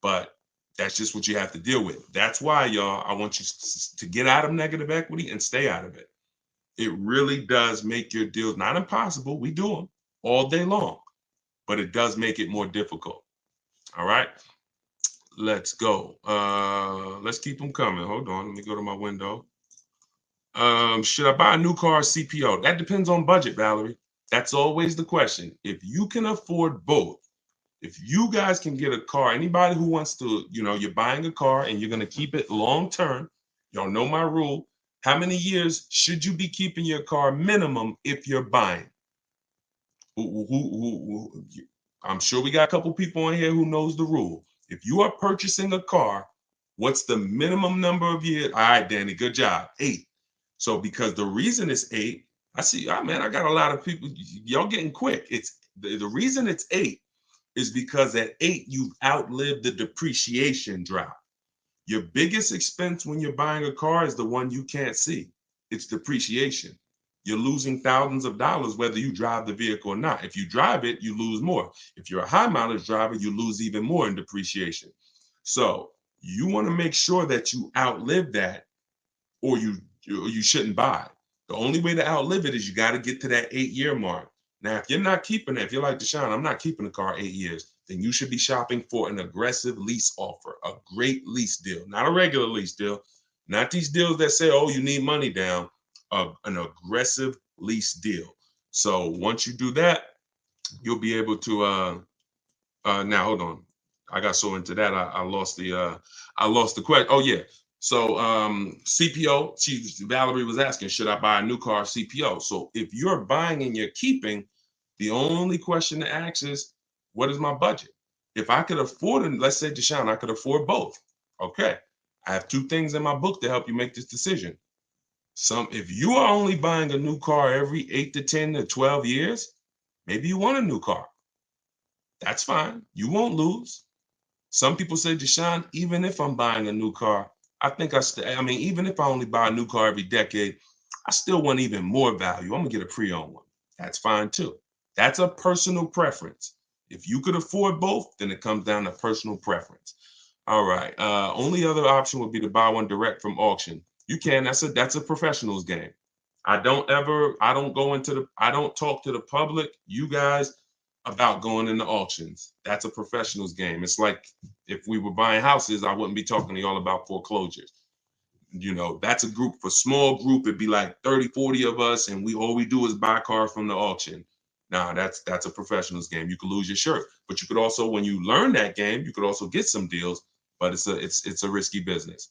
But that's just what you have to deal with. That's why, y'all, I want you to get out of negative equity and stay out of it. It really does make your deals not impossible. We do them all day long, but it does make it more difficult. All right, let's go. Let's keep them coming. Hold on, let me go to my window. Should I buy a new car or CPO? That depends on budget, Valerie. That's always the question. If you can afford both, if you guys can get a car, anybody who wants to, you're buying a car and you're going to keep it long term, y'all know my rule. How many years should you be keeping your car minimum if you're buying? I'm sure we got a couple people in here who knows the rule. If you are purchasing a car, what's the minimum number of years? All right, Danny, good job. 8. So because the reason it's 8, I see, man, I got a lot of people, y'all getting quick. It's the reason it's 8 is because at 8, you've outlived the depreciation drop. Your biggest expense when you're buying a car is the one you can't see. It's depreciation. You're losing thousands of dollars whether you drive the vehicle or not. If you drive it, you lose more. If you're a high mileage driver, you lose even more in depreciation. So you want to make sure that you outlive that, or you shouldn't buy. The only way to outlive it is you got to get to that 8-year mark. Now, if you're not keeping it, if you're like Deshone, I'm not keeping the car 8 years, then you should be shopping for an aggressive lease offer, a great lease deal, not a regular lease deal, not these deals that say, oh, you need money down, an aggressive lease deal. So once you do that, you'll be able to now hold on. I got so into that I lost the question. Oh yeah. So CPO, Valerie was asking, should I buy a new car CPO? So if you're buying and you're keeping, the only question to ask is, what is my budget? If I could afford it, let's say Deshone, I could afford both. Okay. I have two things in my book to help you make this decision. If you are only buying a new car every 8 to 10 to 12 years, maybe you want a new car. That's fine. You won't lose. Some people say, Deshone, even if I'm buying a new car, I mean, even if I only buy a new car every decade, I still want even more value. I'm gonna get a pre-owned one. That's fine too. That's a personal preference. If you could afford both, then it comes down to personal preference. All right. Only other option would be to buy one direct from auction. You can. That's a professional's game. I don't talk to the public, you guys, about going into auctions. That's a professional's game. It's like if we were buying houses, I wouldn't be talking to y'all about foreclosures. That's a group, for small group, it'd be like 30, 40 of us, and all we do is buy cars from the auction. Nah, that's a professional's game. You could lose your shirt, but you could also, when you learn that game, you could also get some deals, but it's a risky business.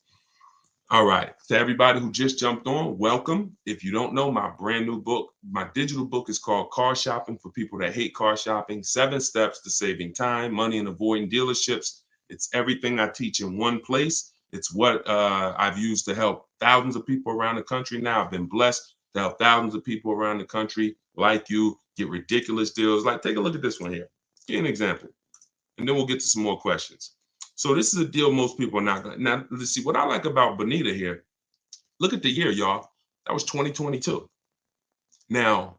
All right, to everybody who just jumped on, welcome. If you don't know, my brand new book, my digital book is called Car Shopping for People That Hate Car Shopping, 7 Steps to Saving Time, Money, and Avoiding Dealerships. It's everything I teach in one place. It's what I've used to help thousands of people around the country now. I've been blessed to help thousands of people around the country like you get ridiculous deals. Like, take a look at this one here. Give an example, and then we'll get to some more questions. So this is a deal most people are not going to. Now, let's see. What I like about Bonita here, look at the year, y'all. That was 2022. Now,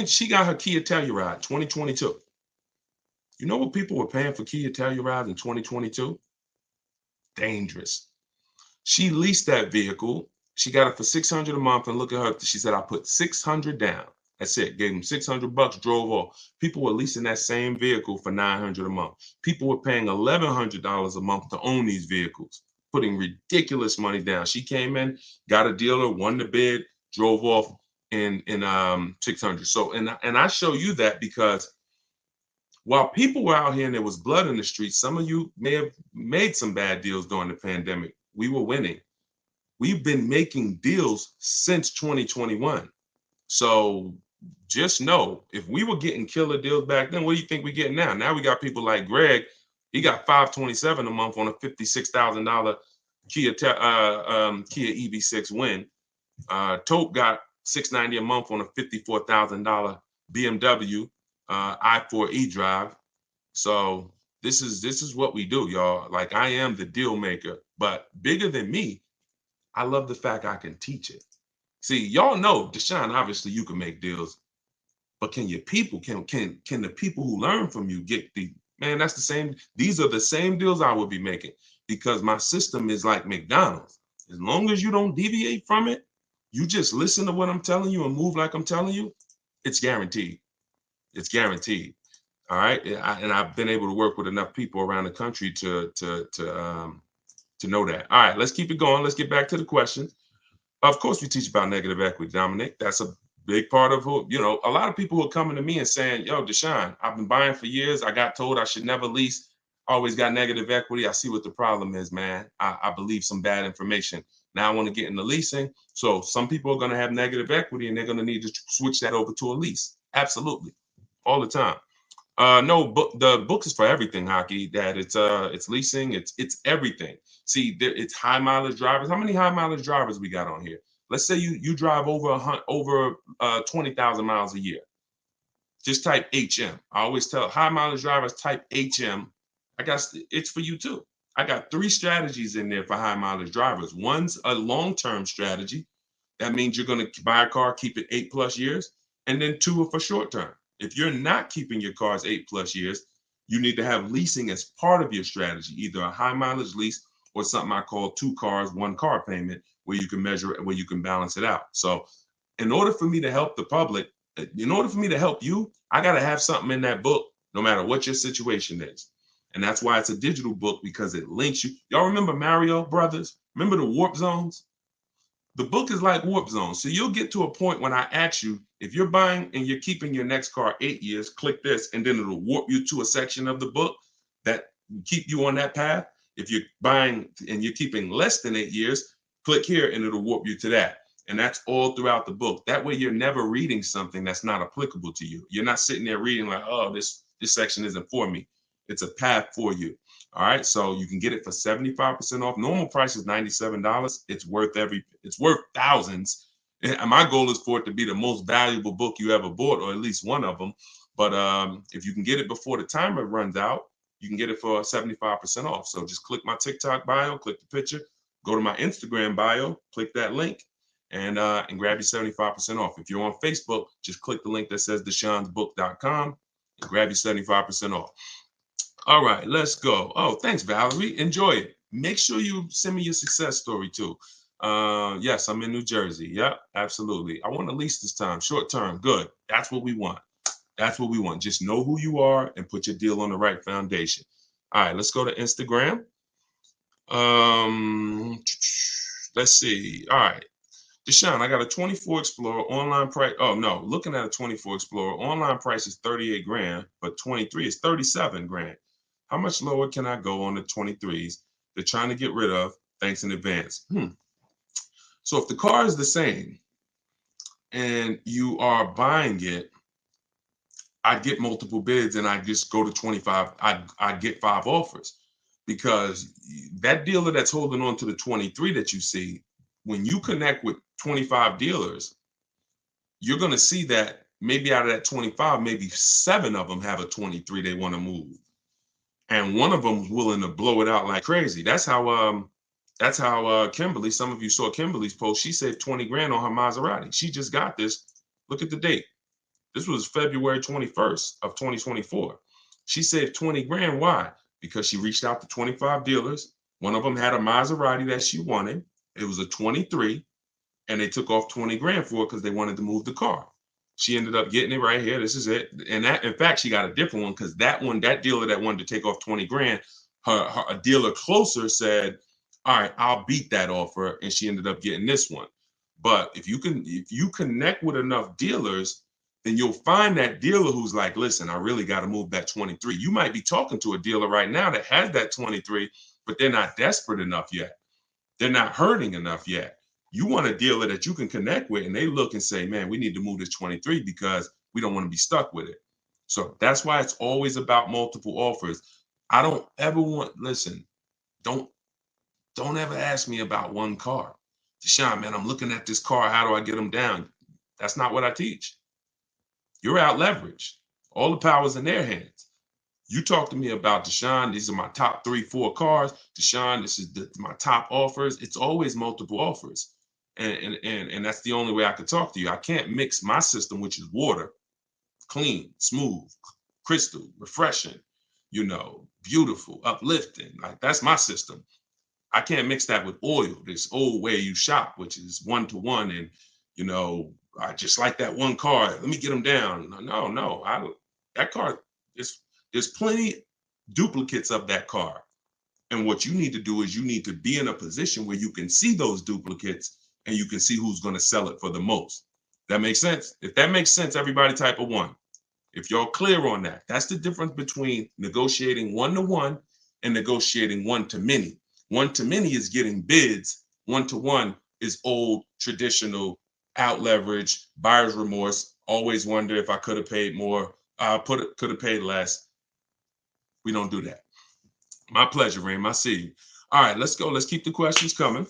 she got her Kia Telluride, 2022. You know what people were paying for Kia Telluride in 2022? Dangerous. She leased that vehicle. She got it for $600 a month, and look at her. She said, I put $600 down. That's it. Gave them $600, drove off. People were leasing that same vehicle for $900 a month. People were paying $1,100 a month to own these vehicles, putting ridiculous money down. She came in, got a dealer, won the bid, drove off in 600. So, and I show you that because while people were out here and there was blood in the streets, some of you may have made some bad deals during the pandemic. We were winning. We've been making deals since 2021. So just know, if we were getting killer deals back then, what do you think we're getting now? Now we got people like Greg. He got $527 a month on a $56,000 Kia EV6 win. Tope got $690 a month on a $54,000 BMW i4 e-drive. So this is what we do, y'all. Like, I am the deal maker, but bigger than me, I love the fact I can teach it. See, y'all know, Deshone, obviously you can make deals, but can the people who learn from you get that's the same. These are the same deals I would be making, because my system is like McDonald's. As long as you don't deviate from it, you just listen to what I'm telling you and move like I'm telling you, it's guaranteed. It's guaranteed. All right. And I've been able to work with enough people around the country to know that. All right, let's keep it going. Let's get back to the questions. Of course, we teach about negative equity, Dominic. That's a big part of who, a lot of people who are coming to me and saying, yo, Deshone, I've been buying for years. I got told I should never lease. Always got negative equity. I see what the problem is, man. I believe some bad information. Now I want to get into leasing. So some people are going to have negative equity and they're going to need to switch that over to a lease. Absolutely. All the time. No, the book is for everything, Hockey. That it's leasing, it's everything. See, it's high mileage drivers. How many high mileage drivers we got on here? Let's say you drive over 20,000 miles a year. Just type HM. I always tell high mileage drivers, type HM. It's for you too. I got 3 strategies in there for high mileage drivers. One's a long-term strategy. That means you're going to buy a car, keep it 8+ years, and then 2 are for short term. If you're not keeping your cars 8+ years, you need to have leasing as part of your strategy, either a high mileage lease or something I call 2 cars, 1 car payment, where you can measure it, where you can balance it out. So in order for me to help the public, in order for me to help you, I got to have something in that book, no matter what your situation is. And that's why it's a digital book, because it links you. Y'all remember Mario Brothers? Remember the warp zones? The book is like warp zone. So you'll get to a point when I ask you, if you're buying and you're keeping your next car 8 years, click this, and then it'll warp you to a section of the book that keep you on that path. If you're buying and you're keeping less than 8 years, click here and it'll warp you to that. And that's all throughout the book. That way you're never reading something that's not applicable to you. You're not sitting there reading like, oh, this section isn't for me. It's a path for you. All right. So you can get it for 75% off. Normal price is $97. It's worth thousands. And my goal is for it to be the most valuable book you ever bought, or at least one of them. But if you can get it before the timer runs out, you can get it for 75% off. So just click my TikTok bio, click the picture, go to my Instagram bio, click that link, and grab your 75% off. If you're on Facebook, just click the link that says deshonsbook.com and grab your 75% off. All right, let's go. Oh, thanks, Valerie. Enjoy it. Make sure you send me your success story too. Yes, I'm in New Jersey. Yep, absolutely. I want to lease this time, short term. Good. That's what we want. That's what we want. Just know who you are and put your deal on the right foundation. All right, let's go to Instagram. Let's see. All right. Deshone, I got a 24 Explorer online price. Oh no, looking at a 24 Explorer, online price is 38 grand, but 23 is 37 grand. How much lower can I go on the 23s? They're trying to get rid of. Thanks in advance. So if the car is the same and you are buying it, I'd get multiple bids and I just go to 25. I'd get 5 offers, because that dealer that's holding on to the 23 that you see, when you connect with 25 dealers, you're going to see that maybe out of that 25, maybe 7 of them have a 23 they want to move. And one of them is willing to blow it out like crazy. That's how Kimberly, some of you saw Kimberly's post. She saved 20 grand on her Maserati. She just got this. Look at the date. This was February 21st of 2024. She saved 20 grand. Why? Because she reached out to 25 dealers. One of them had a Maserati that she wanted. It was a 23, and they took off 20 grand for it because they wanted to move the car. She ended up getting it right here. This is it. And that, in fact, she got a different one, because that dealer that wanted to take off 20 grand, a dealer closer said, all right, I'll beat that offer. And she ended up getting this one. But if you connect with enough dealers, then you'll find that dealer who's like, listen, I really got to move that 23. You might be talking to a dealer right now that has that 23, but they're not desperate enough yet. They're not hurting enough yet. You want a dealer that you can connect with, and they look and say, man, we need to move this 23 because we don't want to be stuck with it. So that's why it's always about multiple offers. I don't ever listen, don't ever ask me about one car. Deshone, man, I'm looking at this car. How do I get them down? That's not what I teach. You're out leveraged. All the power's in their hands. You talk to me about, Deshone, these are my top 3, 4 cars. Deshone, this is my top offers. It's always multiple offers. And that's the only way I could talk to you. I can't mix my system, which is water, clean, smooth, crystal, refreshing, beautiful, uplifting. Like, that's my system. I can't mix that with oil, this old way you shop, which is 1-to-1. And, I just like that one car. Let me get them down. No. That car, there's plenty duplicates of that car. And what you need to do is you need to be in a position where you can see those duplicates and you can see who's going to sell it for the most. That makes sense? If that makes sense, everybody type a 1. If y'all clear on that, that's the difference between negotiating 1-to-1 and negotiating 1-to-many. 1-to-many is getting bids. 1-to-1 is old, traditional, out leverage, buyer's remorse. Always wonder if I could have paid more. Could have paid less. We don't do that. My pleasure, Raym. I see you. All right, let's go. Let's keep the questions coming.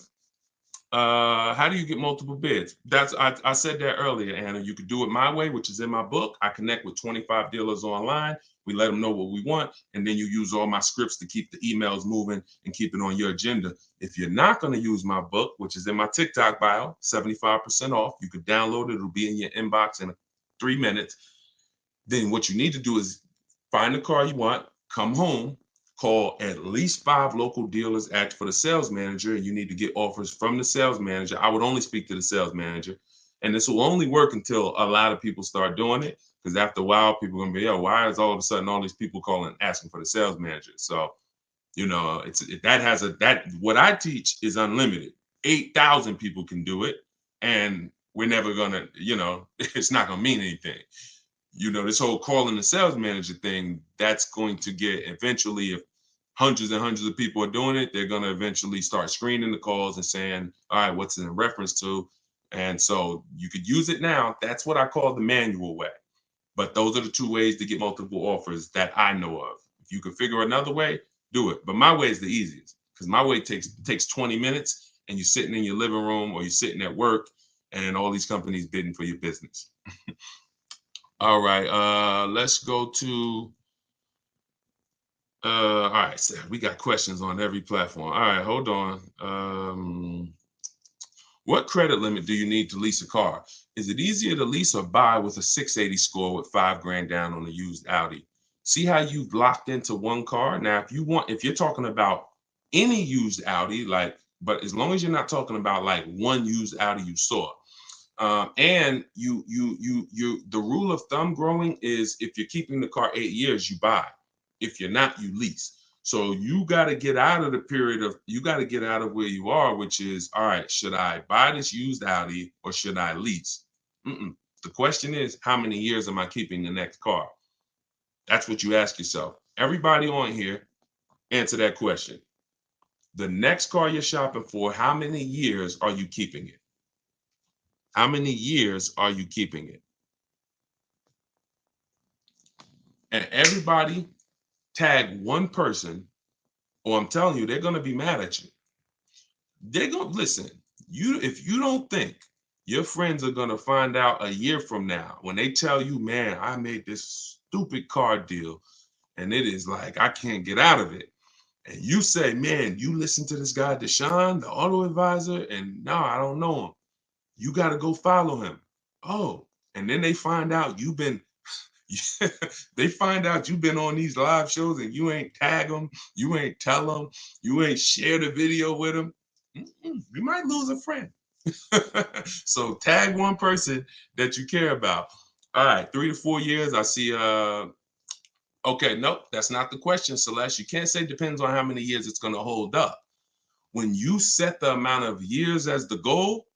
How do you get multiple bids? I said that earlier, Anna. You could do it my way, which is in my book. I connect with 25 dealers online. We let them know what we want, and then you use all my scripts to keep the emails moving and keep it on your agenda. If you're not going to use my book, which is in my TikTok bio, 75% off, you could download it. It'll be in your inbox in 3 minutes. Then what you need to do is find the car you want, come home, call at least 5 local dealers, ask for the sales manager, and you need to get offers from the sales manager. I would only speak to the sales manager. And this will only work until a lot of people start doing it, because after a while, people are going to be, yo, why is all of a sudden all these people calling asking for the sales manager? So, what I teach is unlimited. 8,000 people can do it, and we're never gonna, it's not gonna mean anything. This whole calling the sales manager thing, that's going to get eventually, if hundreds and hundreds of people are doing it, they're gonna eventually start screening the calls and saying, all right, what's it in reference to? And so you could use it now. That's what I call the manual way. But those are the two ways to get multiple offers that I know of. If you could figure another way, do it. But my way is the easiest, because my way takes 20 minutes, and you're sitting in your living room or you're sitting at work, and all these companies bidding for your business. All right, let's go to all right, so we got questions on every platform. All right, hold on. What credit limit do you need to lease a car? Is it easier to lease or buy with a 680 score with $5,000 down on a used Audi? See how you've locked into one car? Now, if you're talking about any used Audi, but as long as you're not talking about like one used Audi you saw, and the rule of thumb growing is, if you're keeping the car 8 years, you buy. If you're not, you lease. So you got to get out of where you are, which is, all right, should I buy this used Audi or should I lease? The question is, how many years am I keeping the next car? That's what you ask yourself. Everybody on here, answer that question. The next car you're shopping for, how many years are you keeping it? How many years are you keeping it? And everybody tag one person, or I'm telling you, they're going to be mad at you. They're going to listen. If you don't think your friends are going to find out a year from now when they tell you, man, I made this stupid car deal and it is like, I can't get out of it. And you say, man, you listen to this guy, Deshone, the auto advisor, and no, I don't know him. You got to go follow him. Oh, and then they find out you've been on these live shows and you ain't tag them, you ain't tell them, you ain't share the video with them. You might lose a friend. So tag one person that you care about. All right, 3 to 4 years. I see. Okay, nope, that's not the question, Celeste. You can't say depends on how many years it's going to hold up. When you set the amount of years as the goal,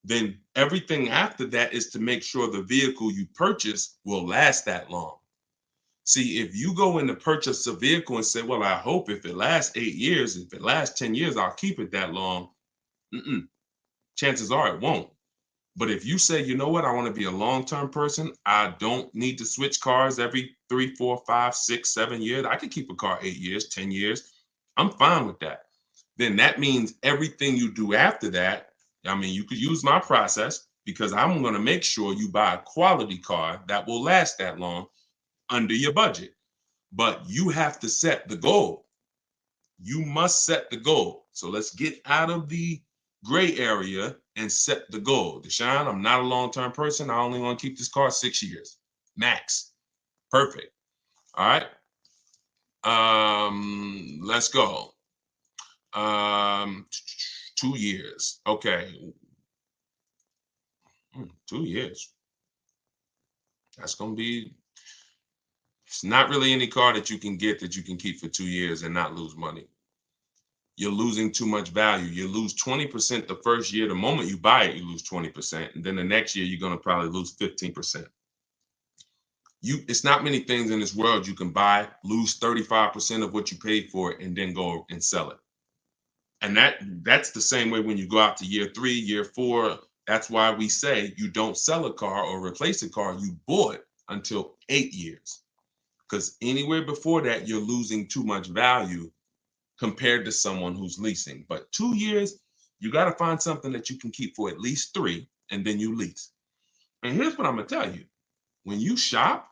then everything after that is to make sure the vehicle you purchase will last that long. See, if you go in to purchase a vehicle and say, well, I hope if it lasts 8 years, if it lasts 10 years, I'll keep it that long. Chances are it won't. But if you say, you know what, I want to be a long-term person, I don't need to switch cars every 3, 4, 5, 6, 7 years. I can keep a car 8 years, 10 years. I'm fine with that. Then that means everything you do after that, you could use my process, because I'm going to make sure you buy a quality car that will last that long under your budget. But you have to set the goal. You must set the goal. So let's get out of the gray area and set the goal. Deshone, I'm not a long-term person. I only want to keep this car 6 years max. Perfect. All right. Let's go. 2 years. Okay. 2 years. That's going to be, it's not really any car that you can get that you can keep for 2 years and not lose money. You're losing too much value. You lose 20% the first year. The moment you buy it, you lose 20%. And then the next year, you're going to probably lose 15%. It's not many things in this world you can buy, lose 35% of what you paid for it, and then go and sell it. And that's the same way when you go out to year 3, year 4. That's why we say you don't sell a car or replace a car you bought until 8 years. Because anywhere before that, you're losing too much value compared to someone who's leasing. But 2 years, you got to find something that you can keep for at least 3, and then you lease. And here's what I'm going to tell you. When you shop,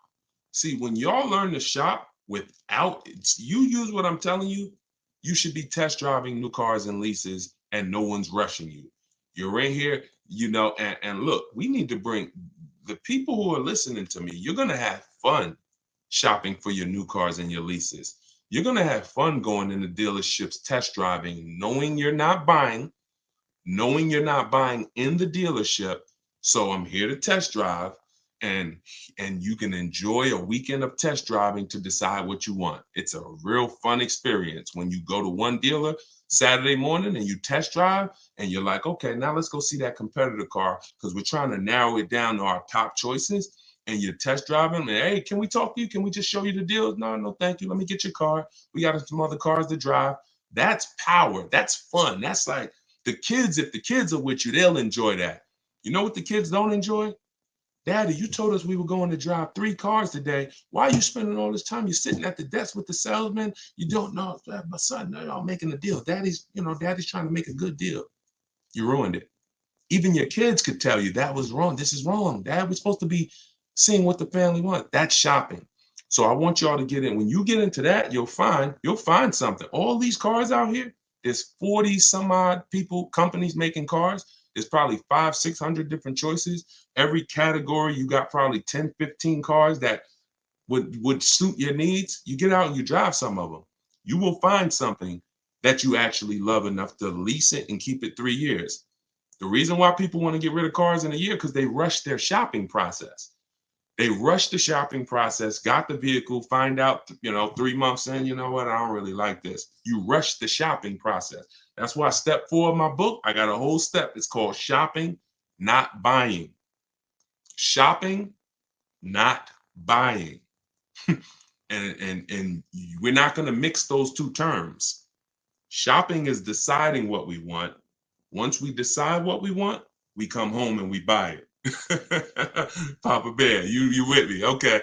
see, when y'all learn to shop without, you use what I'm telling you, you should be test driving new cars and leases, and no one's rushing you. You're in here, and look, we need to bring the people who are listening to me, you're going to have fun shopping for your new cars and your leases. You're going to have fun going into dealerships, test driving, knowing you're not buying in the dealership. So I'm here to test drive. and you can enjoy a weekend of test driving to decide what you want. It's a real fun experience when you go to one dealer Saturday morning and you test drive and you're like, okay, now let's go see that competitor car because we're trying to narrow it down to our top choices. And you're test driving, and hey, can we talk to you? Can we just show you the deals? No, no, thank you. Let me get your car. We got some other cars to drive. That's power. That's fun. That's like the kids. If the kids are with you, they'll enjoy that. You know what the kids don't enjoy? Daddy, you told us we were going to drive 3 cars today. Why are you spending all this time? You're sitting at the desk with the salesman. You don't know. My son, no, y'all making a deal. Daddy's trying to make a good deal. You ruined it. Even your kids could tell you that was wrong. This is wrong. Dad, we're supposed to be seeing what the family wants. That's shopping. So I want y'all to get in. When you get into that, you'll find something. All these cars out here, there's 40 some odd companies making cars. There's probably 500-600 different choices. Every category, you got probably 10-15 cars that would suit your needs. You get out and you drive some of them. You will find something that you actually love enough to lease it and keep it 3 years. The reason why people want to get rid of cars in a year because they rush their shopping process. They rush the shopping process, got the vehicle, find out, 3 months in, you know what, I don't really like this. You rush the shopping process. That's why step 4 of my book, I got a whole step. It's called shopping, not buying. Shopping, not buying. and we're not going to mix those two terms. Shopping is deciding what we want. Once we decide what we want, we come home and we buy it. Papa Bear, you with me? Okay.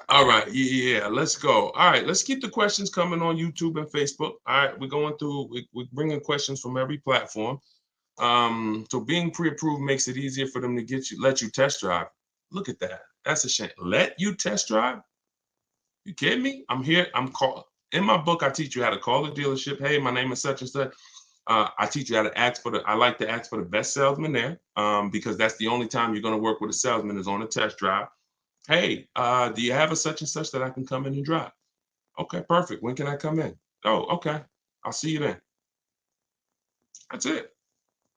All right. Yeah, let's go. All right, let's keep the questions coming on YouTube and Facebook. All right, we're bringing questions from every platform. So being pre-approved makes it easier for them to let you test drive. Look at that. That's a shame. Let you test drive? You kidding me? I'm here. In my book, I teach you how to call the dealership. Hey, my name is such and such. I teach you how to I like to ask for the best salesman there because that's the only time you're going to work with a salesman is on a test drive. Hey, do you have a such and such that I can come in and drive? Okay, perfect. When can I come in? Oh, okay. I'll see you then. That's it.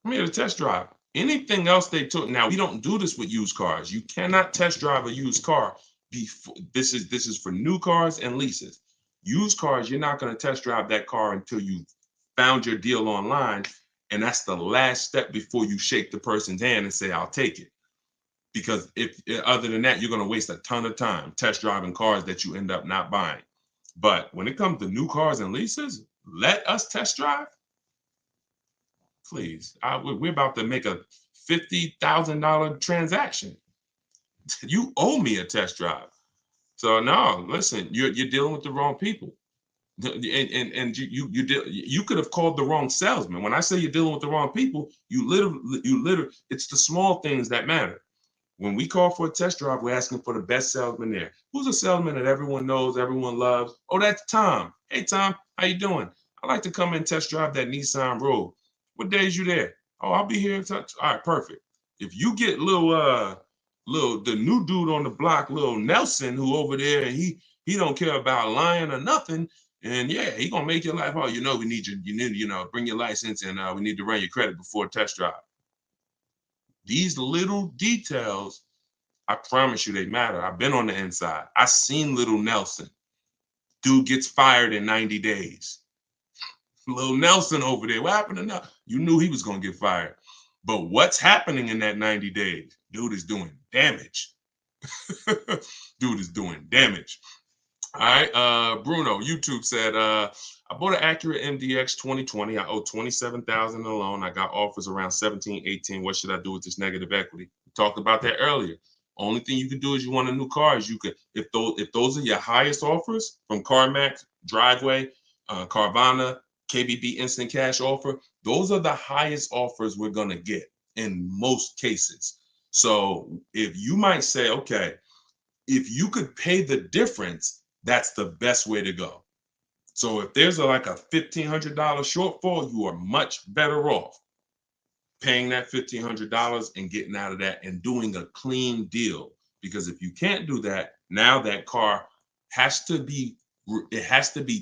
I'm here to test drive. Anything else they took. Now, we don't do this with used cars. You cannot test drive a used car. This is for new cars and leases. Used cars, you're not going to test drive that car until you found your deal online. And that's the last step before you shake the person's hand and say, I'll take it. Because if other than that, you're going to waste a ton of time test driving cars that you end up not buying. But when it comes to new cars and leases, let us test drive. Please, we're about to make a $50,000 transaction. You owe me a test drive. So no, listen, you're dealing with the wrong people. And you could have called the wrong salesman. When I say you're dealing with the wrong people, you literally, it's the small things that matter. When we call for a test drive, we're asking for the best salesman there. Who's a salesman that everyone knows, everyone loves? Oh, that's Tom. Hey, Tom, how you doing? I'd like to come and test drive that Nissan Rogue. What day is you there? Oh, I'll be here. All right, perfect. If you get the new dude on the block, little Nelson, who over there, and he don't care about lying or nothing, and yeah, he gonna make your life hard. We need bring your license, and we need to run your credit before test drive. These little details, I promise you, they matter. I've been on the inside. I seen little Nelson. Dude gets fired in 90 days. Little Nelson over there. What happened to Nelson? You knew he was going to get fired. But what's happening in that 90 days? Dude is doing damage. Dude is doing damage. All right. Bruno, YouTube said, I bought an Acura MDX 2020. I owe $27,000 in a loan. I got offers around 17, 18. What should I do with this negative equity? We talked about that earlier. Only thing you can do is you want a new car. Is you could, if those are your highest offers from CarMax, Driveway, Carvana, KBB Instant Cash Offer, those are the highest offers we're gonna get in most cases. So if you might say, okay, if you could pay the difference, that's the best way to go. So if there's like a $1,500 shortfall, you are much better off paying that $1,500 and getting out of that and doing a clean deal. Because if you can't do that, now that car has to be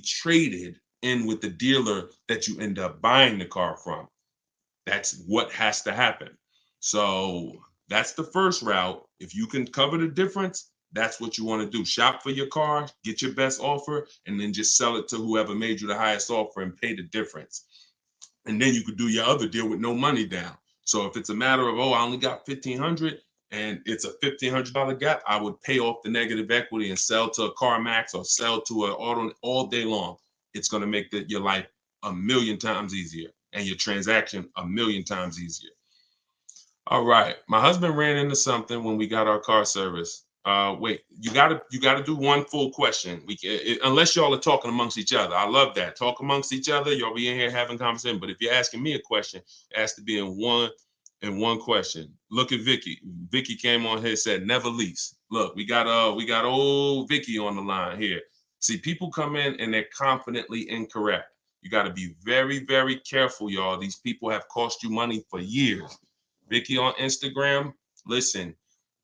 traded in with the dealer that you end up buying the car from. That's what has to happen. So That's the first route. If you can cover the difference, that's what you want to do. Shop for your car, get your best offer, and then just sell it to whoever made you the highest offer and pay the difference. And then you could do your other deal with no money down. So if it's a matter of, oh, I only got 1,500 and it's a $1,500 gap, I would pay off the negative equity and sell to a CarMax or sell to an auto all day long. It's going to make your life a million times easier and your transaction a million times easier. All right. My husband ran into something when we got our car service. Wait, you gotta do one full question. Unless y'all are talking amongst each other. I love that. Talk amongst each other. Y'all be in here having conversation. But if you're asking me a question, it has to be in one question. Look at Vicky. Vicky came on here and said never lease. Look, we got old Vicky on the line here. See, people come in and they're confidently incorrect. You got to be very, very careful, y'all. These people have cost you money for years. Vicky on Instagram, listen,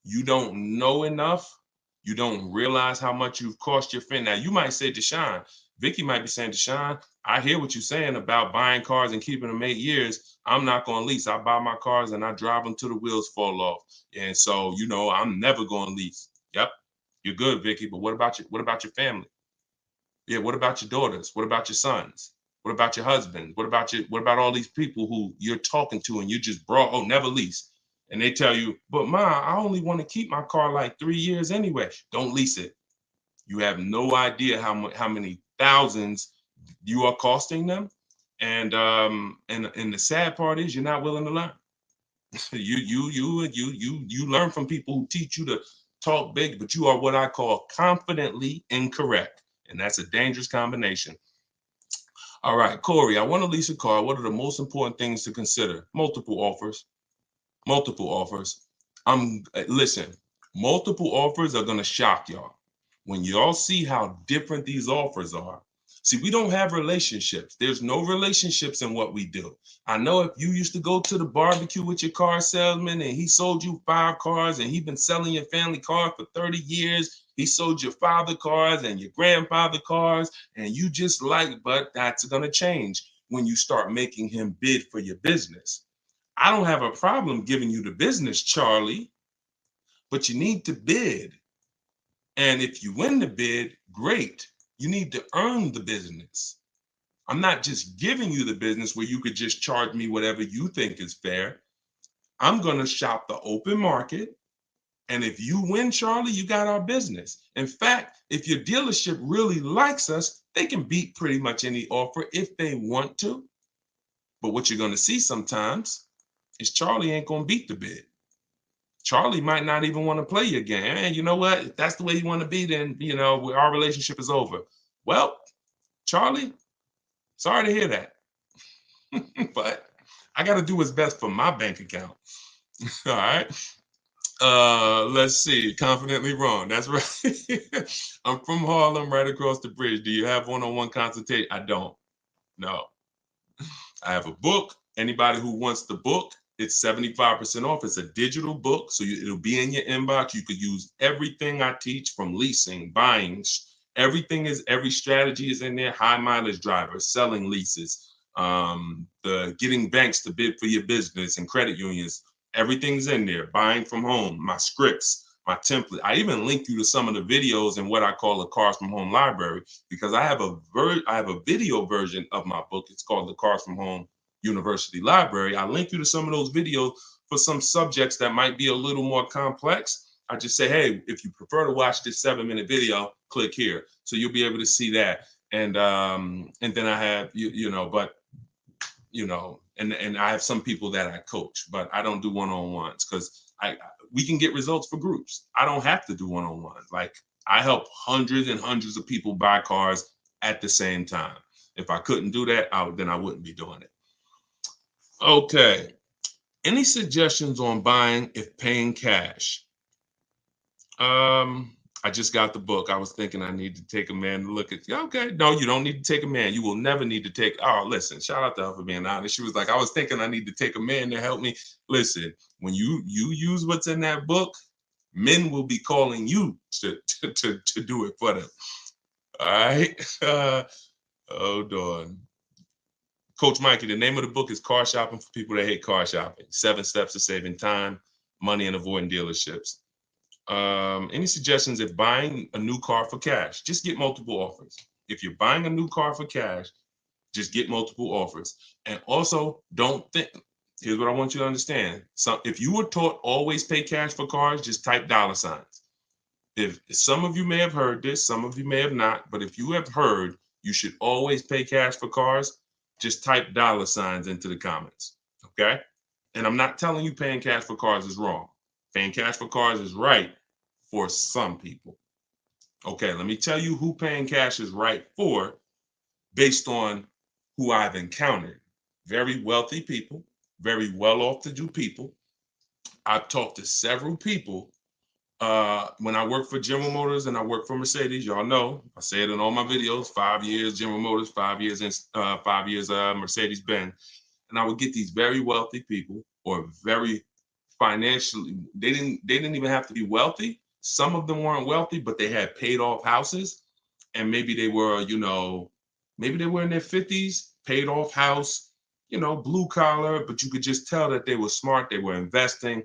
you don't know enough. You don't realize how much you've cost your friend. Now, you might say, Deshone, Vicky might be saying, Deshone, I hear what you're saying about buying cars and keeping them 8 years. I'm not going to lease. I buy my cars and I drive them till the wheels fall off. And so, I'm never going to lease. Yep, you're good, Vicky. But what about your family? Yeah, what about your daughters? What about your sons? What about your husband? What about all these people who you're talking to and you just brought, never lease. And they tell you, but Ma, I only want to keep my car like 3 years anyway. Don't lease it. You have no idea how many thousands you are costing them. And the sad part is you're not willing to learn. You learn from people who teach you to talk big, but you are what I call confidently incorrect. And that's a dangerous combination. All right, Corey, I want to lease a car. What are the most important things to consider? Multiple offers. Listen, multiple offers are going to shock y'all. When y'all see how different these offers are. See, we don't have relationships. There's no relationships in what we do. I know if you used to go to the barbecue with your car salesman and he sold you 5 cars and he's been selling your family car for 30 years, he sold your father cars and your grandfather cars, and you just but that's going to change when you start making him bid for your business. I don't have a problem giving you the business, Charlie, but you need to bid. And if you win the bid, great. You need to earn the business. I'm not just giving you the business where you could just charge me whatever you think is fair. I'm going to shop the open market. And if you win, Charlie, you got our business. In fact, if your dealership really likes us, they can beat pretty much any offer if they want to. But what you're going to see sometimes is Charlie ain't going to beat the bid. Charlie might not even want to play your game. And you know what? If that's the way you want to be, then, our relationship is over. Well, Charlie, sorry to hear that. But I got to do what's best for my bank account. All right. Let's see. Confidently wrong. That's right. I'm from Harlem, right across the bridge. Do you have one-on-one consultation? I don't. No. I have a book. Anybody who wants the book, it's 75% off. It's a digital book, so it'll be in your inbox. You could use everything I teach, from leasing, buying. Every strategy is in there. High mileage drivers, selling leases, the getting banks to bid for your business and credit unions. Everything's in there. Buying from home, my scripts, my template. I even link you to some of the videos in what I call the Cars from Home library, because I have a video version of my book. It's called the Cars from Home University Library. I link you to some of those videos for some subjects that might be a little more complex. I just say, hey, if you prefer to watch this 7-minute video, click here. So you'll be able to see that. And then I have, and I have some people that I coach, but I don't do one-on-ones because we can get results for groups. I don't have to do one-on-ones. Like, I help hundreds and hundreds of people buy cars at the same time. If I couldn't do that, then I wouldn't be doing it. Okay. Any suggestions on buying if paying cash? I just got the book. I was thinking I need to take a man to look at. Okay, no, you don't need to take a man. You will never need to take. Oh, listen, shout out to her for being honest. She was like, I was thinking I need to take a man to help me. Listen, when you use what's in that book, men will be calling you to do it for them. All right. Hold on. Coach Mikey, the name of the book is Car Shopping for People That Hate Car Shopping. 7 Steps to Saving Time, money and avoiding dealerships. Any suggestions if buying a new car for cash? Just get multiple offers. If you're buying a new car for cash, just get multiple offers. And also, don't think. Here's what I want you to understand. So, if you were taught always pay cash for cars, just type $signs. If some of you may have heard this, some of you may have not, but if you have heard you should always pay cash for cars, just type $signs into the comments. Okay? And I'm not telling you paying cash for cars is wrong. Paying cash for cars is right for some people. Okay, let me tell you who paying cash is right for based on who I've encountered. Very wealthy people, very well-off to do people. I've talked to several people when I worked for General Motors and I worked for Mercedes. Y'all know I say it in all my videos: 5 years General Motors, 5 years in 5 years Mercedes Benz. And I would get these very wealthy people, or very financially, they didn't even have to be wealthy. Some of them weren't wealthy, but they had paid off houses, and maybe they were, maybe they were in their 50s, paid off house, blue collar, but you could just tell that they were smart, they were investing,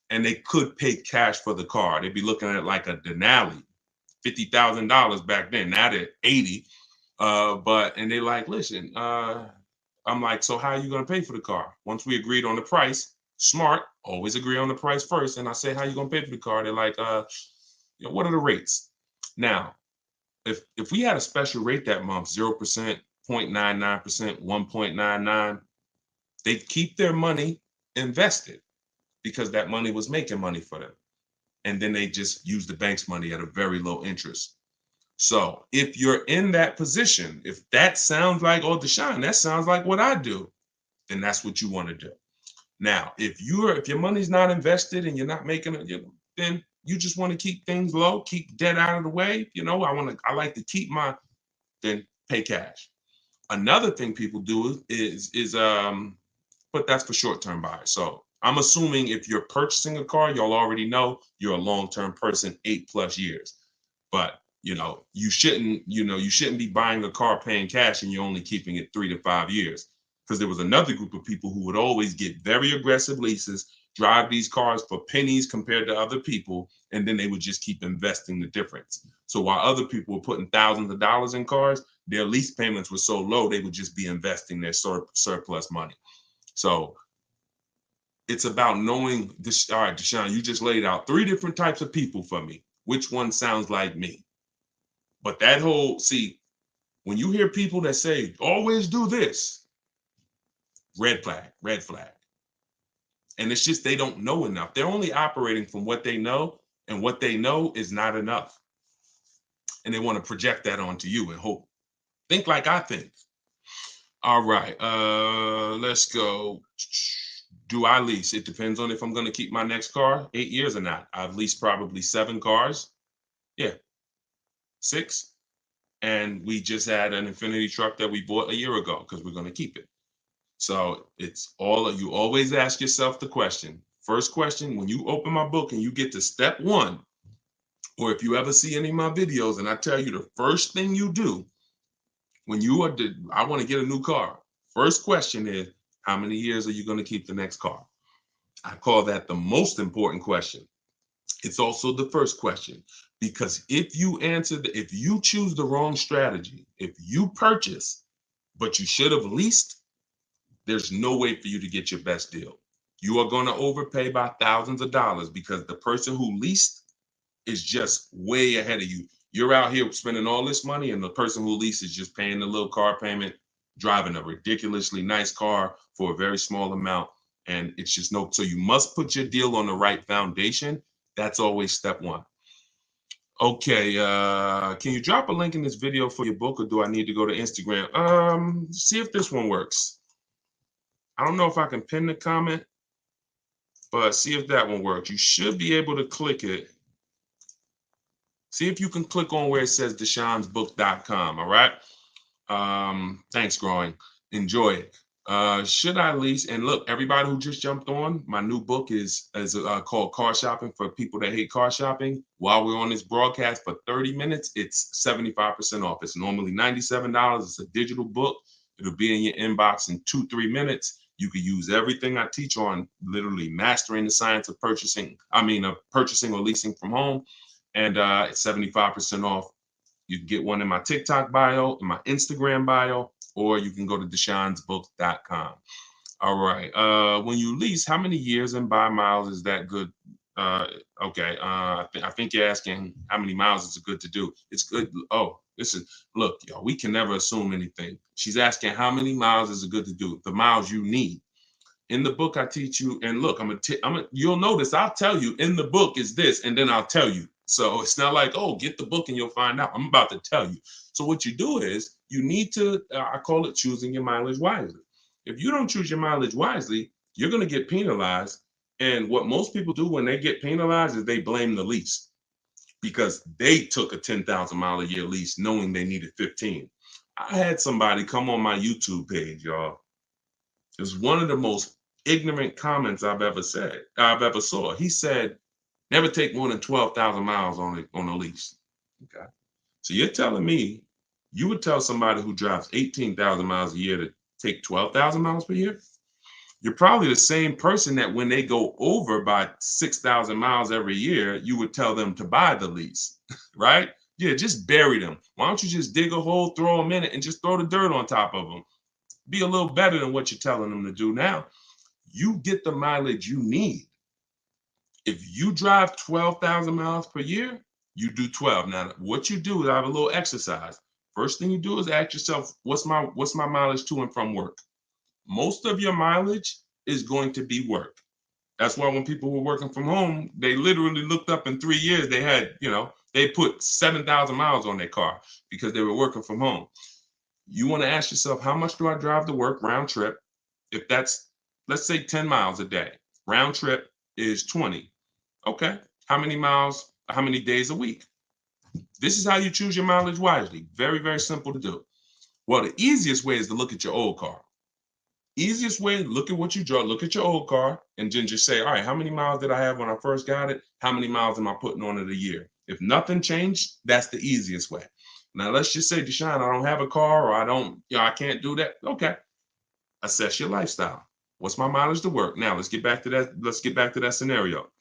and they could pay cash for the car. They'd be looking at like a Denali, $50,000 back then. Now they're 80. And they're like, listen, I'm like, so how are you going to pay for the car? Once we agreed on the price, smart, always agree on the price first. And I say, how you going to pay for the car? They're like, what are the rates? Now, if we had a special rate that month, 0%, 0.99%, 1.99, they'd keep their money invested because that money was making money for them. And then they just use the bank's money at a very low interest. So if you're in that position, if that sounds like, oh, Deshone, that sounds like what I do, then that's what you want to do. Now, if your money's not invested and you're not making it, then you just want to keep things low, keep debt out of the way. I like to keep then pay cash. Another thing people do is but that's for short-term buyers. So I'm assuming if you're purchasing a car, y'all already know you're a long-term person, 8+ years. But you shouldn't be buying a car paying cash and you're only keeping it 3 to 5 years. Because there was another group of people who would always get very aggressive leases, drive these cars for pennies compared to other people, and then they would just keep investing the difference. So while other people were putting thousands of dollars in cars, their lease payments were so low, they would just be investing their surplus money. So it's about knowing this. All right, Deshone, you just laid out 3 different types of people for me. Which one sounds like me? But when you hear people that say, always do this, red flag. And it's just they don't know enough. They're only operating from what they know, and what they know is not enough. And they want to project that onto you and hope. Think like I think. All right, let's go. Do I lease? It depends on if I'm going to keep my next car 8 years or not. I've leased probably 7 cars. Yeah, 6. And we just had an Infinity truck that we bought a year ago because we're going to keep it. So you always ask yourself the question. First question, when you open my book and you get to step 1, or if you ever see any of my videos and I tell you the first thing you do when I want to get a new car, first question is, how many years are you going to keep the next car? I call that the most important question. It's also the first question, because if you choose the wrong strategy, if you purchase, but you should have leased, there's no way for you to get your best deal. You are going to overpay by thousands of dollars because the person who leased is just way ahead of you. You're out here spending all this money, and the person who leased is just paying the little car payment, driving a ridiculously nice car for a very small amount. And it's just so you must put your deal on the right foundation. That's always step 1. Okay, can you drop a link in this video for your book, or do I need to go to Instagram? See if this one works. I don't know if I can pin the comment, but see if that one works. You should be able to click it. See if you can click on where it says DeshonesBook.com. All right. Thanks, Growing. Enjoy it. Should I lease? And look, everybody who just jumped on, my new book is called Car Shopping for People That Hate Car Shopping. While we're on this broadcast for 30 minutes, it's 75% off. It's normally $97. It's a digital book. It'll be in your inbox in 2-3 minutes. You can use everything I teach on literally mastering the science of purchasing. Purchasing or leasing from home. And it's 75% off. You can get one in my TikTok bio, in my Instagram bio, or you can go to deshonesbook.com. All right. When you lease, how many years and by miles is that good? Okay. I think you're asking how many miles is it good to do. It's good. Oh, listen, look, y'all, we can never assume anything. She's asking how many miles is it good to do? The miles you need. In the book, I teach you, and look, you'll notice I'll tell you in the book is this, and then I'll tell you. So it's not like, oh, get the book and you'll find out. I'm about to tell you. So what you do is you need to, I call it choosing your mileage wisely. If you don't choose your mileage wisely, you're going to get penalized. And what most people do when they get penalized is they blame the lease because they took a 10,000 mile a year lease knowing they needed 15. I had somebody come on my YouTube page, y'all. It was one of the most ignorant comments I've ever saw. He said, never take more than 12,000 miles on a lease. Okay. So you're telling me you would tell somebody who drives 18,000 miles a year to take 12,000 miles per year? You're probably the same person that when they go over by 6,000 miles every year, you would tell them to buy the lease, right? Yeah, just bury them. Why don't you just dig a hole, throw them in it, and just throw the dirt on top of them? Be a little better than what you're telling them to do now. You get the mileage you need. If you drive 12,000 miles per year, you do 12. Now, what you do is I have a little exercise. First thing you do is ask yourself, what's my mileage to and from work? Most of your mileage is going to be work. That's why when people were working from home, they literally looked up in 3 years, they had, they put 7,000 miles on their car because they were working from home. You want to ask yourself, how much do I drive to work round trip? If that's, let's say 10 miles a day, round trip is 20. Okay. How many miles, how many days a week? This is how you choose your mileage wisely. Very, very simple to do. Well, the easiest way is to look at your old car. Easiest way, look at what you draw, look at your old car, and then just say, all right, how many miles did I have when I first got it? How many miles am I putting on it a year? If nothing changed, that's the easiest way. Now, let's just say, Deshone, I don't have a car or I can't do that. Okay. Assess your lifestyle. What's my mileage to work? Now, let's get back to that scenario.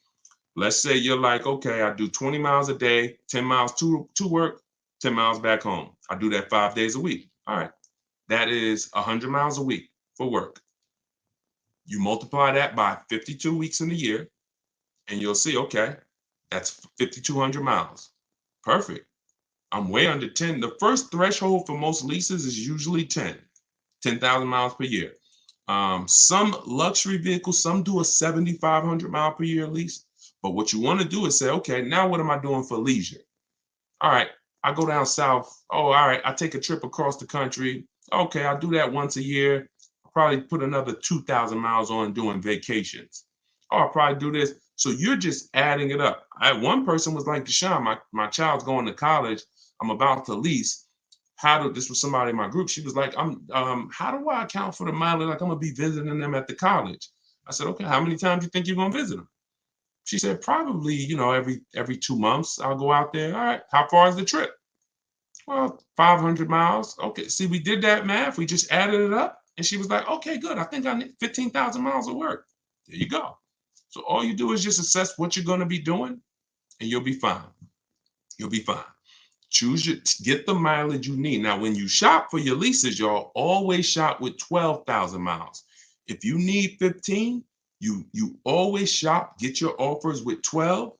Let's say you're like, okay, I do 20 miles a day, 10 miles to work, 10 miles back home. I do that 5 days a week. All right. That is 100 miles a week for work. You multiply that by 52 weeks in a year, and you'll see, okay, that's 5,200 miles. Perfect. I'm way under 10. The first threshold for most leases is usually 10,000 miles per year. Some luxury vehicles, some do a 7,500 mile per year lease. But what you want to do is say, okay, now what am I doing for leisure? All right, I go down south. Oh, all right, I take a trip across the country. Okay, I do that once a year. I'll probably put another 2,000 miles on doing vacations. Oh, I'll probably do this. So you're just adding it up. One person was like, Deshone, my child's going to college. I'm about to lease. This was somebody in my group. She was like, how do I account for the mileage? Like I'm gonna be visiting them at the college. I said, okay, how many times do you think you're gonna visit them? She said, probably, every 2 months I'll go out there. All right, how far is the trip? Well, 500 miles. Okay, see, we did that math. We just added it up. And she was like, okay, good. I think I need 15,000 miles of work. There you go. So all you do is just assess what you're gonna be doing and you'll be fine. You'll be fine. Get the mileage you need. Now, when you shop for your leases, y'all always shop with 12,000 miles. If you need 15, you always shop, get your offers with 12,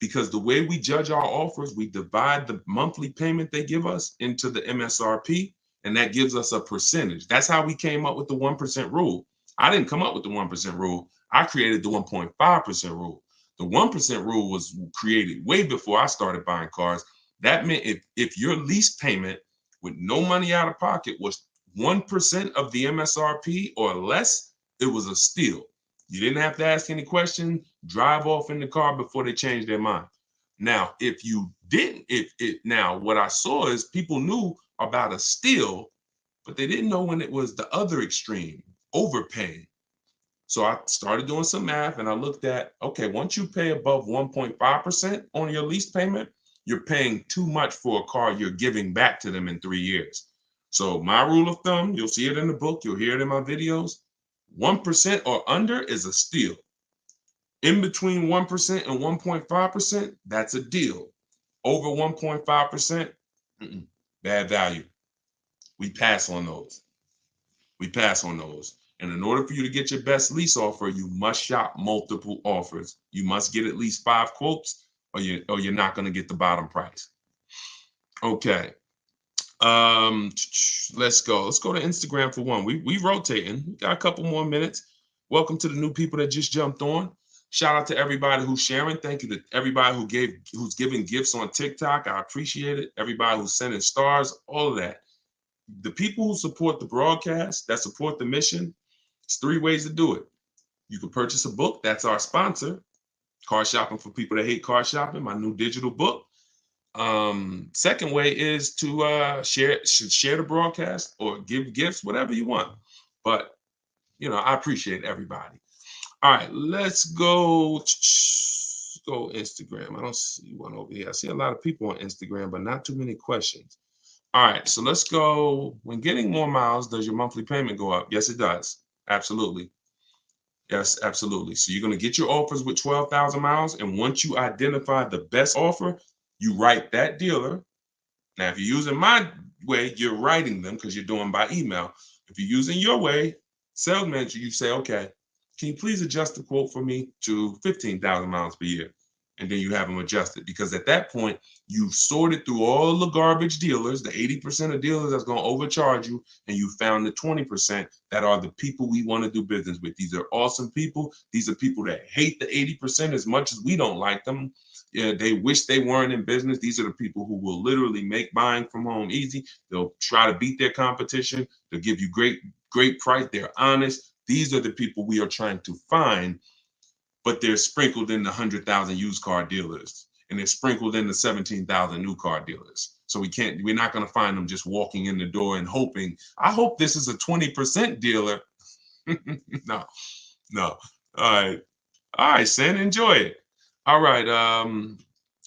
because the way we judge our offers, we divide the monthly payment they give us into the MSRP, and that gives us a percentage. That's how we came up with the 1% rule. I didn't come up with the 1% rule. I created the 1.5% rule. The 1% rule was created way before I started buying cars. That meant if your lease payment with no money out of pocket was 1% of the MSRP or less, it was a steal. You didn't have to ask any questions, drive off in the car before they changed their mind. Now, if you didn't, now what I saw is people knew about a steal, but they didn't know when it was the other extreme, overpaying. So I started doing some math and I looked at, okay, once you pay above 1.5% on your lease payment, you're paying too much for a car you're giving back to them in 3 years. So my rule of thumb, you'll see it in the book, you'll hear it in my videos, 1% or under is a steal. In between 1% and 1.5%, that's a deal. Over 1.5%, bad value. We pass on those. We pass on those. And in order for you to get your best lease offer, you must shop multiple offers. You must get at least 5 quotes, or you're not going to get the bottom price. Okay. Let's go to Instagram for one. We rotating. We got a couple more minutes. Welcome to the new people that just jumped on. Shout out to everybody who's sharing. Thank you to everybody who's giving gifts on TikTok. I appreciate it. Everybody who's sending stars, all of that. The people who support the broadcast, that support the mission, it's 3 ways to do it. You can purchase a book. That's our sponsor. Car Shopping for People That Hate Car Shopping, my new digital book. Second way is to share the broadcast or give gifts, whatever you want. But I appreciate everybody. All right, let's go Instagram. I don't see one over here. I see a lot of people on Instagram, but not too many questions. All right, so let's go. When getting more miles, does your monthly payment go up? Yes, it does. Absolutely. Yes, absolutely. So you're going to get your offers with 12,000 miles. And once you identify the best offer, you write that dealer. Now, if you're using my way, you're writing them because you're doing by email. If you're using your way, sales manager, you say, okay, can you please adjust the quote for me to 15,000 miles per year? And then you have them adjusted, because at that point, you've sorted through all the garbage dealers, the 80% of dealers that's going to overcharge you, and you found the 20% that are the people we want to do business with. These are awesome people. These are people that hate the 80% as much as we don't like them. Yeah, they wish they weren't in business. These are the people who will literally make buying from home easy. They'll try to beat their competition. They'll give you great price. They're honest. These are the people we are trying to find, but they're sprinkled in the 100,000 used car dealers, and they're sprinkled in the 17,000 new car dealers. So we're not going to find them just walking in the door and hoping, I hope this is a 20% dealer. No. All right, Sen, enjoy it. All right,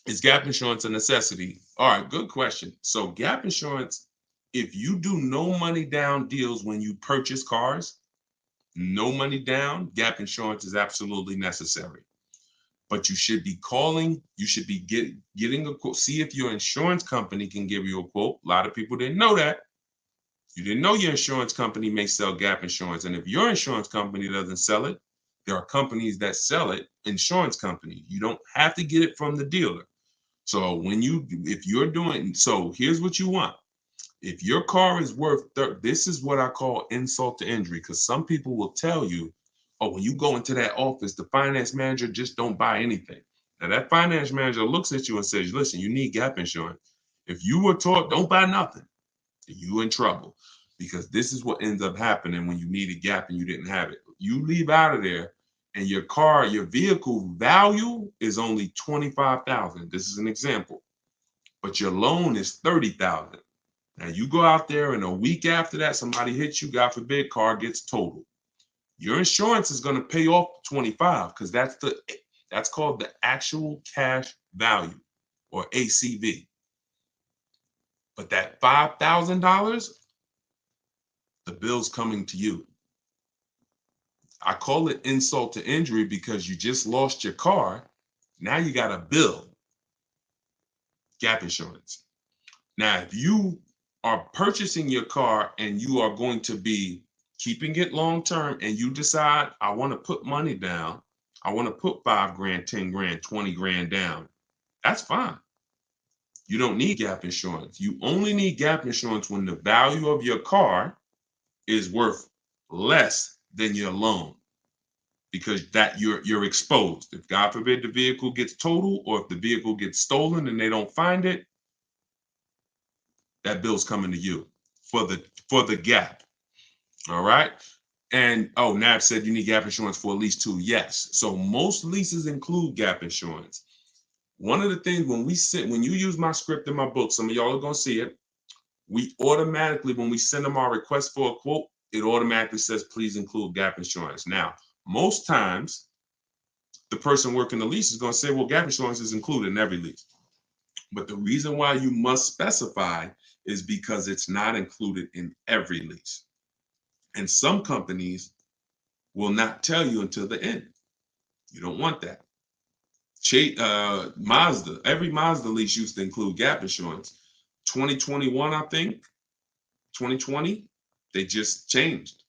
is gap insurance a necessity? All right, good question. So gap insurance, if you do no money down deals when you purchase cars, no money down, gap insurance is absolutely necessary. But you should be calling, you should be getting a quote. See if your insurance company can give you a quote. A lot of people didn't know that. You didn't know your insurance company may sell gap insurance. And if your insurance company doesn't sell it, there are companies that sell it, insurance company. You don't have to get it from the dealer. So so here's what you want. If your car is worth, this is what I call insult to injury, because some people will tell you, oh, when you go into that office, the finance manager just don't buy anything. Now that finance manager looks at you and says, listen, you need gap insurance. If you were taught don't buy nothing, you're in trouble, because this is what ends up happening when you need a gap and you didn't have it. You leave out of there and your vehicle value is only 25,000. This is an example, but your loan is 30,000. Now you go out there and a week after that, somebody hits you, God forbid, car gets totaled. Your insurance is going to pay off 25, because that's called the actual cash value, or ACV. But that $5,000, the bill's coming to you. I call it insult to injury because you just lost your car. Now you got a bill. Gap insurance. Now, if you are purchasing your car and you are going to be keeping it long term, and you decide, I want to put money down, I want to put 5 grand, 10 grand, 20 grand down, that's fine. You don't need gap insurance. You only need gap insurance when the value of your car is worth less than your loan, because that you're exposed. If God forbid the vehicle gets totaled, or if the vehicle gets stolen and they don't find it, that bill's coming to you for the gap. All right. And Nav said you need gap insurance for a lease too. Yes. So most leases include gap insurance. One of the things when you use my script in my book, some of y'all are gonna see it. We automatically, when we send them our request for a quote, it automatically says please include gap insurance. Now, most times the person working the lease is gonna say, well, gap insurance is included in every lease. But the reason why you must specify is because it's not included in every lease. And some companies will not tell you until the end. You don't want that. Mazda, every Mazda lease used to include gap insurance. 2021, I think, 2020, they just changed.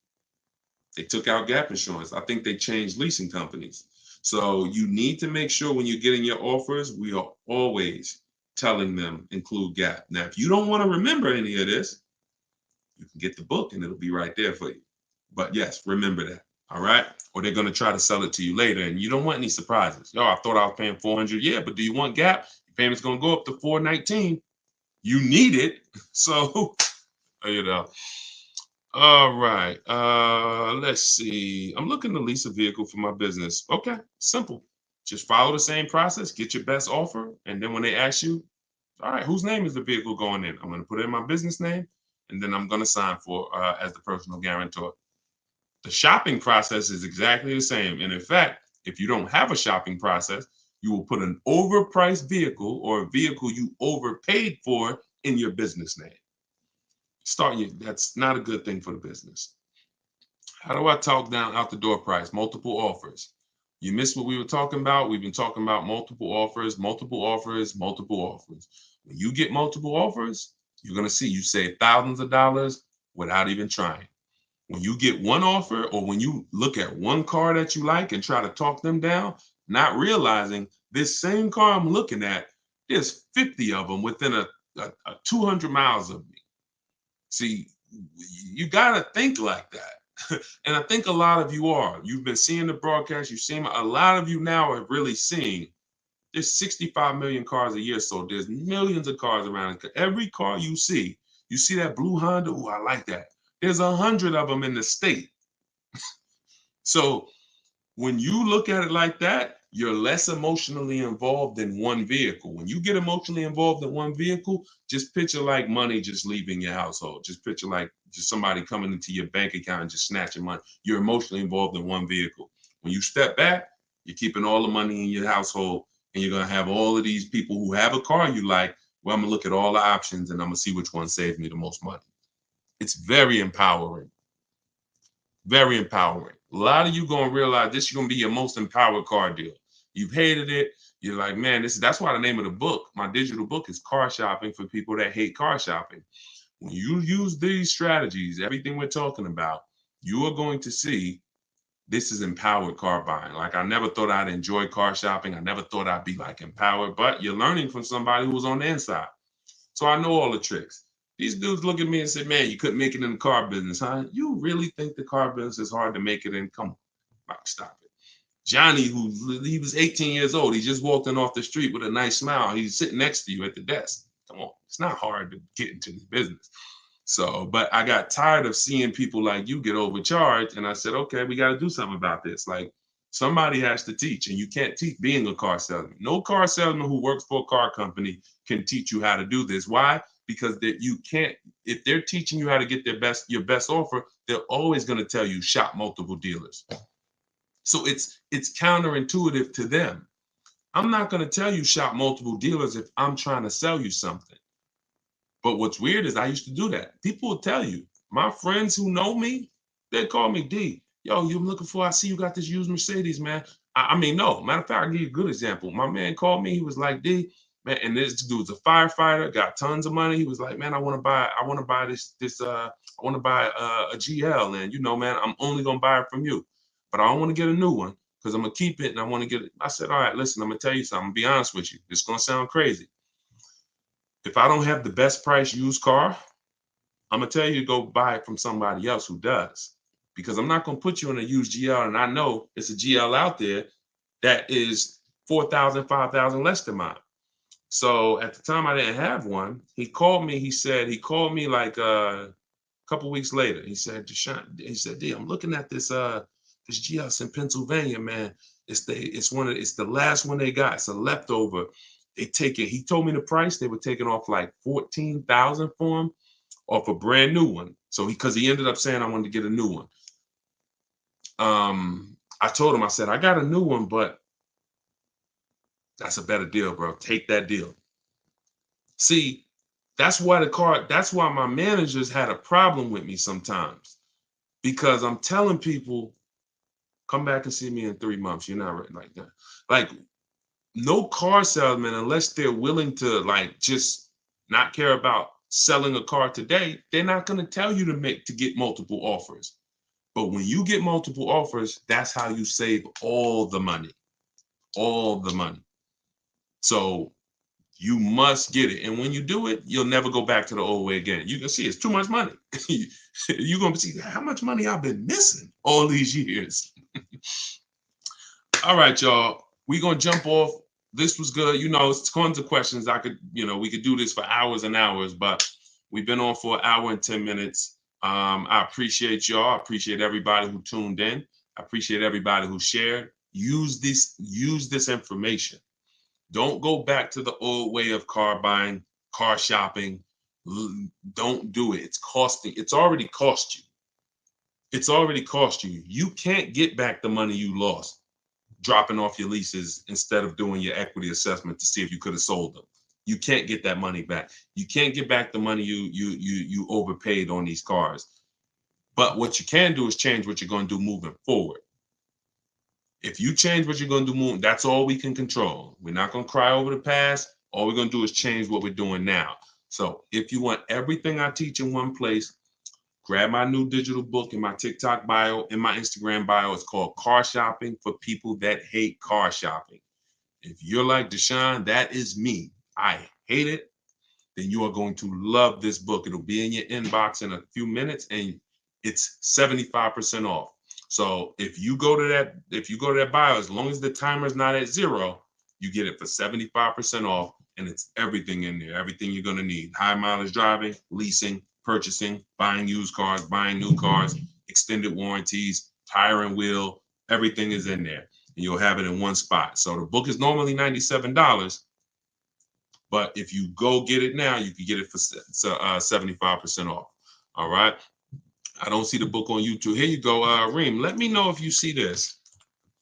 They took out gap insurance. I think they changed leasing companies. So you need to make sure when you're getting your offers, we are always telling them include gap. Now, if you don't want to remember any of this, you can get the book and it'll be right there for you. But yes, remember that. All right. Or they're going to try to sell it to you later and you don't want any surprises. Yo, I thought I was paying 400. Yeah, but do you want gap? Your payment's going to go up to 419. You need it. So, you know. All right. Let's see. I'm looking to lease a vehicle for my business. Okay, simple. Just follow the same process, get your best offer, and then when they ask you, all right, whose name is the vehicle going in? I'm going to put in my business name, and then I'm going to sign for as the personal guarantor. The shopping process is exactly the same. And in fact, if you don't have a shopping process, you will put an overpriced vehicle or a vehicle you overpaid for in your business name. That's not a good thing for the business. How do I talk down out the door price? Multiple offers. You missed what we were talking about. We've been talking about multiple offers, multiple offers, multiple offers. When you get multiple offers, you're going to see you save thousands of dollars without even trying. When you get one offer or when you look at one car that you like and try to talk them down, not realizing this same car I'm looking at, there's 50 of them within a 200 miles of me. See, you got to think like that. And I think a lot of you are. You've been seeing the broadcast. You've seen a lot of you now are really seeing there's 65 million cars a year. So there's millions of cars around. Every car you see that blue Honda. Oh, I like that. There's 100 of them in the state. So when you look at it like that, you're less emotionally involved in one vehicle. When you get emotionally involved in one vehicle, just picture like money just leaving your household. Just picture like just somebody coming into your bank account and just snatching money. You're emotionally involved in one vehicle. When you step back, you're keeping all the money in your household and you're going to have all of these people who have a car you like. Well, I'm going to look at all the options and I'm going to see which one saves me the most money. It's very empowering. Very empowering. A lot of you going to realize this is going to be your most empowered car deal. You've hated it. You're like, man, that's why the name of the book, my digital book, is Car Shopping for People That Hate Car Shopping. When you use these strategies, everything we're talking about, you are going to see this is empowered car buying. Like, I never thought I'd enjoy car shopping. I never thought I'd be like empowered, but you're learning from somebody who was on the inside. So I know all the tricks. These dudes look at me and say, man, you couldn't make it in the car business, huh? You really think the car business is hard to make it in? Come on, stop it. Johnny, he was 18 years old. He just walked in off the street with a nice smile. He's sitting next to you at the desk. Come on, it's not hard to get into this business. So, but I got tired of seeing people like you get overcharged. And I said, okay, we got to do something about this. Like, somebody has to teach, and you can't teach being a car salesman. No car salesman who works for a car company can teach you how to do this. Why? Because you can't, if they're teaching you how to get your best offer, they're always going to tell you shop multiple dealers. So it's counterintuitive to them. I'm not going to tell you shop multiple dealers if I'm trying to sell you something. But what's weird is I used to do that. People will tell you, my friends who know me, they call me D. Yo, you looking for, I see you got this used Mercedes, man. No, matter of fact, I'll give you a good example. My man called me, he was like, D, man, and this dude's a firefighter, got tons of money. He was like, man, I want to buy a GL. And man, I'm only gonna buy it from you. But I don't want to get a new one because I'm gonna keep it and I want to get it. I said, all right, listen, I'm gonna tell you something. I'm gonna be honest with you. It's gonna sound crazy. If I don't have the best price used car, I'm gonna tell you to go buy it from somebody else who does. Because I'm not gonna put you in a used GL, and I know it's a GL out there that is 4,000, 5,000 less than mine. So at the time I didn't have one. He called me. He called me like a couple weeks later. He said, Deshone, he said, D, I'm looking at this GL in Pennsylvania, man. It's the last one they got. It's a leftover. He told me the price. They were taking off like 14,000 for him off a brand new one. So because he ended up saying I wanted to get a new one. I told him, I said, I got a new one, but that's a better deal, bro. Take that deal. See, That's why my managers had a problem with me sometimes, because I'm telling people, come back and see me in 3 months. You're not ready like that. Like, no car salesman, unless they're willing to like just not care about selling a car today, they're not going to tell you to get multiple offers. But when you get multiple offers, that's how you save all the money. All the money. So you must get it. And when you do it, you'll never go back to the old way again. You can see it's too much money. You're going to see how much money I've been missing all these years. All right, y'all. We're going to jump off. This was good. It's tons of questions. We could do this for hours and hours, but we've been on for an hour and 10 minutes. I appreciate y'all. I appreciate everybody who tuned in. I appreciate everybody who shared. Use this information. Don't go back to the old way of car buying, car shopping. Don't do it. It's already cost you. It's already cost you. You can't get back the money you lost dropping off your leases instead of doing your equity assessment to see if you could have sold them. You can't get that money back. You can't get back the money you overpaid on these cars. But what you can do is change what you're going to do moving forward. If you change what you're going to do, that's all we can control. We're not going to cry over the past. All we're going to do is change what we're doing now. So if you want everything I teach in one place, grab my new digital book in my TikTok bio, in my Instagram bio. It's called Car Shopping for People That Hate Car Shopping. If you're like Deshone, that is me. I hate it. Then you are going to love this book. It'll be in your inbox in a few minutes, and it's 75% off. So if you go to that bio, as long as the timer is not at 0, you get it for 75% off, and it's everything in there, everything you're going to need. High mileage driving, leasing, purchasing, buying used cars, buying new cars, extended warranties, tire and wheel, everything is in there. And you'll have it in one spot. So the book is normally $97, but if you go get it now, you can get it for 75% off. All right. I don't see the book on YouTube. Here you go, Reem. Let me know if you see this.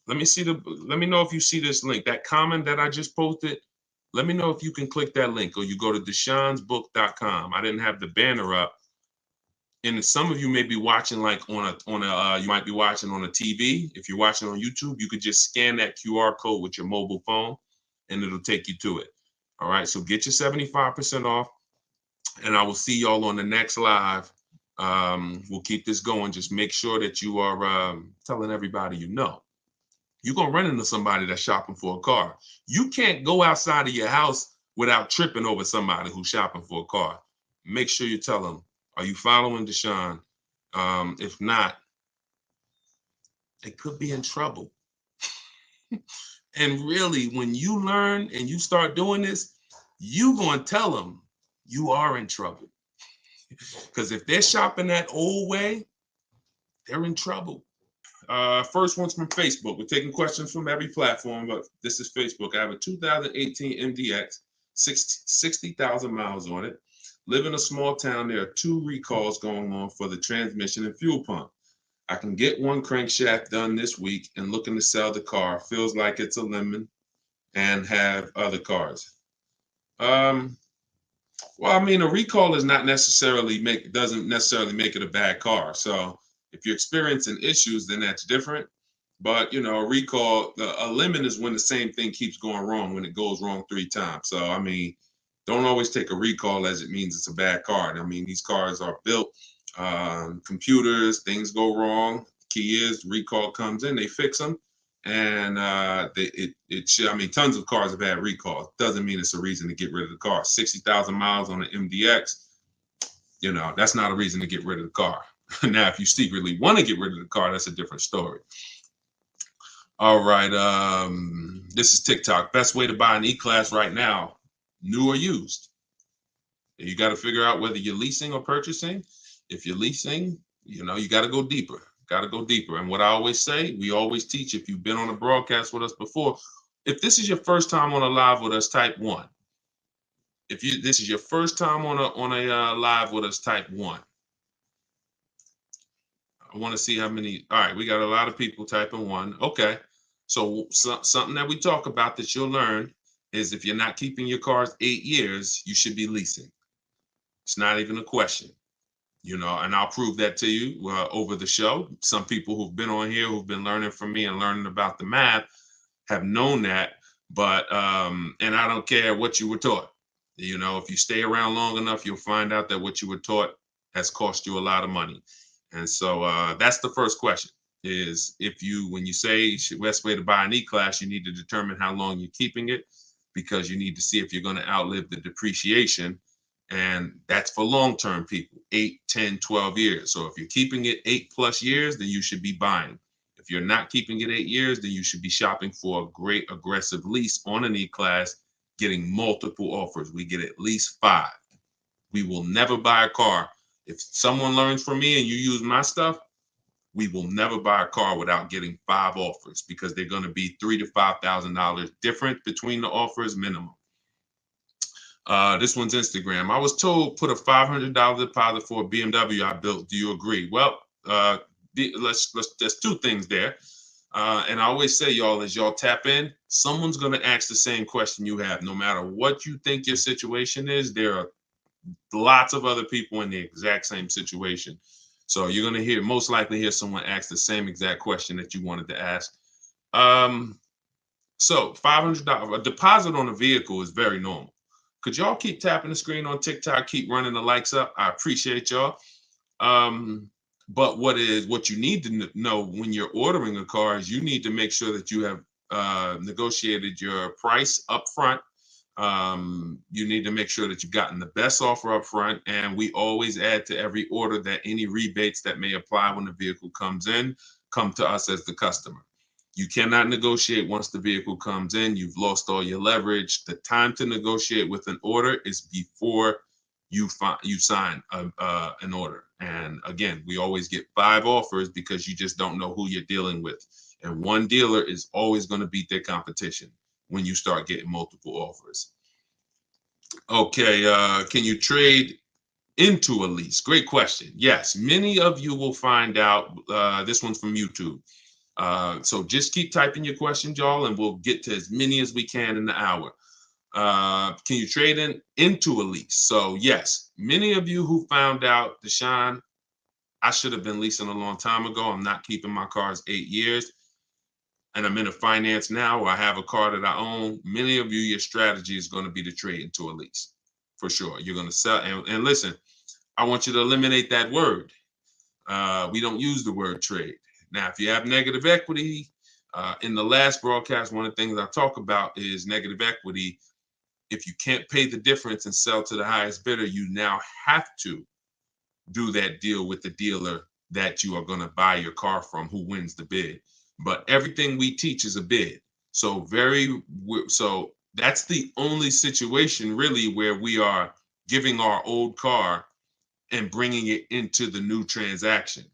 Let me know if you see this link. That comment that I just posted. Let me know if you can click that link, or you go to deshonesbook.com. I didn't have the banner up. And some of you may be watching like you might be watching on a TV. If you're watching on YouTube, you could just scan that QR code with your mobile phone and it'll take you to it. All right, so get your 75% off, and I will see y'all on the next live. We'll keep this going. Just make sure that you are telling everybody you know. You're going to run into somebody that's shopping for a car. You can't go outside of your house without tripping over somebody who's shopping for a car. Make sure you tell them, are you following Deshone? If not, they could be in trouble. And really, when you learn and you start doing this, you're going to tell them you are in trouble. Because if they're shopping that old way, they're in trouble. First one's from Facebook. We're taking questions from every platform, but this is Facebook. I have a 2018 MDX, 60,000 miles on it. Live in a small town. There are 2 recalls going on for the transmission and fuel pump. I can get one crankshaft done this week and looking to sell the car. Feels like it's a lemon and have other cars. Well, I mean, a recall doesn't necessarily make it a bad car. So if you're experiencing issues, then that's different. But a recall, a lemon is when the same thing keeps going wrong, when it goes wrong 3 times. So I mean, don't always take a recall as it means it's a bad car. I mean, these cars are built, computers, things go wrong. Key is recall comes in, they fix them. And tons of cars have had recalls. Doesn't mean it's a reason to get rid of the car. 60,000 miles on an MDX, that's not a reason to get rid of the car. Now, if you secretly want to get rid of the car, that's a different story. All right. This is TikTok. Best way to buy an E-Class right now, new or used. You got to figure out whether you're leasing or purchasing. If you're leasing, you got to go deeper. And what I always say, we always teach, if you've been on a broadcast with us before, if this is your first time on a live with us, type 1. If this is your first time on a live with us, type 1. I want to see how many. All right, we got a lot of people typing 1. Okay. So something that we talk about that you'll learn is if you're not keeping your cars 8 years, you should be leasing. It's not even a question, you know, and I'll prove that to you over the show. Some people who've been on here, who've been learning from me and learning about the math, have known that. But and I don't care what you were taught. You know, if you stay around long enough, you'll find out that what you were taught has cost you a lot of money. And so that's the first question: is if you, when you say best way to buy an E-Class, you need to determine how long you're keeping it, because you need to see if you're going to outlive the depreciation. And that's for long-term people, 8, 10, 12 years. So if you're keeping it 8+ years, then you should be buying. If you're not keeping it 8 years, then you should be shopping for a great aggressive lease on an E-Class, getting multiple offers. We get at least 5. We will never buy a car. If someone learns from me and you use my stuff, we will never buy a car without getting 5 offers, because they're going to be $3,000 to $5,000 different between the offers minimum. This one's Instagram. I was told put a $500 deposit for a BMW I built. Do you agree? Well, there's 2 things there. And I always say, y'all, as y'all tap in, someone's going to ask the same question you have. No matter what you think your situation is, there are lots of other people in the exact same situation. So you're going to most likely hear someone ask the same exact question that you wanted to ask. So $500, a deposit on a vehicle is very normal. Could y'all keep tapping the screen on TikTok, keep running the likes up? I appreciate y'all. But what you need to know when you're ordering a car is you need to make sure that you have negotiated your price up front. You need to make sure that you've gotten the best offer up front. And we always add to every order that any rebates that may apply when the vehicle comes in come to us as the customer. You cannot negotiate once the vehicle comes in. You've lost all your leverage. The time to negotiate with an order is before you sign an order. And again, we always get 5 offers because you just don't know who you're dealing with. And one dealer is always going to beat their competition when you start getting multiple offers. Okay, can you trade into a lease? Great question. Yes, many of you will find out. This one's from YouTube. So just keep typing your questions, y'all, and we'll get to as many as we can in the hour. Can you trade into a lease? So yes, many of you who found out, Deshone, I should have been leasing a long time ago. I'm not keeping my cars 8 years. And I'm in a finance now, or I have a car that I own. Many of you, your strategy is going to be to trade into a lease. For sure. You're going to sell. And listen, I want you to eliminate that word. We don't use the word trade. Now, if you have negative equity, in the last broadcast, one of the things I talk about is negative equity. If you can't pay the difference and sell to the highest bidder, you now have to do that deal with the dealer that you are going to buy your car from, who wins the bid. But everything we teach is a bid. So that's the only situation really where we are giving our old car and bringing it into the new transaction.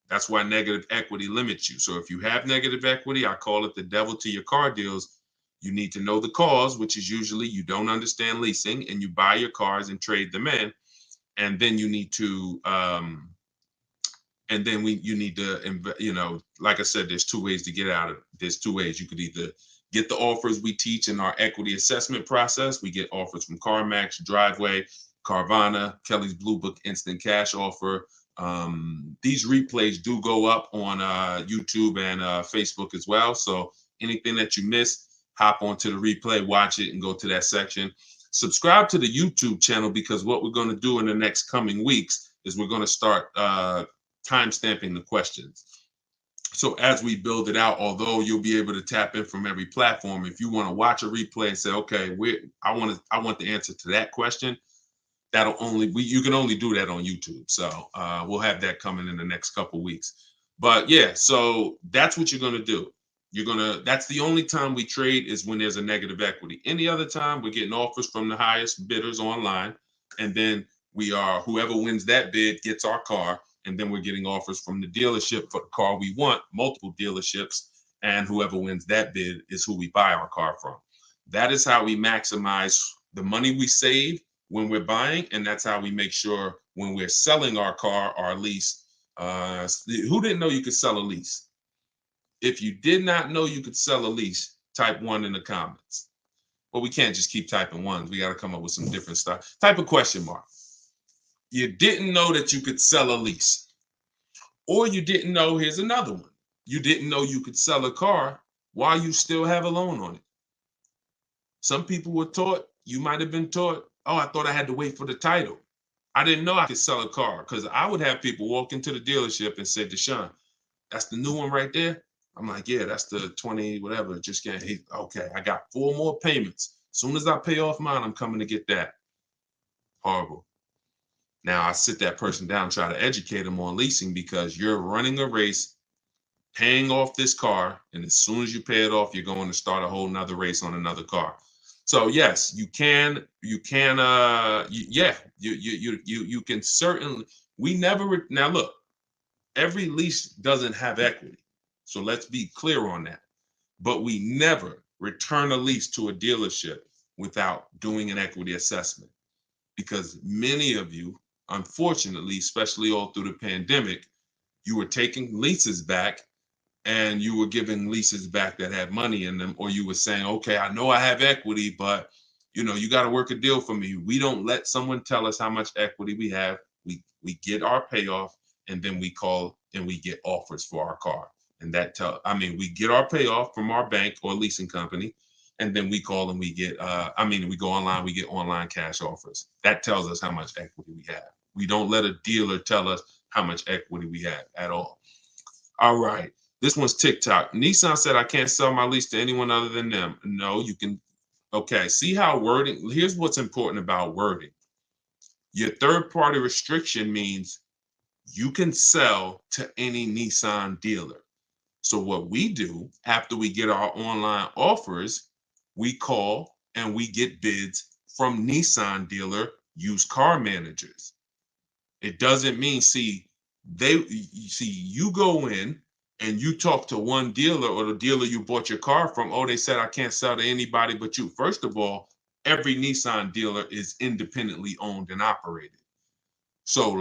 That's why negative equity limits you. So if you have negative equity, I call it the devil to your car deals. You need to know the cause, which is usually you don't understand leasing and you buy your cars and trade them in. And then you need to, like I said, there's 2 ways to get out of it. There's 2 ways. You could either get the offers we teach in our equity assessment process. We get offers from CarMax, Driveway, Carvana, Kelly's Blue Book Instant Cash Offer. These replays do go up on YouTube and Facebook as well. So anything that you missed, hop onto the replay, watch it, and go to that section. Subscribe to the YouTube channel, because what we're going to do in the next coming weeks is we're going to start timestamping the questions. So as we build it out, although you'll be able to tap in from every platform, if you want to watch a replay and say, okay, I want the answer to that question, you can only do that on YouTube. So we'll have that coming in the next couple weeks. But yeah, so that's what you're going to do. That's the only time we trade is when there's a negative equity. Any other time, we're getting offers from the highest bidders online. And then whoever wins that bid gets our car. And then we're getting offers from the dealership for the car we want, multiple dealerships. And whoever wins that bid is who we buy our car from. That is how we maximize the money we save when we're buying. And that's how we make sure when we're selling our car, our lease. Who didn't know you could sell a lease? If you did not know you could sell a lease, type 1 in the comments. Well, we can't just keep typing ones. We got to come up with some different stuff. Type a question mark. You didn't know that you could sell a lease. Or you didn't know, here's another one. You didn't know you could sell a car while you still have a loan on it. Some people were taught, you might have been taught, oh, I thought I had to wait for the title. I didn't know I could sell a car because I would have people walk into the dealership and say, Deshone, that's the new one right there. I'm like, yeah, that's the 20, whatever. Just getting, okay, I got 4 more payments. As soon as I pay off mine, I'm coming to get that. Horrible. Now I sit that person down, try to educate them on leasing because you're running a race, paying off this car, and as soon as you pay it off, you're going to start a whole nother race on another car. So yes, you can, you can certainly. We never now look. Every lease doesn't have equity, so let's be clear on that. But we never return a lease to a dealership without doing an equity assessment, because many of you, unfortunately, especially all through the pandemic, you were taking leases back and you were giving leases back that had money in them, or you were saying, okay, I know I have equity, but you got to work a deal for me. We don't let someone tell us how much equity we have. We get our payoff, and then we call and we get offers for our car. And we get our payoff from our bank or leasing company, and then we call and we get, we go online, we get online cash offers. That tells us how much equity we have. We don't let a dealer tell us how much equity we have at all. All right. This one's TikTok. Nissan said I can't sell my lease to anyone other than them. No, you can. Okay. See how wording, here's what's important about wording. Your third party restriction means you can sell to any Nissan dealer. So what we do after we get our online offers, we call and we get bids from Nissan dealer used car managers. It doesn't mean, you go in and you talk to one dealer or the dealer you bought your car from. Oh, they said I can't sell to anybody but you. First of all, every Nissan dealer is independently owned and operated. So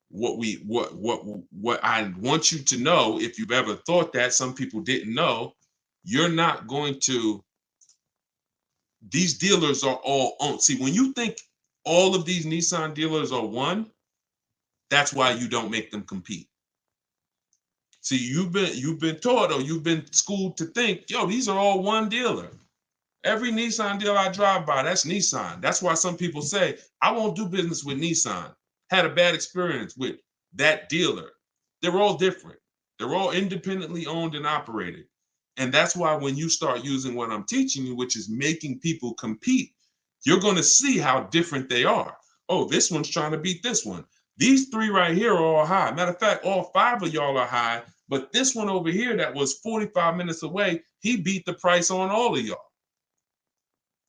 what I want you to know, if you've ever thought that, some people didn't know, you're not going to, these dealers are all owned. See, when you think all of these Nissan dealers are one, that's why you don't make them compete. See, you've been taught, or you've been schooled to think, yo, these are all one dealer. Every Nissan dealer I drive by, that's Nissan. That's why some people say, I won't do business with Nissan. Had a bad experience with that dealer. They're all different. They're all independently owned and operated. And that's why when you start using what I'm teaching you, which is making people compete, you're going to see how different they are. Oh, this one's trying to beat this one. These 3 right here are all high. Matter of fact, all 5 of y'all are high, but this one over here that was 45 minutes away, he beat the price on all of y'all.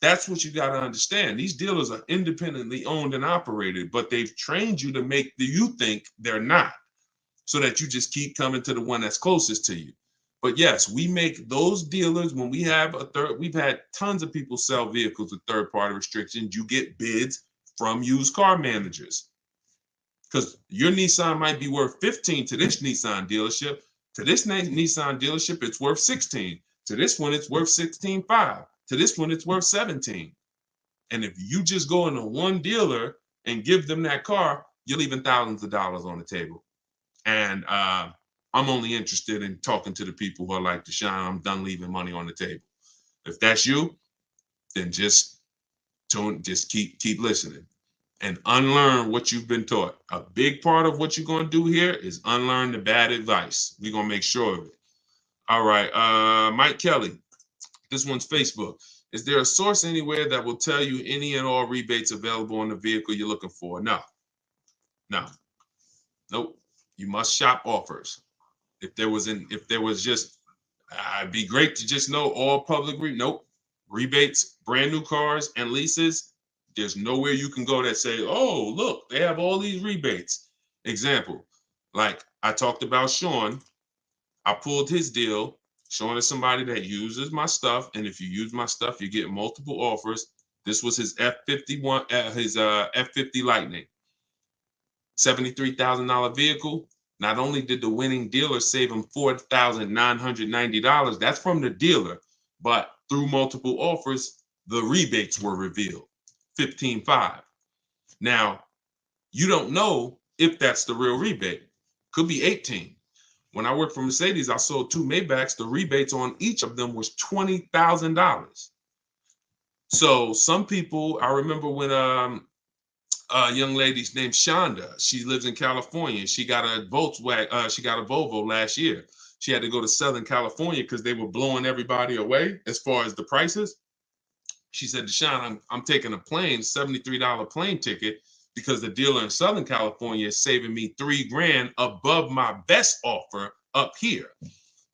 That's what you got to understand. These dealers are independently owned and operated, but they've trained you to make you think they're not, so that you just keep coming to the one that's closest to you. But yes, we make those dealers, when we have we've had tons of people sell vehicles with third-party restrictions. You get bids from used car managers, because your Nissan might be worth 15 to this Nissan dealership. To this Nissan dealership, it's worth 16. To this one, it's worth 16.5. To this one, it's worth 17. And if you just go into one dealer and give them that car, you're leaving thousands of dollars on the table. And I'm only interested in talking to the people who are like, Deshone, I'm done leaving money on the table. If that's you, then just keep listening and unlearn what you've been taught. A big part of what you're going to do here is unlearn the bad advice. We're going to make sure of it. All right. Mike Kelly. This one's Facebook. Is there a source anywhere that will tell you any and all rebates available on the vehicle you're looking for? No. Nope. You must shop offers. If there was just, it'd be great to just know all public nope. Rebates, brand new cars and leases. There's nowhere you can go that say, oh, look, they have all these rebates. Example, like I talked about Sean. I pulled his deal. Sean is somebody that uses my stuff, and if you use my stuff, you get multiple offers. This was his F51, his F50 Lightning, $73,000 vehicle. Not only did the winning dealer save him $4,990, that's from the dealer, but through multiple offers, the rebates were revealed, 15.5. Now, You don't know if that's the real rebate. Could be 18. When I worked for Mercedes, I sold 2 Maybachs. The rebates on each of them was $20,000. So some people, I remember when a young lady named Shonda, she lives in California. She got a Volkswagen, she got a Volvo last year. She had to go to Southern California because they were blowing everybody away as far as the prices. She said, Deshaun, I'm taking a plane, $73 plane ticket, because the dealer in Southern California is saving me $3,000 above my best offer up here.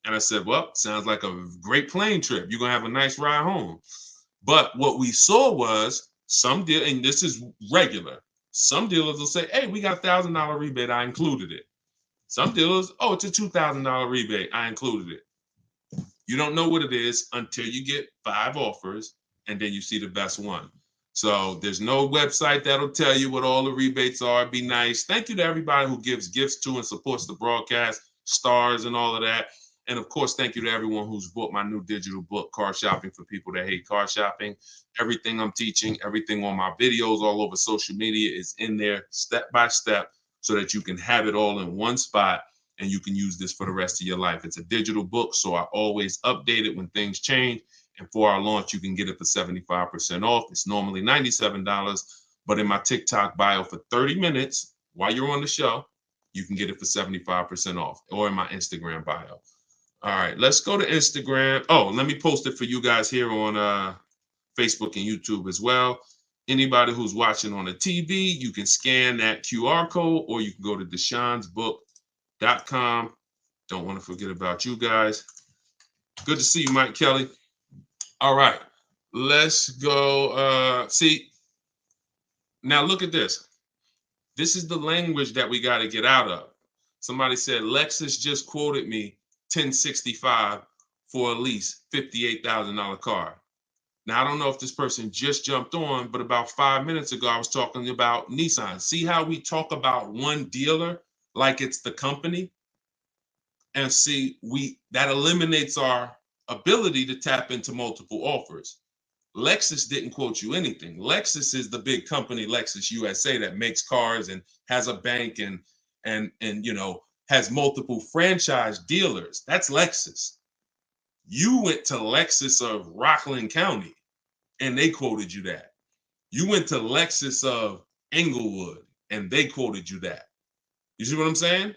And I said, well, sounds like a great plane trip. You're going to have a nice ride home. But what we saw was some deal, and this is regular. Some dealers will say, hey, we got $1,000 rebate. I included it. Some dealers, oh, it's a $2,000 rebate. I included it. You don't know what it is until you get 5 offers, and then you see the best one. So there's no website that'll tell you what all the rebates are. Be nice. Thank you to everybody who gives gifts to and supports the broadcast, stars and all of that. And of course, thank you to everyone who's bought my new digital book, Car Shopping for People That Hate Car Shopping. Everything I'm teaching, everything on my videos all over social media is in there step by step so that you can have it all in one spot and you can use this for the rest of your life. It's a digital book, so I always update it when things change. And for our launch, you can get it for 75% off. It's normally $97, but in my TikTok bio for 30 minutes while you're on the show, you can get it for 75% off, or in my Instagram bio. All right, let's go to Instagram. Oh, let me post it for you guys here on Facebook and YouTube as well. Anybody who's watching on a TV, you can scan that QR code, or you can go to deshonsbook.com. Don't want to forget about you guys. Good to see you, Mike Kelly. All right, let's go. See, now look at this. This is the language that we got to get out of. Somebody said, Lexus just quoted me $1,065 for a lease, $58,000 car. Now, I don't know if this person just jumped on, but about 5 minutes ago, I was talking about Nissan. See how we talk about one dealer like it's the company? And see, that eliminates our ability to tap into multiple offers. Lexus didn't quote you anything. Lexus is the big company, Lexus USA, that makes cars and has a bank and has multiple franchise dealers. That's Lexus. You went to Lexus of Rockland County and they quoted you that. You went to Lexus of Englewood and they quoted you that. You see what I'm saying?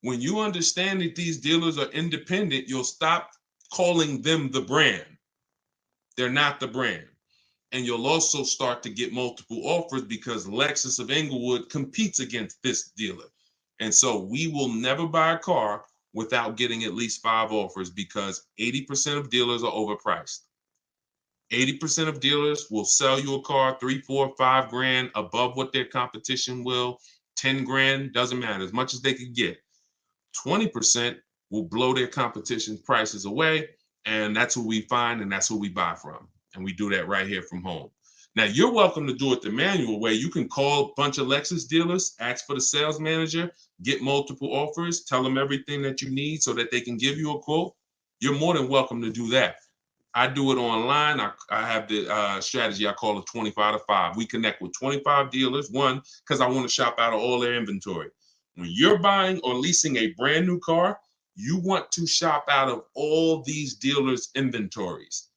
When you understand that these dealers are independent, you'll stop calling them the brand. They're not the brand. And you'll also start to get multiple offers because Lexus of Englewood competes against this dealer. And so we will never buy a car without getting at least 5 offers, because 80% of dealers are overpriced. 80% of dealers will sell you a car 3, 4, 5 grand above what their competition will. 10 grand, doesn't matter, as much as they can get. 20% will blow their competition prices away, and that's who we find and that's who we buy from. And we do that right here from home. Now, you're welcome to do it the manual way. You can call a bunch of Lexus dealers, ask for the sales manager, get multiple offers, tell them everything that you need so that they can give you a quote. You're more than welcome to do that. I do it online. I have the strategy I call it 25 to 5. We connect with 25 dealers, one, because I want to shop out of all their inventory. When you're buying or leasing a brand new car, you want to shop out of all these dealers' inventories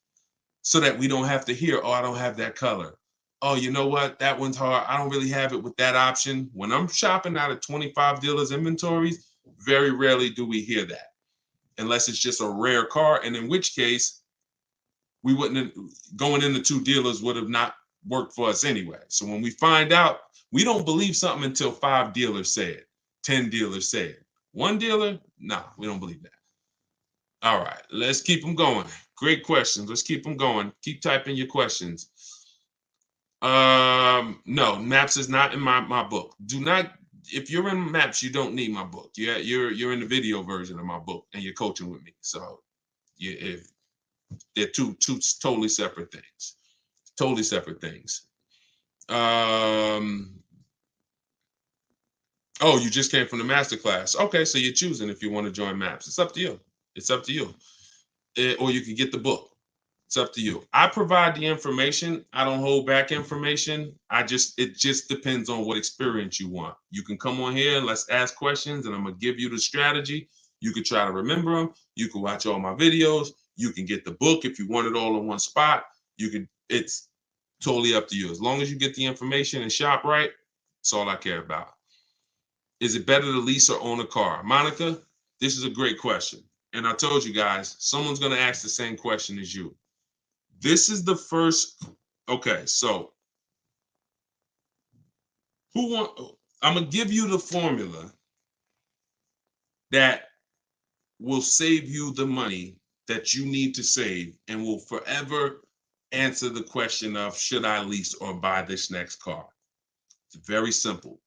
so that we don't have to hear, oh, I don't have that color. Oh, you know what? That one's hard. I don't really have it with that option. When I'm shopping out of 25 dealers' inventories, very rarely do we hear that, unless it's just a rare car, and in which case, we wouldn't have, going into 2 dealers would have not worked for us anyway. So when we find out, we don't believe something until 5 dealers say it, 10 dealers say it. 1 dealer, no, we don't believe that. All right, let's keep them going. Great questions. Let's keep them going. Keep typing your questions. No, maps is not in my book. Do not, if you're in maps, you don't need my book. Yeah, you're in the video version of my book and you're coaching with me. So if they're two totally separate things. Totally separate things. Oh, you just came from the masterclass. Okay, so you're choosing if you want to join MAPS. It's up to you. It's up to you. Or you can get the book. It's up to you. I provide the information. I don't hold back information. It just depends on what experience you want. You can come on here and let's ask questions, and I'm gonna give you the strategy. You can try to remember them. You can watch all my videos. You can get the book if you want it all in one spot. It's totally up to you. As long as you get the information and shop right, that's all I care about. Is it better to lease or own a car? Monica, this is a great question. And I told you guys, someone's going to ask the same question as you. This is the first. Okay, so I'm going to give you the formula that will save you the money that you need to save and will forever answer the question of should I lease or buy this next car? It's very simple.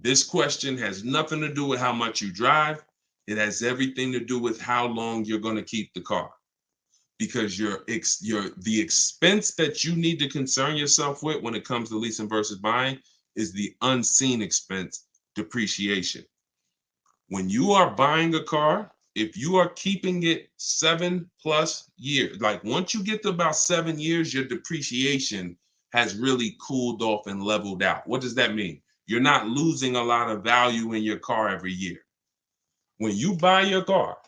This question has nothing to do with how much you drive. It has everything to do with how long you're going to keep the car. Because the expense that you need to concern yourself with when it comes to leasing versus buying is the unseen expense, depreciation. When you are buying a car, if you are keeping it 7+ years, like once you get to about 7 years, your depreciation has really cooled off and leveled out. What does that mean? You're not losing a lot of value in your car every year. When you buy your car,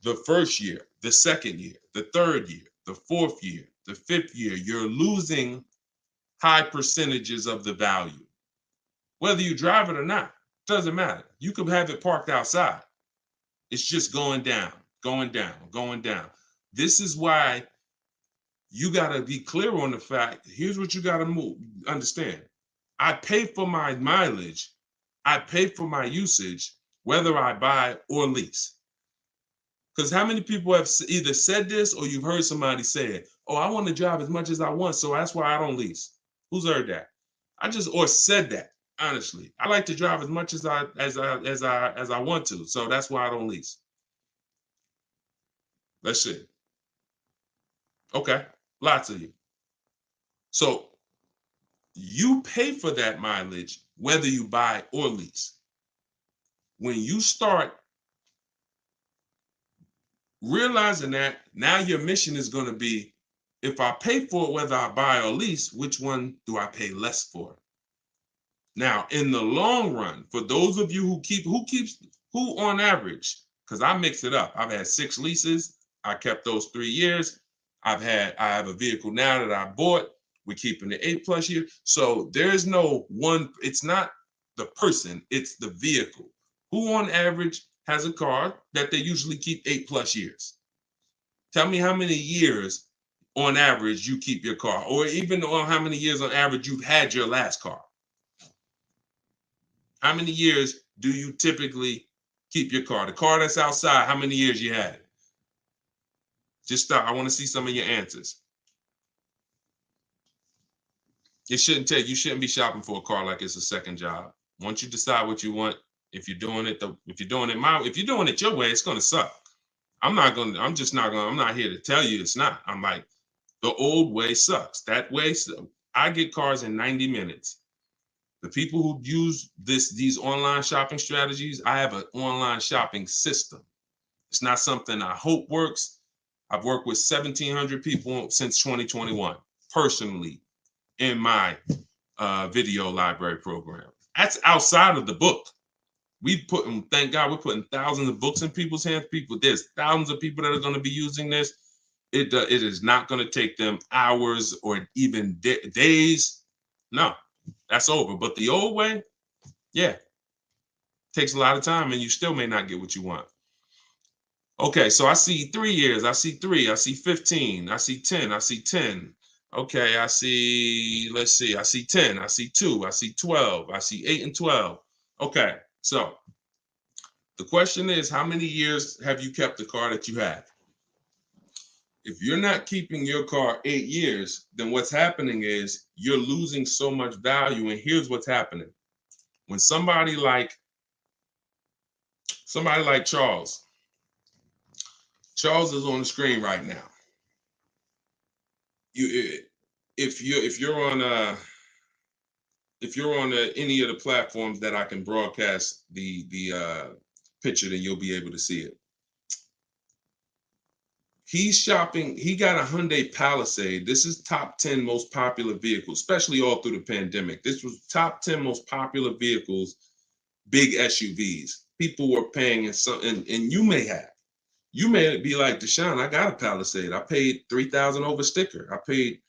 the first year, the second year, the third year, the fourth year, the fifth year, you're losing high percentages of the value. Whether you drive it or not, doesn't matter. You could have it parked outside. It's just going down, going down, going down. This is why you got to be clear on the fact, here's what you got to understand. I pay for my mileage. I pay for my usage, whether I buy or lease. Because how many people have either said this or you've heard somebody say it? Oh, I want to drive as much as I want, so that's why I don't lease. Who's heard that? Or said that, honestly. I like to drive as much as I want to, so that's why I don't lease. Let's see. Okay, lots of you. So you pay for that mileage whether you buy or lease. When you start realizing that, now your mission is going to be, if I pay for it whether I buy or lease, which one do I pay less for? Now, in the long run, for those of you who on average, because I mix it up. I've had 6 leases. I kept those 3 years. I have a vehicle now that I bought. We're keeping it 8+ years. So there's no one, it's not the person, it's the vehicle. Who on average has a car that they usually keep 8+ years? Tell me how many years on average you keep your car, or even on how many years on average you've had your last car. How many years do you typically keep your car? The car that's outside, how many years you had it? Just stop. I want to see some of your answers. You shouldn't be shopping for a car like it's a second job. Once you decide what you want, if you're doing it your way, it's gonna suck. I'm not here to tell you it's not. I'm like, the old way sucks. That way, I get cars in 90 minutes. The people who use these online shopping strategies, I have an online shopping system. It's not something I hope works. I've worked with 1,700 people since 2021, personally, in my video library program. That's outside of the book. Thank God, we're putting thousands of books in people's hands. There's thousands of people that are going to be using this. It is not going to take them hours or even days. No, that's over. But the old way, yeah, takes a lot of time, and you still may not get what you want. Okay, so I see 3 years. I see 3. I see 15. I see 10. I see 10. Okay, let's see. I see 10. I see 2. I see 12. I see 8 and 12. Okay, so the question is, how many years have you kept the car that you have? If you're not keeping your car 8 years, then what's happening is you're losing so much value. And here's what's happening. When somebody like Charles is on the screen right now. If you're on any of the platforms that I can broadcast the picture, then you'll be able to see it. He's shopping. He got a Hyundai Palisade. This is top 10 most popular vehicles, especially all through the pandemic. This was top 10 most popular vehicles, big SUVs. People were paying, and you may be like, Deshone, I got a Palisade. I paid $3,000 over sticker. I paid,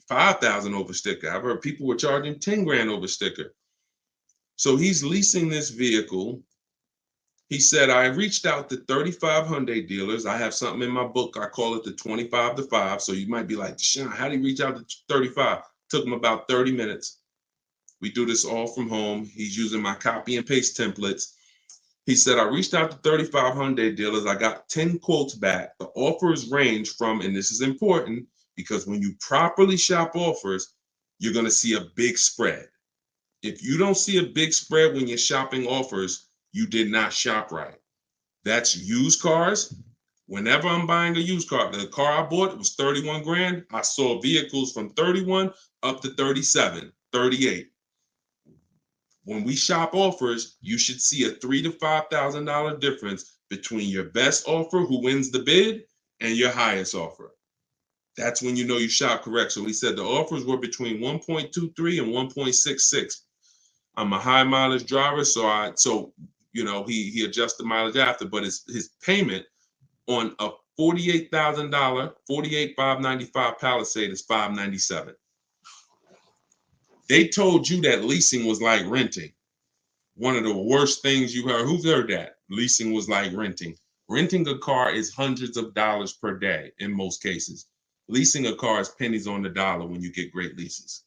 5,000 over sticker. I've heard people were charging 10 grand over sticker. So he's leasing this vehicle. He said, I reached out to 35 Hyundai dealers. I have something in my book. I call it the 25 to 5. So you might be like, Deshone, how did he reach out to 35? Took him about 30 minutes. We do this all from home. He's using my copy and paste templates. He said, I reached out to 35 Hyundai dealers. I got 10 quotes back. The offers range from, and this is important because when you properly shop offers, you're going to see a big spread. If you don't see a big spread when you're shopping offers, you did not shop right. That's used cars. Whenever I'm buying a used car, the car I bought, it was 31 grand. I saw vehicles from 31 up to 37, 38. When we shop offers, you should see a $3,000 to $5,000 difference between your best offer, who wins the bid, and your highest offer. That's when you know you shop correct. So he said the offers were between 1.23 and 1.66. I'm a high mileage driver, so he adjusts the mileage after, but his payment on a $48,000, $48,595 Palisade is $597. They told you that leasing was like renting. One of the worst things you heard. Who's heard that? Leasing was like renting. Renting a car is hundreds of dollars per day in most cases. Leasing a car is pennies on the dollar when you get great leases.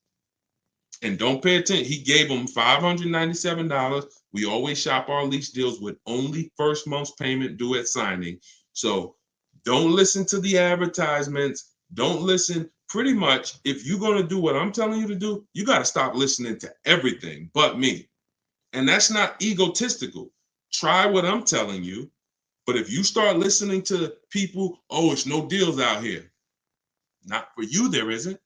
And don't pay attention. He gave them $597. We always shop our lease deals with only first month's payment due at signing. So don't listen to the advertisements. Don't listen. Pretty much, if you're going to do what I'm telling you to do, you got to stop listening to everything but me. And that's not egotistical. Try what I'm telling you. But if you start listening to people, it's no deals out here. Not for you, there isn't,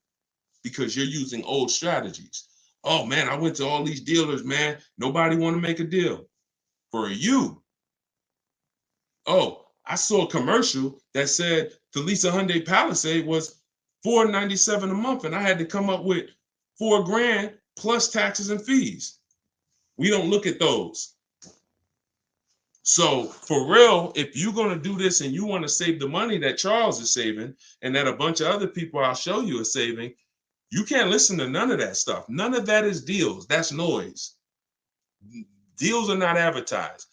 because you're using old strategies. Oh man, I went to all these dealers, man. Nobody want to make a deal. For you. I saw a commercial that said to lease a Hyundai Palisade was $497 a month, and I had to come up with $4 grand plus taxes and fees. We don't look at those. So for real, if you're going to do this and you want to save the money that Charles is saving and that a bunch of other people I'll show you are saving, you can't listen to none of that stuff. None of that is deals. That's noise. Deals are not advertised.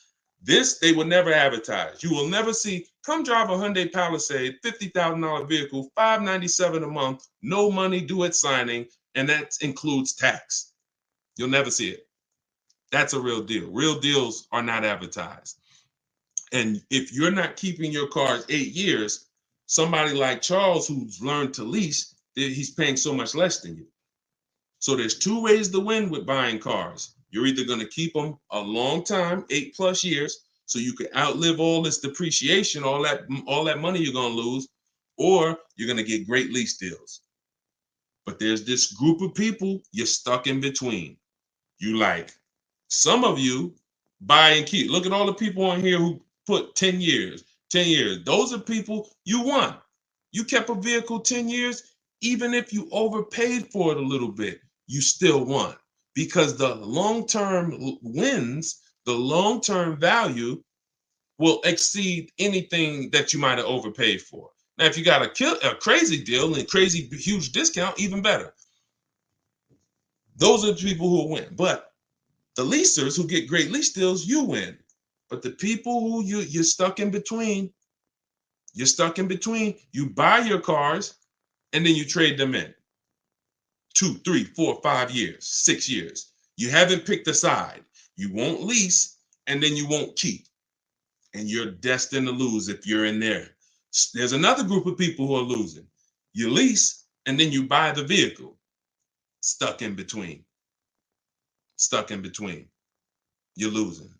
This, they will never advertise. You will never see, come drive a Hyundai Palisade, $50,000 vehicle, $597 a month, no money due at signing, and that includes tax. You'll never see it. That's a real deal. Real deals are not advertised. And if you're not keeping your cars 8 years, somebody like Charles, who's learned to lease, he's paying so much less than you. So there's two ways to win with buying cars. You're either going to keep them a long time, 8+ years, so you can outlive all this depreciation, all that money you're going to lose, or you're going to get great lease deals. But there's this group of people you're stuck in between. You like, some of you buy and keep. Look at all the people on here who put 10 years, 10 years. Those are people you won. You kept a vehicle 10 years, even if you overpaid for it a little bit, you still won, because the long-term wins, the long-term value will exceed anything that you might have overpaid for. Now, if you got a crazy deal and crazy huge discount, even better. Those are the people who will win. But the leasers who get great lease deals, you win. But the people who you're stuck in between, you buy your cars and then you trade them in. 2, 3, 4, 5 years, 6 years. You haven't picked a side. You won't lease and then you won't keep. And you're destined to lose if you're in there. There's another group of people who are losing. You lease and then you buy the vehicle. Stuck in between. You're losing.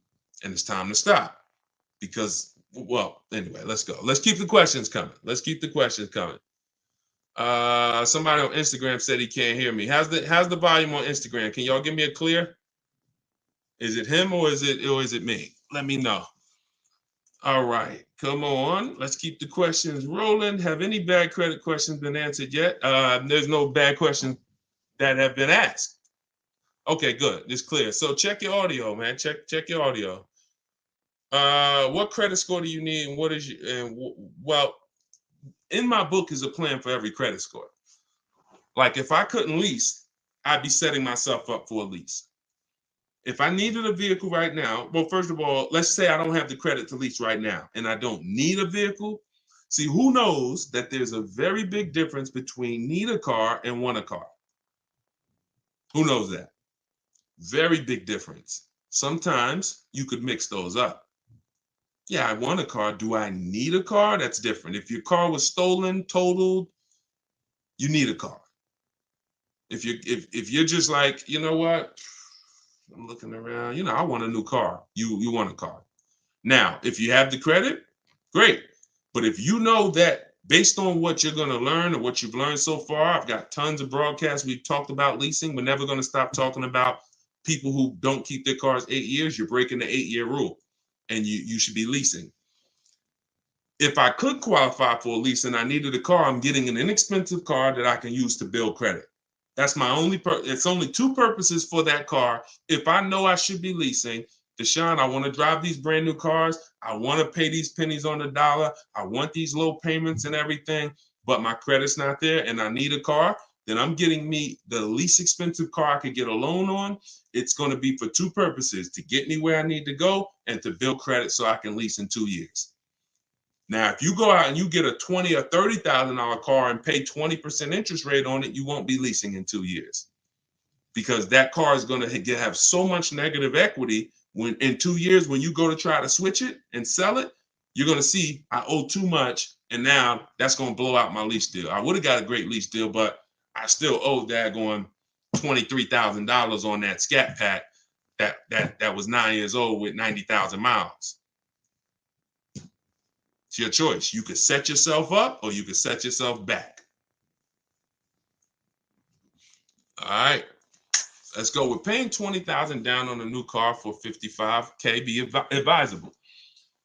And it's time to stop. Because, anyway, let's go. Let's keep the questions coming. Somebody on Instagram said he can't hear me. How's the volume on Instagram? Can y'all give me a clear? Is it him or is it me? Let me know. All right, come on. Let's keep the questions rolling. Have any bad credit questions been answered yet? There's no bad questions that have been asked. Okay, good. It's clear. So check your audio, man. Check your audio. What credit score do you need, and what is your? And well, in my book is a plan for every credit score. Like if I couldn't lease, I'd be setting myself up for a lease. If I needed a vehicle right now, well, first of all, let's say I don't have the credit to lease right now and I don't need a vehicle. See, who knows that there's a very big difference between need a car and want a car? Who knows that? Very big difference. Sometimes you could mix those up. Yeah, I want a car. Do I need a car? That's different. If your car was stolen, totaled, you need a car. If you're just like, you know what? I'm looking around, I want a new car. You want a car. Now, if you have the credit, great. But if you know that based on what you're going to learn or what you've learned so far, I've got tons of broadcasts. We've talked about leasing. We're never going to stop talking about people who don't keep their cars 8 years. You're breaking the 8-year rule and you should be leasing. If I could qualify for a lease and I needed a car, I'm getting an inexpensive car that I can use to build credit. That's my only it's only two purposes for that car. If I know I should be leasing, Deshone, I want to drive these brand new cars. I want to pay these pennies on the dollar. I want these low payments and everything, but my credit's not there and I need a car. Then I'm getting me the least expensive car I could get a loan on. It's going to be for two purposes: to get me where I need to go and to build credit so I can lease in 2 years. Now, if you go out and you get a $20,000 or $30,000 car and pay 20% interest rate on it, you won't be leasing in 2 years because that car is going to have so much negative equity. When in 2 years, when you go to try to switch it and sell it, you're going to see I owe too much, and now that's going to blow out my lease deal. I would have got a great lease deal, but I still owe daggone $23,000 on that Scat Pack that was 9 years old with 90,000 miles. It's your choice. You could set yourself up or you could set yourself back. All right. Let's go. We're paying $20,000 down on a new car for $55K. Be advisable.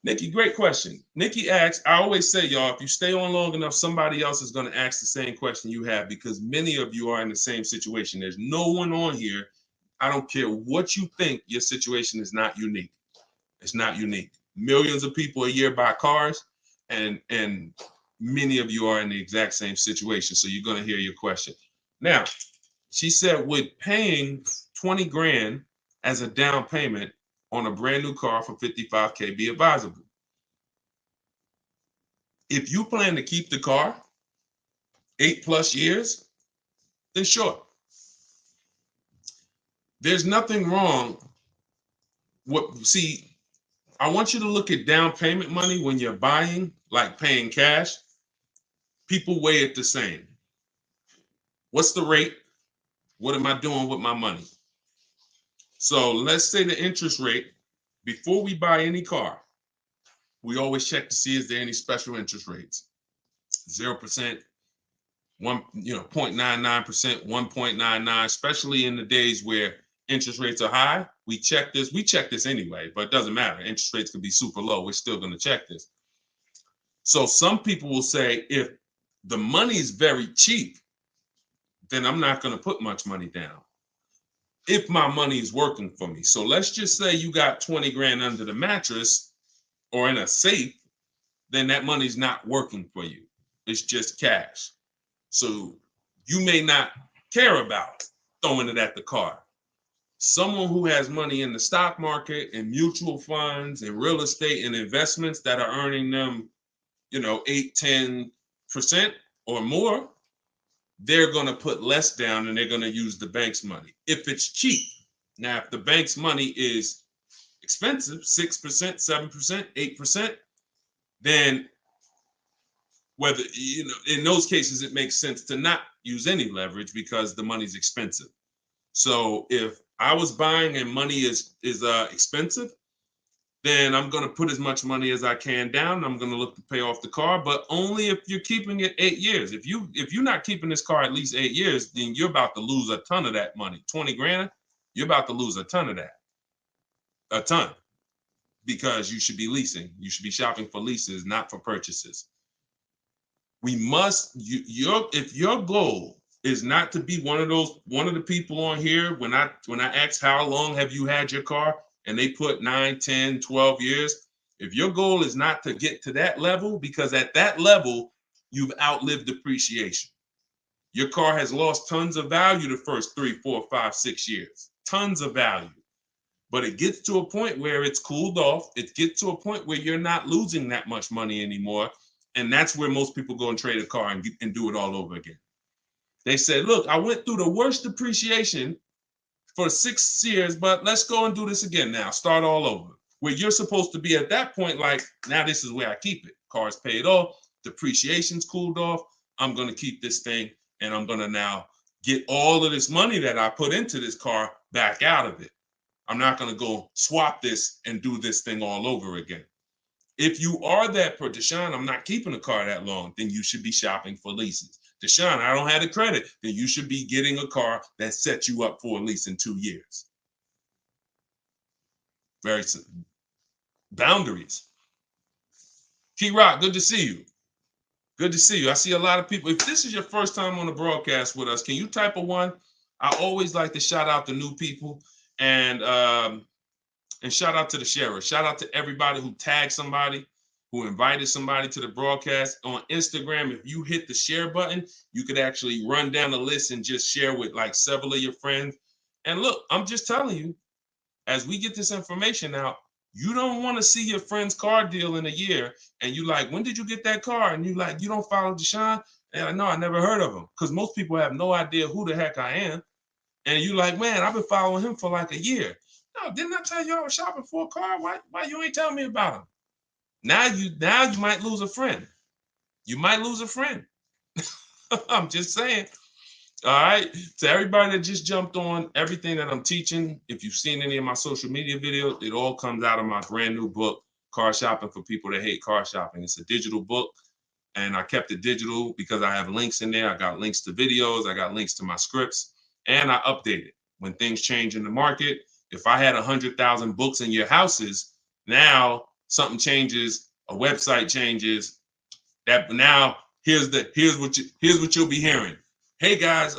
Nikki, great question. Nikki asks, I always say, y'all, if you stay on long enough, somebody else is going to ask the same question you have because many of you are in the same situation. There's no one on here. I don't care what you think. Your situation is not unique. It's not unique. Millions of people a year buy cars. And many of you are in the exact same situation. So you're going to hear your question. Now, she said, would paying 20 grand as a down payment on a brand new car for $55K be advisable? If you plan to keep the car 8+ years, then sure. There's nothing wrong. See, I want you to look at down payment money when you're buying, like paying cash. People weigh it the same. What's the rate? What am I doing with my money? So let's say the interest rate, before we buy any car, we always check to see is there any special interest rates. 0%, 0.99%, 1.99, especially in the days where interest rates are high. We check this. We check this anyway, but it doesn't matter. Interest rates could be super low. We're still going to check this. So some people will say, if the money is very cheap, then I'm not going to put much money down if my money is working for me. So let's just say you got 20 grand under the mattress or in a safe, then that money's not working for you. It's just cash. So you may not care about throwing it at the car. Someone who has money in the stock market and mutual funds and real estate and investments that are earning them, 8-10% or more, they're going to put less down and they're going to use the bank's money if it's cheap. Now, if the bank's money is expensive, 6%, 7%, 8%, then whether, in those cases, it makes sense to not use any leverage because the money's expensive. So if I was buying and money is expensive, then I'm going to put as much money as I can down. I'm going to look to pay off the car, but only if you're keeping it 8 years. If you're not keeping this car at least 8 years, then you're about to lose a ton of that money. 20 grand, you're about to lose a ton of that. A ton. because you should be leasing. You should be shopping for leases, not for purchases. We must, if your goal is not to be one of the people on here, when I ask how long have you had your car and they put 9, 10, 12 years, if your goal is not to get to that level, because at that level, you've outlived depreciation. Your car has lost tons of value the first 3, 4, 5, 6 years, tons of value. But it gets to a point where it's cooled off. It gets to a point where you're not losing that much money anymore. And that's where most people go and trade a car and do it all over again. They say, look, I went through the worst depreciation for 6 years, but let's go and do this again now. Start all over. Where you're supposed to be at that point, like, now this is where I keep it. Car's paid off, depreciation's cooled off. I'm going to keep this thing, and I'm going to now get all of this money that I put into this car back out of it. I'm not going to go swap this and do this thing all over again. If you are that per Deshone, I'm not keeping a car that long, then you should be shopping for leases. Deshone, I don't have the credit, then you should be getting a car that sets you up for a lease in 2 years. Very simple. Boundaries. T-Rock, good to see you. Good to see you. I see a lot of people. If this is your first time on the broadcast with us, can you type a 1? I always like to shout out the new people and shout out to the sharers. Shout out to everybody who tagged somebody, who invited somebody to the broadcast. On Instagram, if you hit the share button, you could actually run down the list and just share with like several of your friends. And look, I'm just telling you, as we get this information out, you don't want to see your friend's car deal in a year. And you like, when did you get that car? And you like, you don't follow Deshone? And I know, I never heard of him. Because most people have no idea who the heck I am. And you like, man, I've been following him for like a year. No, didn't I tell you I was shopping for a car? Why you ain't telling me about him? Now you might lose a friend. You might lose a friend. I'm just saying. All right. To everybody that just jumped on, everything that I'm teaching, if you've seen any of my social media videos, it all comes out of my brand new book, Car Shopping for People That Hate Car Shopping. It's a digital book, and I kept it digital because I have links in there. I got links to videos. I got links to my scripts, and I update it when things change in the market. If I had 100,000 books in your houses, now something changes, a website changes. That now here's what you'll be hearing. Hey guys,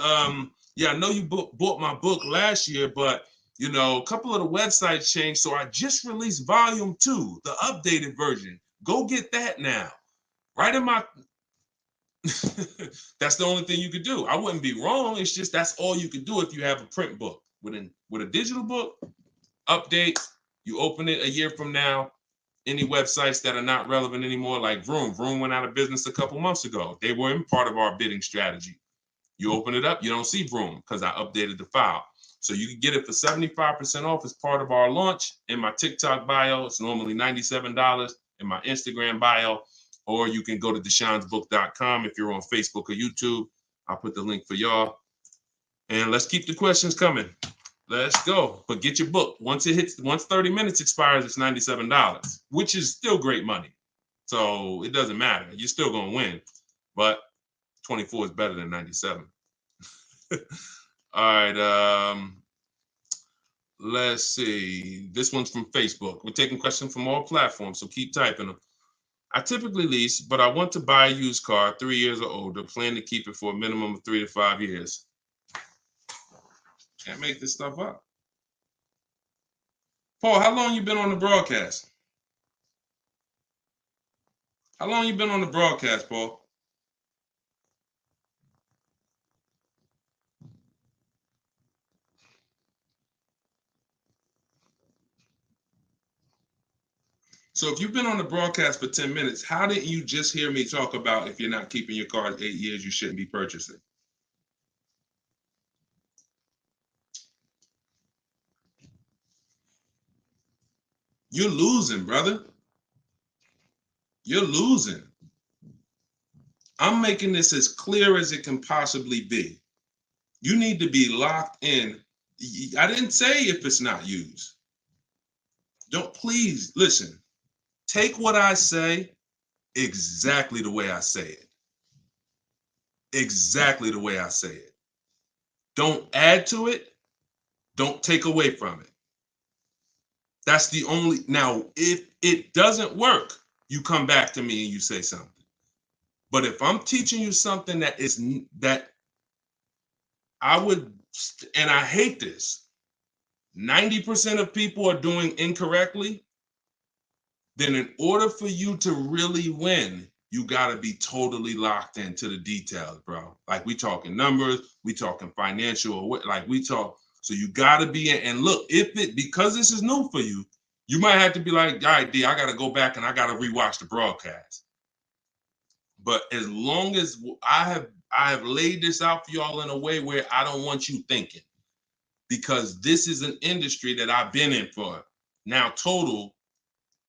yeah, I know you bought my book last year, but you know, a couple of the websites changed, so I just released volume 2, the updated version. Go get that now. Right in my that's the only thing you could do. I wouldn't be wrong. It's just that's all you could do if you have a print book. With a digital book, update, you open it a year from now. Any websites that are not relevant anymore, like Vroom went out of business a couple months ago. They were in part of our bidding strategy. You open it up, you don't see Vroom because I updated the file. So you can get it for 75% off as part of our launch. In my TikTok bio, it's normally $97. In my Instagram bio, or you can go to deshonesbook.com if you're on Facebook or YouTube. I'll put the link for y'all. And let's keep the questions coming. Let's go. But get your book. Once 30 minutes expires, it's $97, which is still great money. So it doesn't matter. You're still going to win. But 24 is better than 97. All right. Let's see. This one's from Facebook. We're taking questions from all platforms, so keep typing them. I typically lease, but I want to buy a used car 3 years or older. Plan to keep it for a minimum of 3 to 5 years. Can't make this stuff up. Paul, how long you been on the broadcast? How long you been on the broadcast, Paul? So if you've been on the broadcast for 10 minutes, how didn't you just hear me talk about if you're not keeping your car 8 years, you shouldn't be purchasing? You're losing, brother. You're losing. I'm making this as clear as it can possibly be. You need to be locked in. I didn't say if it's not used. Don't, please listen. Take what I say exactly the way I say it. Exactly the way I say it. Don't add to it. Don't take away from it. That's the only, now, if it doesn't work, you come back to me and you say something. But if I'm teaching you something that I would, and I hate this, 90% of people are doing incorrectly, then in order for you to really win, you got to be totally locked into the details, bro. Like we talking numbers, we talking financial, like we talk. So you got to be in, and look, because this is new for you, you might have to be like, all right, D, I got to go back and I got to rewatch the broadcast. But as long as I have laid this out for y'all in a way where I don't want you thinking, because this is an industry that I've been in for now total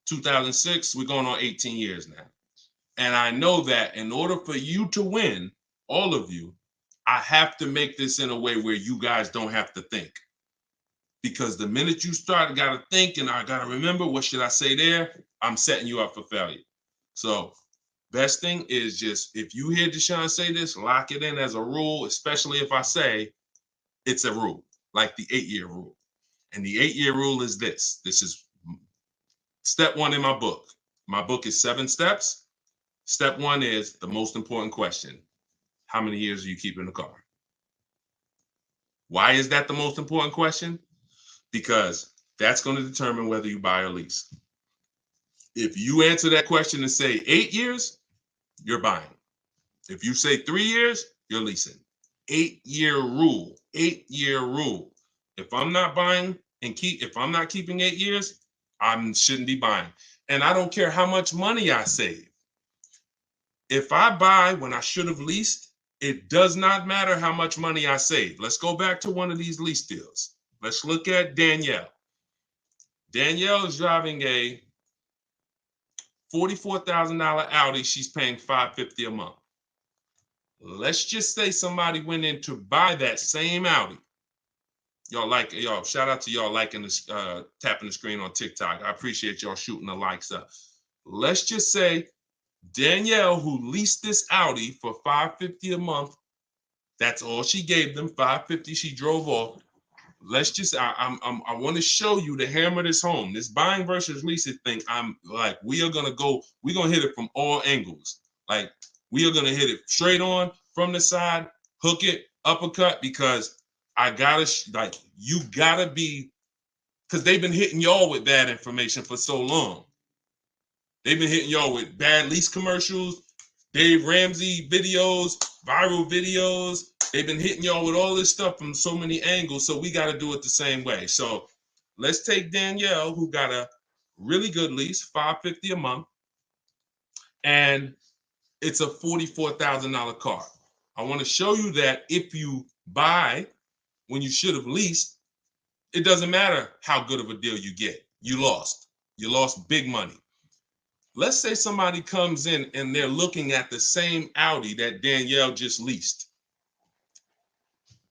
2006, we're going on 18 years now. And I know that in order for you to win, all of you, I have to make this in a way where you guys don't have to think. Because the minute you start, I got to think and I got to remember, what should I say there? I'm setting you up for failure. So best thing is just, if you hear Deshone say this, lock it in as a rule, especially if I say it's a rule, like the 8-year rule. And the 8-year rule is this. This is step 1 in my book. My book is 7 steps. Step 1 is the most important question. How many years are you keeping the car? Why is that the most important question? Because that's going to determine whether you buy or lease. If you answer that question and say 8 years, you're buying. If you say 3 years, you're leasing. 8-year rule. 8-year rule. If I'm not buying if I'm not keeping 8 years, I shouldn't be buying. And I don't care how much money I save. If I buy when I should have leased, it does not matter how much money I save. Let's go back to one of these lease deals. Let's look at Danielle. Danielle is driving a $44,000 Audi. She's paying $550 a month. Let's just say somebody went in to buy that same Audi. Y'all, shout out to y'all liking this, tapping the screen on TikTok. I appreciate y'all shooting the likes up. Let's just say Danielle, who leased this Audi for $550 a month, that's all she gave them, $550. She drove off. Let's just, I want to show you to hammer this home. This buying versus leasing thing, I'm like, we're going to hit it from all angles. Like, we are going to hit it straight on, from the side, hook it, uppercut, because you gotta be, because they've been hitting y'all with bad information for so long. They've been hitting y'all with bad lease commercials, Dave Ramsey videos, viral videos. They've been hitting y'all with all this stuff from so many angles, so we got to do it the same way. So let's take Danielle, who got a really good lease, $550 a month, and it's a $44,000 car. I want to show you that if you buy when you should have leased, it doesn't matter how good of a deal you get. You lost. You lost big money. Let's say somebody comes in and they're looking at the same Audi that Danielle just leased.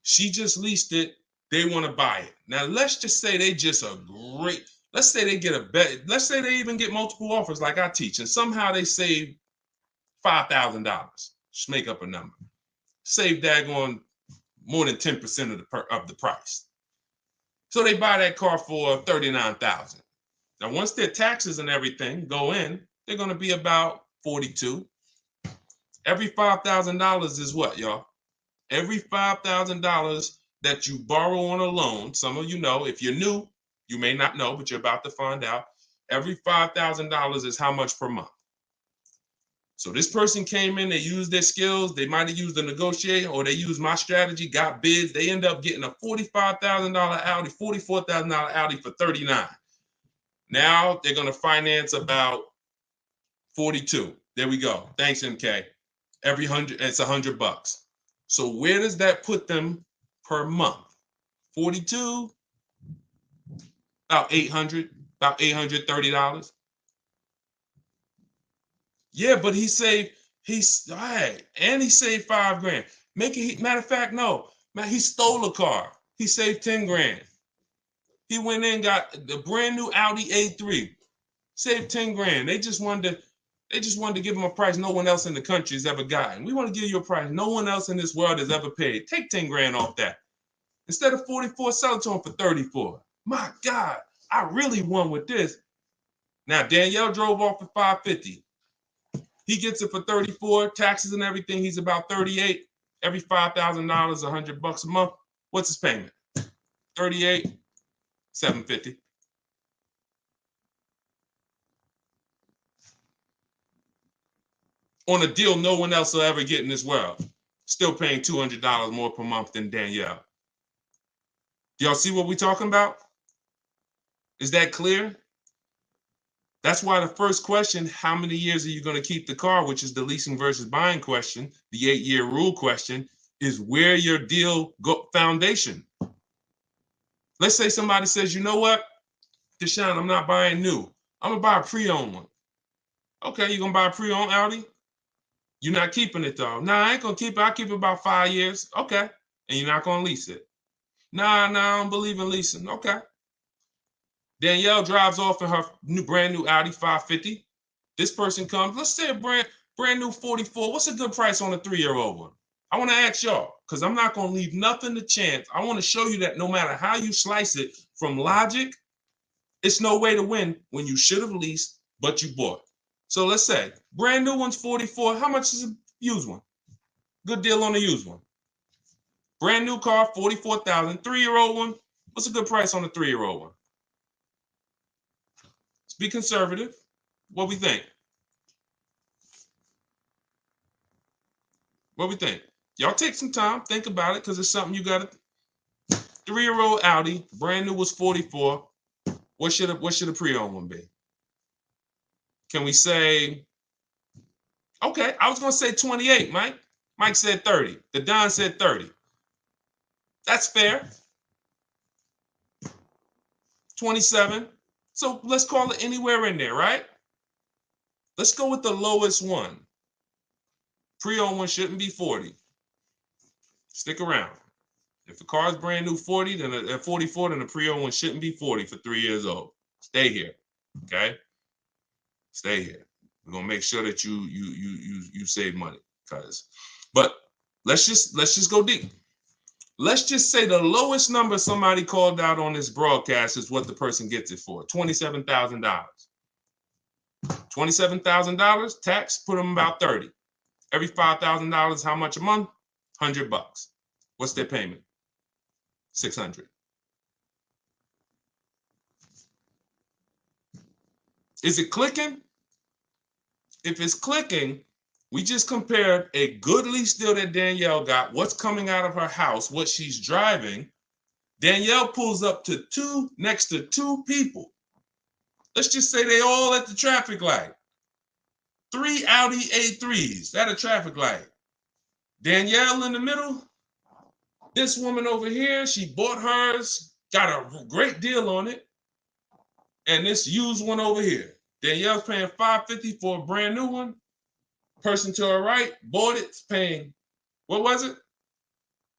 She just leased it. They want to buy it. Now, let's just say let's say they get a bet. Let's say they even get multiple offers like I teach, and somehow they save $5,000. Just make up a number. Save daggone more than 10% of the price. So they buy that car for $39,000. Now, once their taxes and everything go in, they're going to be about $42,000. Every $5,000 is what, y'all? Every $5,000 that you borrow on a loan, some of you know, if you're new, you may not know, but you're about to find out. Every $5,000 is how much per month? So this person came in, they used their skills, they might have used a negotiator, or they used my strategy, got bids, they end up getting a $45,000 Audi, $44,000 Audi for $39,000. Now they're going to finance about $42,000. There we go. Thanks, MK. Every 100, it's $100. So where does that put them per month? 42, about $830. Yeah, but he saved $5,000. Matter of fact, no, man, he stole a car. He saved $10,000. He went in, got the brand new Audi A3, saved $10,000. They just wanted to give him a price no one else in the country has ever gotten. We want to give you a price no one else in this world has ever paid. Take $10,000 off that. Instead of $44,000, sell it to him for $34,000. My God, I really won with this. Now, Danielle drove off for $550. He gets it for 34, taxes and everything. He's about 38. Every $5,000, $100 a month. What's his payment? 38, 750. On a deal no one else will ever get in this world. Still paying $200 more per month than Danielle. Do y'all see what we're talking about? Is that clear? That's why the first question, how many years are you going to keep the car, which is the leasing versus buying question, the 8-year rule question, is where your deal foundation. Let's say somebody says, you know what, Deshone, I'm not buying new. I'm going to buy a pre-owned one. Okay, you're going to buy a pre-owned Audi? You're not keeping it though. Nah, I ain't going to keep it. I'll keep it about 5 years. Okay. And you're not going to lease it. Nah, I don't believe in leasing. Okay. Danielle drives off in her brand new Audi 550. This person comes, let's say a brand new 44. What's a good price on a 3-year-old one? I want to ask y'all, because I'm not going to leave nothing to chance. I want to show you that no matter how you slice it from logic, it's no way to win when you should have leased, but you bought. So let's say brand new one's 44. How much is a used one? Good deal on a used one. Brand new car, 44,000. 3-year-old one. What's a good price on a 3-year-old one? Let's be conservative. What we think? What we think? Y'all take some time, think about it, because it's something you got to. 3-year-old Audi, brand new was 44. What should a pre-owned one be? Can we say, okay, I was going to say 28, Mike. Mike said 30. The Don said 30. That's fair. 27. So let's call it anywhere in there, right? Let's go with the lowest one. Pre-owned one shouldn't be 40. Stick around. If the car is brand new 40, then at 44, then the pre-owned one shouldn't be 40 for 3 years old. Stay here, okay? Stay here. We're gonna make sure that you save money, but let's just go deep. Let's just say the lowest number somebody called out on this broadcast is what the person gets it for, $27,000. $27,000 tax, put them about 30. Every $5,000, how much a month? $100. What's their payment? $600. Is it clicking? If it's clicking, we just compared a good lease deal that Danielle got, what's coming out of her house, what she's driving. Danielle pulls up to next to two people. Let's just say they all at the traffic light. 3 Audi A3s at a traffic light. Danielle in the middle. This woman over here, she bought hers, got a great deal on it. And this used one over here. Danielle's paying $550 for a brand new one. Person to her right bought it, paying, what was it?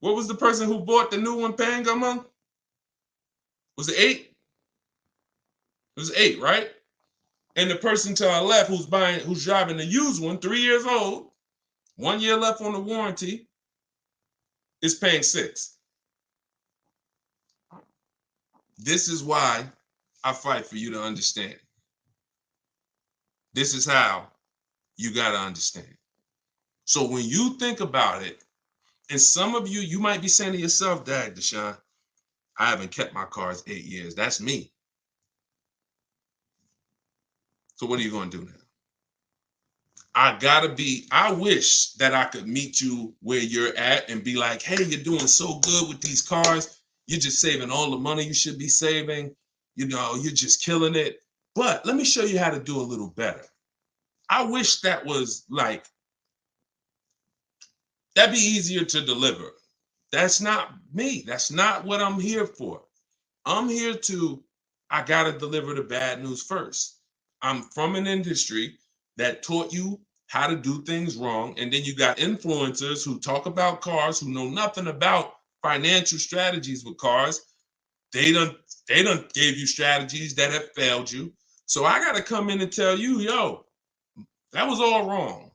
What was the person who bought the new one paying a month? Was it 8? It was 8, right? And the person to our left who's driving the used one, 3 years old, 1 year left on the warranty, is paying 6. This is why I fight for you to understand. This is how you got to understand. So when you think about it, and some of you might be saying to yourself, Dad, Deshone, I haven't kept my cars 8 years. That's me. So what are you going to do now? I wish that I could meet you where you're at and be like, hey, you're doing so good with these cars. You're just saving all the money you should be saving. You know, you're just killing it. But let me show you how to do a little better. I wish that was like, that'd be easier to deliver. That's not me. That's not what I'm here for. I'm here I got to deliver the bad news first. I'm from an industry that taught you how to do things wrong. And then you got influencers who talk about cars, who know nothing about financial strategies with cars. They done gave you strategies that have failed you. So I got to come in and tell you, yo, that was all wrong.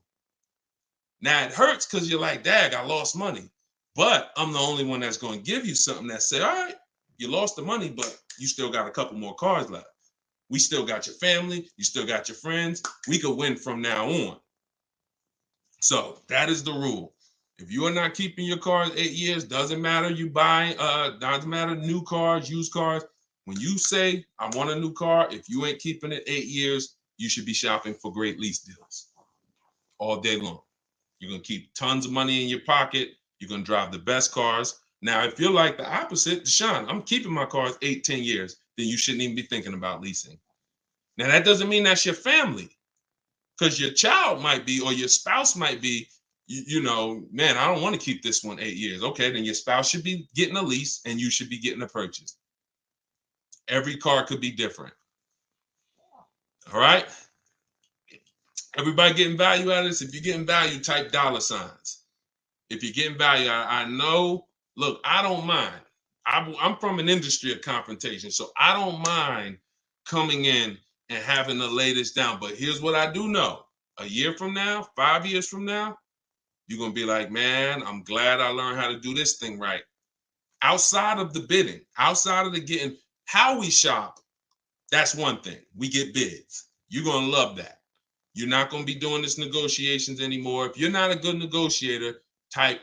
Now it hurts because you're like, Dad, I lost money. But I'm the only one that's going to give you something that say, all right, You lost the money, but you still got a couple more cars left. We still got your family. You still got your friends. We could win from now on. So that is the rule. If you are not keeping your cars 8 years, doesn't matter you buy, doesn't matter new cars, used cars. When you say, I want a new car, if you ain't keeping it 8 years, you should be shopping for great lease deals all day long. You're going to keep tons of money in your pocket. You're going to drive the best cars. Now, if you're like the opposite, Deshone, I'm keeping my cars 8, 10 years, then you shouldn't even be thinking about leasing. Now, that doesn't mean that's your family, because your child might be, or your spouse might be, you know, man, I don't want to keep this one 8 years. Okay, then your spouse should be getting a lease and you should be getting a purchase. Every car could be different. All right. Everybody getting value out of this? If you're getting value, type $signs. If you're getting value, I know, look, I don't mind. I'm from an industry of confrontation, so I don't mind coming in and having the latest down. But here's what I do know. A year from now, 5 years from now, you're going to be like, man, I'm glad I learned how to do this thing right. Outside of the bidding, outside of the getting, how we shop, that's one thing. We get bids. You're going to love that. You're not going to be doing this negotiations anymore. If you're not a good negotiator, type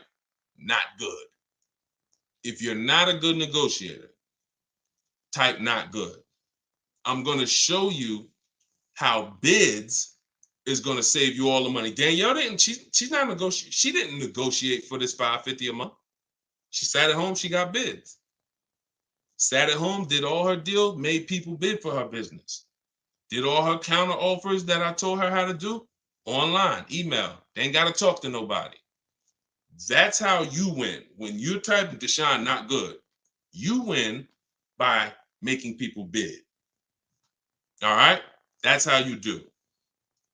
not good. If you're not a good negotiator, type not good. I'm going to show you how bids is going to save you all the money. Danielle didn't, she's not negotiating. She didn't negotiate for this $550 a month. She sat at home, she got bids. Sat at home, did all her deals, made people bid for her business. Did all her counter offers that I told her how to do online, email. They ain't got to talk to nobody. That's how you win. When you're typing Deshone not good, you win by making people bid. All right? That's how you do.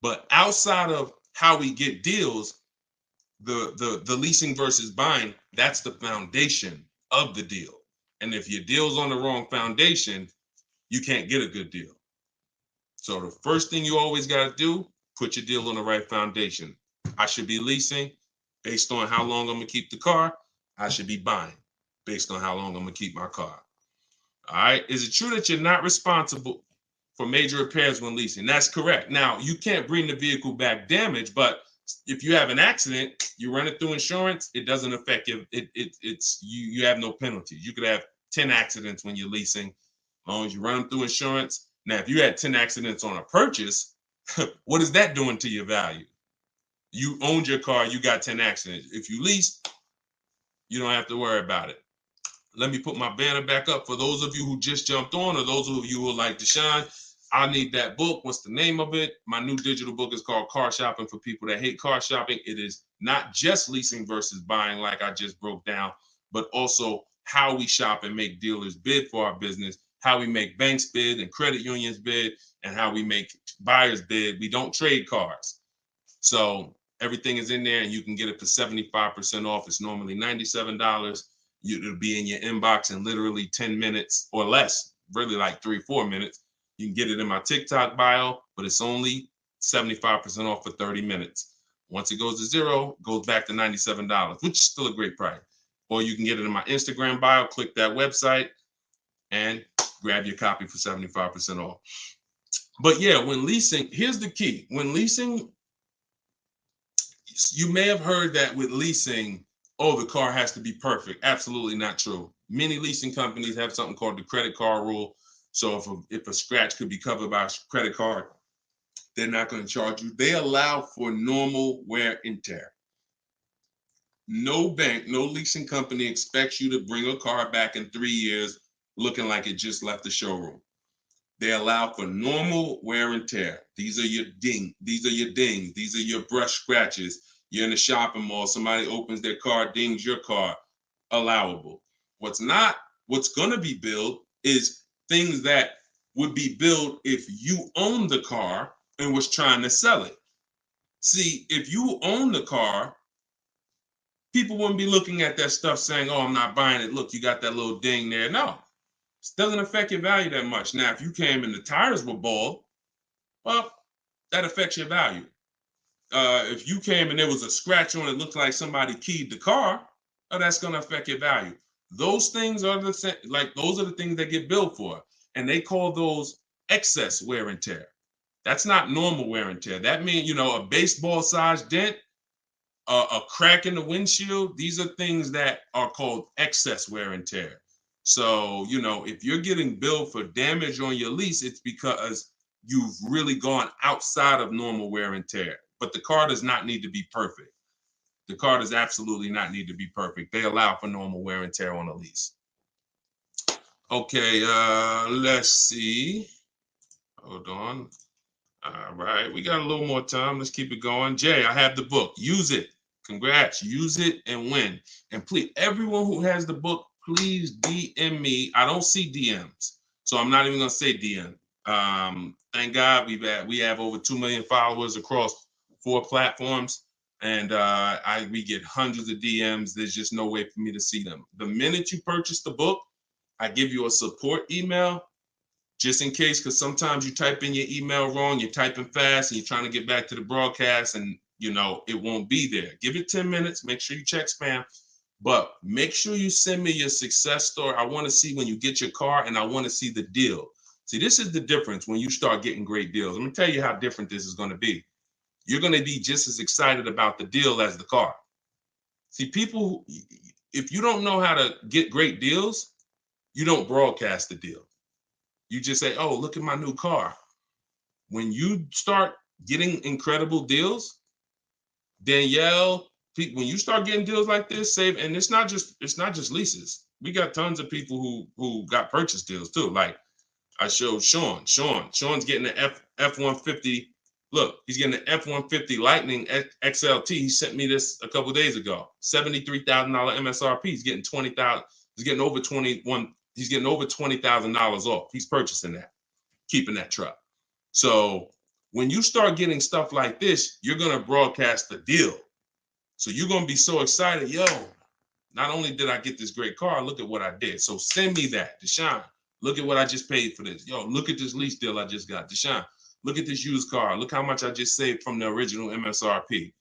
But outside of how we get deals, the leasing versus buying, that's the foundation of the deal. And if your deal's on the wrong foundation, you can't get a good deal. So the first thing you always got to do, put your deal on the right foundation. I should be leasing based on how long I'm going to keep the car. I should be buying based on how long I'm going to keep my car. All right. Is it true that you're not responsible for major repairs when leasing? That's correct. Now, you can't bring the vehicle back damaged, but if you have an accident, you run it through insurance, it doesn't affect you. You have no penalties. You could have 10 accidents when you're leasing, as long as you run them through insurance. Now, if you had 10 accidents on a purchase, what is that doing to your value? You owned your car, you got 10 accidents. If you lease, you don't have to worry about it. Let me put my banner back up for those of you who just jumped on, or those of you who are like Deshone. I need that book. What's the name of it? My new digital book is called Car Shopping for People That Hate Car Shopping. It is not just leasing versus buying like I just broke down, but also how we shop and make dealers bid for our business, how we make banks bid and credit unions bid, and how we make buyers bid. We don't trade cars. So everything is in there, and you can get it for 75% off. It's normally $97. It'll be in your inbox in literally 10 minutes or less, really like 3-4 minutes. You can get it in my TikTok bio, but it's only 75% off for 30 minutes. Once it goes to zero, it goes back to $97, which is still a great price. Or you can get it in my Instagram bio, click that website, and grab your copy for 75% off. But yeah, when leasing, here's the key. When leasing, you may have heard that with leasing, oh, the car has to be perfect. Absolutely not true. Many leasing companies have something called the credit card rule. So if a scratch could be covered by a credit card, they're not going to charge you. They allow for normal wear and tear. No bank, no leasing company expects you to bring a car back in 3 years looking like it just left the showroom. They allow for normal wear and tear. These are your dings. These are your brush scratches. You're in a shopping mall, somebody opens their car, dings your car, allowable. What's going to be billed is things that would be billed if you owned the car and was trying to sell it. See, if you own the car, people wouldn't be looking at that stuff saying, oh, I'm not buying it. Look, you got that little ding there. No, it doesn't affect your value that much. Now, if you came and the tires were bald, well, that affects your value. If you came and there was a scratch on it, looked like somebody keyed the car, oh, that's going to affect your value. Those things are those are the things that get billed for, and they call those excess wear and tear. That's not normal wear and tear. That means, a baseball-sized dent, a crack in the windshield. These are things that are called excess wear and tear. So, if you're getting billed for damage on your lease, it's because you've really gone outside of normal wear and tear. But the car does not need to be perfect. The car does absolutely not need to be perfect. They allow for normal wear and tear on a lease. Okay, let's see. Hold on. All right, we got a little more time. Let's keep it going. Jay, I have the book. Use it. Congrats. Use it and win. And please, everyone who has the book, please DM me. I don't see DMs, so I'm not even gonna say DM. Thank God we have over 2 million followers across 4 platforms, and we get hundreds of DMs. There's just no way for me to see them. The minute you purchase the book, I give you a support email, just in case, because sometimes you type in your email wrong, you're typing fast, and you're trying to get back to the broadcast, and it won't be there. Give it 10 minutes. Make sure you check spam, but make sure you send me your success story. I want to see when you get your car, and I want to see the deal. See, this is the difference when you start getting great deals. Let me tell you how different this is going to be. You're going to be just as excited about the deal as the car. See, people, if you don't know how to get great deals, you don't broadcast the deal. You just say, oh, look at my new car. When you start getting incredible deals, Danielle, when you start getting deals like this, and it's not just leases. We got tons of people who got purchase deals too. Like I showed Sean. Sean's getting an F-150. Look, he's getting an F-150 Lightning XLT. He sent me this a couple days ago. $73,000 MSRP. He's getting $20,000. He's getting over $20,000 off. He's purchasing that, keeping that truck. So when you start getting stuff like this, you're going to broadcast the deal. So you're going to be so excited. Yo, not only did I get this great car, look at what I did. So send me that. Deshone, look at what I just paid for this. Yo, look at this lease deal I just got. Deshone, look at this used car. Look how much I just saved from the original MSRP.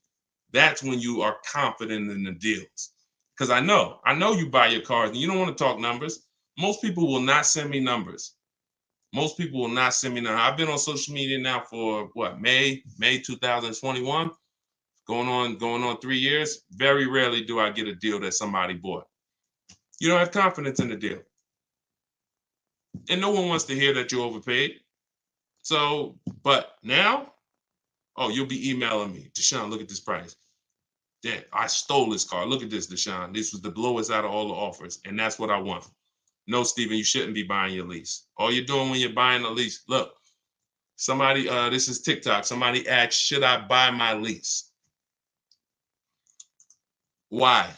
That's when you are confident in the deals. Because I know you buy your cars and you don't want to talk numbers. Most people will not send me numbers. Most people will not send me numbers. I've been on social media now for May 2021, going on 3 years. Very rarely do I get a deal that somebody bought. You don't have confidence in the deal. And no one wants to hear that you overpaid. So, but now, you'll be emailing me. Deshone, look at this price. Yeah, I stole this car. Look at this, Deshone. This was the lowest out of all the offers. And that's what I want. No, Steven, you shouldn't be buying your lease. All you're doing when you're buying a lease, look, somebody, this is TikTok. Somebody asked, should I buy my lease? Why?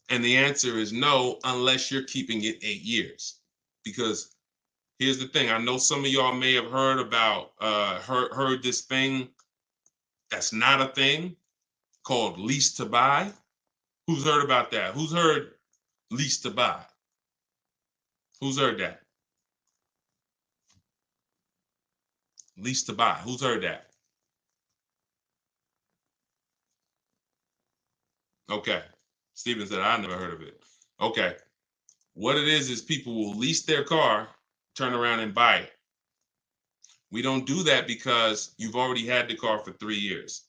And the answer is no, unless you're keeping it 8 years. Because here's the thing. I know some of y'all may have heard about, heard this thing that's not a thing called lease to buy. Who's heard about that? Who's heard lease to buy? Who's heard that? Lease to buy. Who's heard that? Okay. Steven said, I never heard of it. Okay. What it is people will lease their car, turn around and buy it. We don't do that because you've already had the car for 3 years.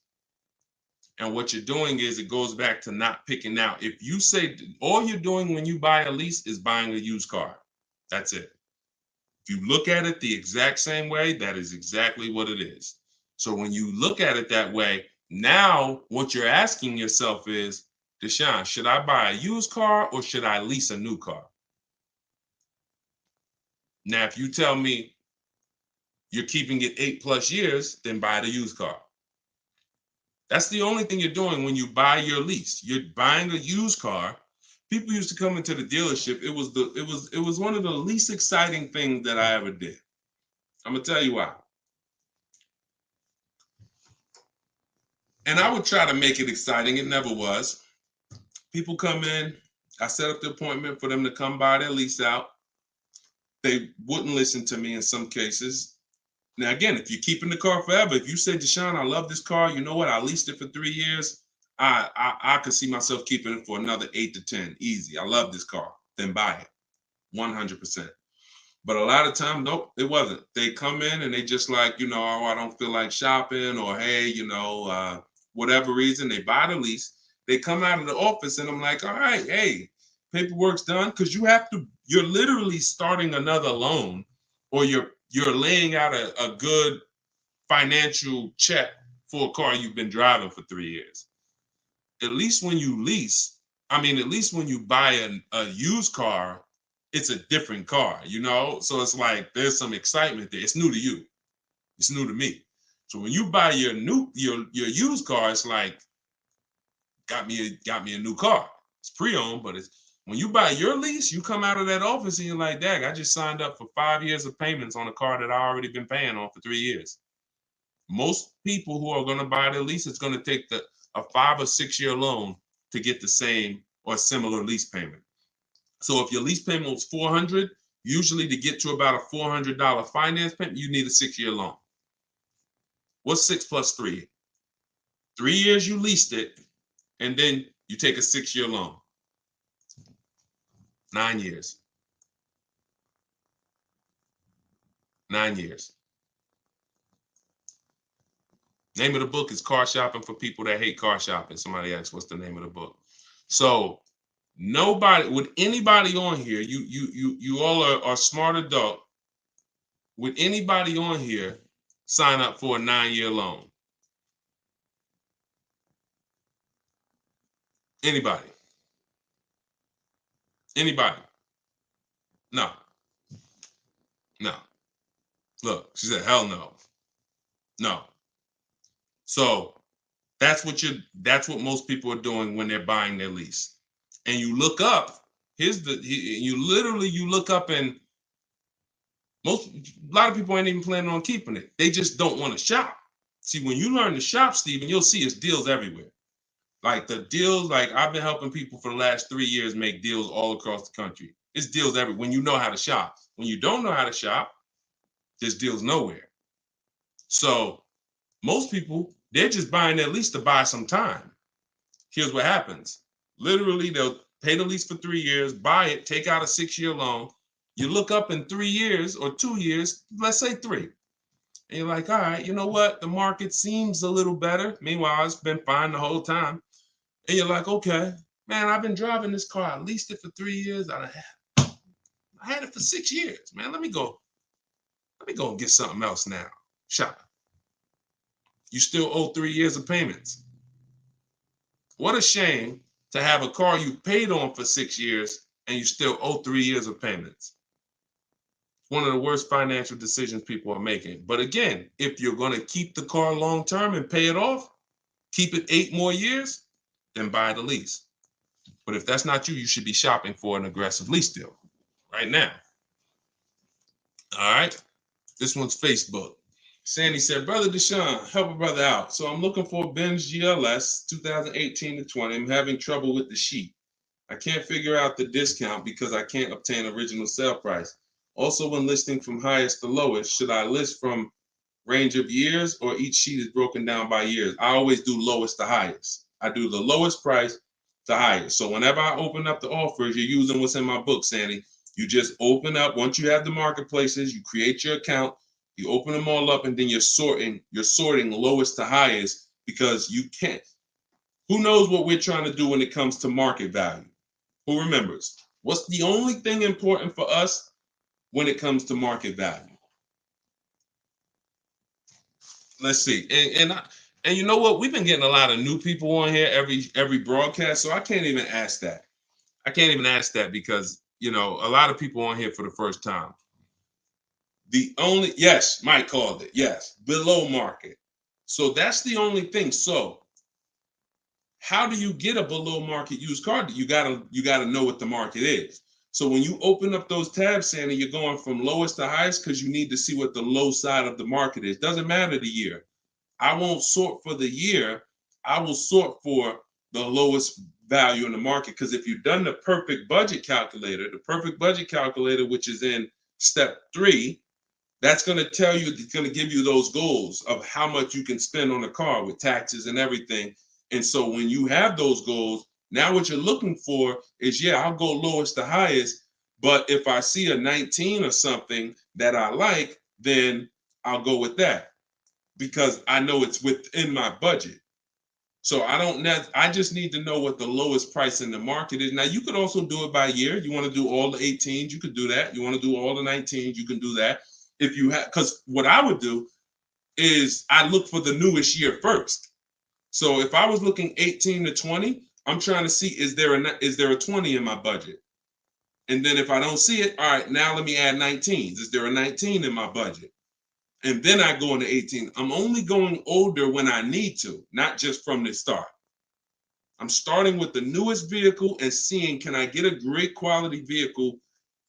And what you're doing is it goes back to not picking out. If you say all you're doing when you buy a lease is buying a used car, that's it. If you look at it the exact same way, that is exactly what it is. So when you look at it that way, now what you're asking yourself is, Deshone, should I buy a used car or should I lease a new car? Now, if you tell me you're keeping it 8+ years, then buy the used car. That's the only thing you're doing when you buy your lease. You're buying a used car. People used to come into the dealership. It was one of the least exciting things that I ever did. I'm gonna tell you why. And I would try to make it exciting. It never was. People come in. I set up the appointment for them to come buy their lease out. They wouldn't listen to me in some cases. Now, again, if you're keeping the car forever, if you say, Deshone, I love this car, you know what? I leased it for 3 years. I could see myself keeping it for another 8 to 10, easy. I love this car. Then buy it, 100%. But a lot of times, nope, it wasn't. They come in and they just like, you know, oh, I don't feel like shopping, or hey, you know, whatever reason, they buy the lease. They come out of the office and I'm like, all right, hey, paperwork's done, because you're literally starting another loan, or you're laying out a good financial check for a car you've been driving for 3 years. At least when you lease, at least when you buy a used car, it's a different car, you know? So it's like there's some excitement there. It's new to you. It's new to me. So when you buy your used car, it's like got me a new car. It's pre-owned, but it's when you buy your lease, you come out of that office and you're like, dang, I just signed up for 5 years of payments on a car that I already been paying on for 3 years. Most people who are going to buy their lease, it's going to take a 5 or 6 year loan to get the same or similar lease payment. So if your lease payment was $400, usually to get to about a $400 finance payment, you need a 6 year loan. What's 6 plus 3? 3 years you leased it, and then you take a 6 year loan. 9 years. 9 years. Name of the book is Car Shopping for People That Hate Car Shopping. Somebody asked, what's the name of the book? So would anybody on here, you all are smart adult, would anybody on here sign up for a 9 year loan? Anybody? Anybody? No. No. Look, she said, hell no. No. So that's what most people are doing when they're buying their lease. And you look up, you look up, and a lot of people ain't even planning on keeping it. They just don't want to shop. See, when you learn to shop, Stephen, you'll see it's deals everywhere. Like the deals, like I've been helping people for the last 3 years make deals all across the country. It's deals everywhere when you know how to shop. When you don't know how to shop, there's deals nowhere. So most people, they're just buying their lease to buy some time. Here's what happens. Literally, they'll pay the lease for 3 years, buy it, take out a 6 year loan. You look up in 3 years or 2 years, let's say 3. And you're like, all right, you know what? The market seems a little better. Meanwhile, it's been fine the whole time. And you're like, okay, man, I've been driving this car. I leased it for 3 years. I had it for 6 years, man. Let me go and get something else now. Shop. You still owe 3 years of payments. What a shame to have a car you paid on for 6 years and you still owe 3 years of payments. One of the worst financial decisions people are making. But again, if you're going to keep the car long term and pay it off, keep it 8 more years, then buy the lease. But if that's not you, you should be shopping for an aggressive lease deal right now. All right. This one's Facebook. Sandy said, Brother Deshone, help a brother out. So I'm looking for a Benz GLS 2018 to 20. I'm having trouble with the sheet. I can't figure out the discount because I can't obtain original sale price. Also, when listing from highest to lowest, should I list from range of years, or each sheet is broken down by years? I always do lowest to highest. I do the lowest price to highest. So whenever I open up the offers, you're using what's in my book, Sandy. You just open up, once you have the marketplaces, you create your account, you open them all up, and then you're sorting lowest to highest, because you can't. Who knows what we're trying to do when it comes to market value? Who remembers? What's the only thing important for us when it comes to market value? Let's see. And you know what? We've been getting a lot of new people on here every broadcast, so I can't even ask that. I can't even ask that because, you know, a lot of people on here for the first time. Yes, Mike called it. Yes, below market. So that's the only thing. So how do you get a below market used car? You gotta know what the market is. So when you open up those tabs, Sandy, you're going from lowest to highest because you need to see what the low side of the market is. Doesn't matter the year. I won't sort for the year. I will sort for the lowest value in the market, because if you've done the perfect budget calculator, which is in step 3, that's going to tell you, it's going to give you those goals of how much you can spend on a car with taxes and everything And so when you have those goals, now what you're looking for is, yeah, I'll go lowest to highest, but if I see a 19 or something that I like, then I'll go with that because I know it's within my budget. So I just need to know what the lowest price in the market is. Now you could also do it by year. You want to do all the 18s, you could do that. You want to do all the 19s, you can do that. If you have, because what I would do is I look for the newest year first. So if I was looking 18 to 20, I'm trying to see, is there a 20 in my budget? And then if I don't see it, all right, now let me add 19s. Is there a 19 in my budget? And then I go into 18. I'm only going older when I need to, not just from the start. I'm starting with the newest vehicle and seeing, can I get a great quality vehicle,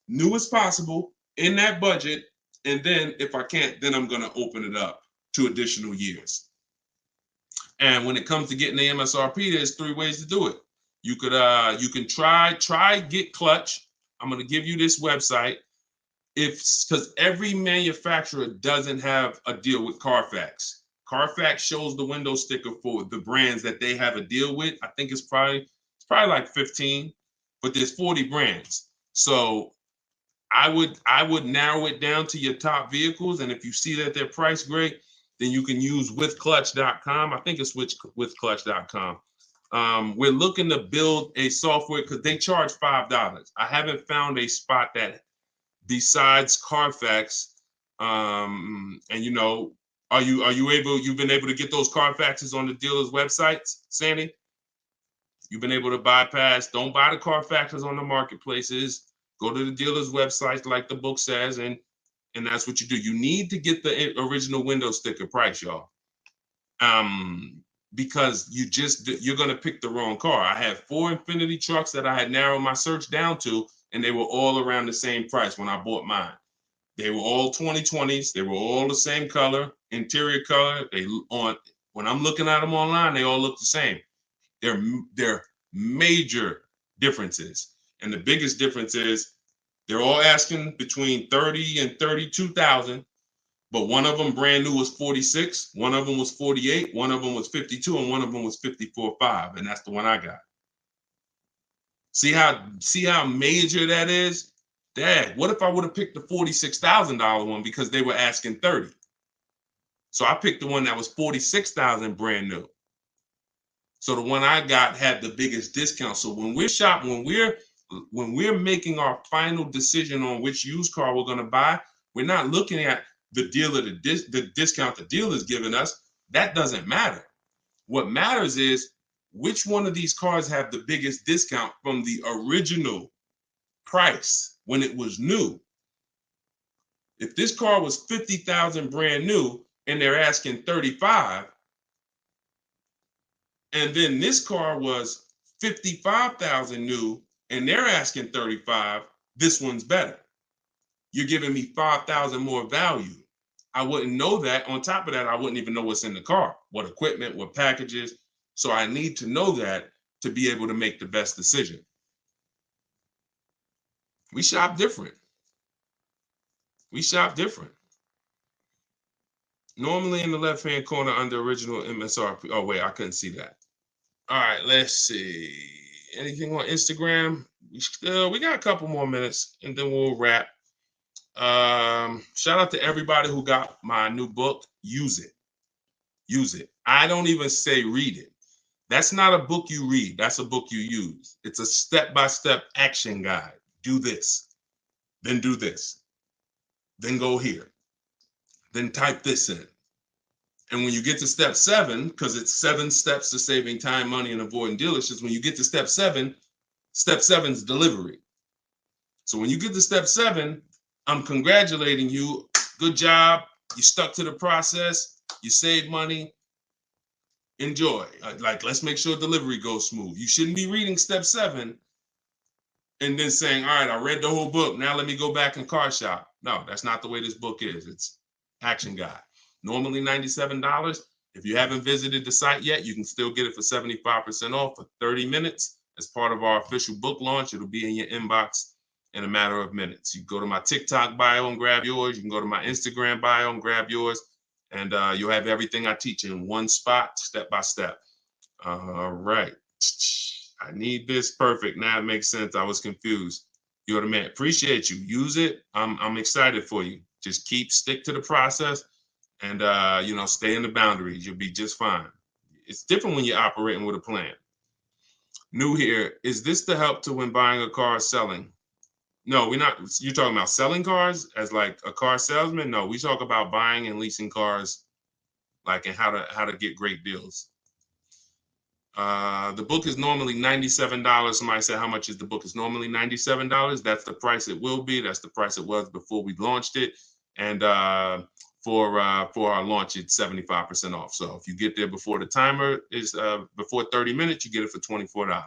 new as possible, in that budget? And then if I can't, then I'm going to open it up to additional years. And when it comes to getting the MSRP, there's 3 ways to do it. You can try Get Clutch. I'm going to give you this website. Because every manufacturer doesn't have a deal with Carfax. Carfax shows the window sticker for the brands that they have a deal with. I think it's probably like 15, but there's 40 brands. So I would narrow it down to your top vehicles, and if you see that they're priced great, then you can use withclutch.com. I think it's withclutch.com. We're looking to build a software because they charge $5. I haven't found a spot that besides Carfax, and you've been able to get those Carfaxes on the dealers' websites, Sandy? You've been able to bypass, don't buy the Carfaxes on the marketplaces, go to the dealers' websites like the book says, and that's what you do. You need to get the original window sticker price, y'all. Because you're gonna pick the wrong car. I had 4 Infiniti trucks that I had narrowed my search down to, and they were all around the same price when I bought mine. They were all 2020s. They were all the same color, interior color. When I'm looking at them online, they all look the same. They're major differences. And the biggest difference is they're all asking between 30 and 32,000, but one of them brand new was 46, one of them was 48, one of them was 52, and one of them was 54.5, and that's the one I got. See how major that is? Dad, what if I would have picked the $46,000 one because they were asking 30? So I picked the one that was 46,000 brand new. So the one I got had the biggest discount. So when we're shopping, when we're making our final decision on which used car we're going to buy, we're not looking at the dealer, the discount the dealer's giving us. That doesn't matter. What matters is which one of these cars have the biggest discount from the original price when it was new. If this car was 50,000 brand new and they're asking 35, and then this car was 55,000 new and they're asking 35, this one's better. You're giving me 5,000 more value. I wouldn't know that. On top of that, I wouldn't even know what's in the car, what equipment, what packages. So I need to know that to be able to make the best decision. We shop different. We shop different. Normally in the left-hand corner under original MSRP. Oh, wait, I couldn't see that. All right, let's see. Anything on Instagram? We got a couple more minutes and then we'll wrap. Shout out to everybody who got my new book. Use it. Use it. I don't even say read it. That's not a book you read. That's a book you use. It's a step-by-step action guide. Do this, then do this, then go here, then type this in. And when you get to step 7, because it's 7 steps to saving time, money, and avoiding dealerships, when you get to step 7 is delivery. So when you get to step 7, I'm congratulating you. Good job. You stuck to the process. You saved money. Enjoy. Like, let's make sure delivery goes smooth. You shouldn't be reading step 7 and then saying, all right, I read the whole book. Now let me go back and car shop. No, that's not the way this book is. It's action guide. Normally $97. If you haven't visited the site yet, you can still get it for 75% off for 30 minutes as part of our official book launch. It'll be in your inbox in a matter of minutes. You go to my TikTok bio and grab yours. You can go to my Instagram bio and grab yours. And you'll have everything I teach in one spot, step by step. All right. I need this. Perfect. Now it makes sense. I was confused. You're the man. Appreciate you. Use it. I'm excited for you. Just stick to the process and stay in the boundaries. You'll be just fine. It's different when you're operating with a plan. New here. Is this the help to when buying a car or selling? No, we're not. You're talking about selling cars as like a car salesman? No, we talk about buying and leasing cars, like, and how to get great deals. The book is normally $97. Somebody said, how much is the book? It's normally $97. That's the price it will be. That's the price it was before we launched it. And for our launch, it's 75% off. So if you get there before the timer is before 30 minutes, you get it for $24.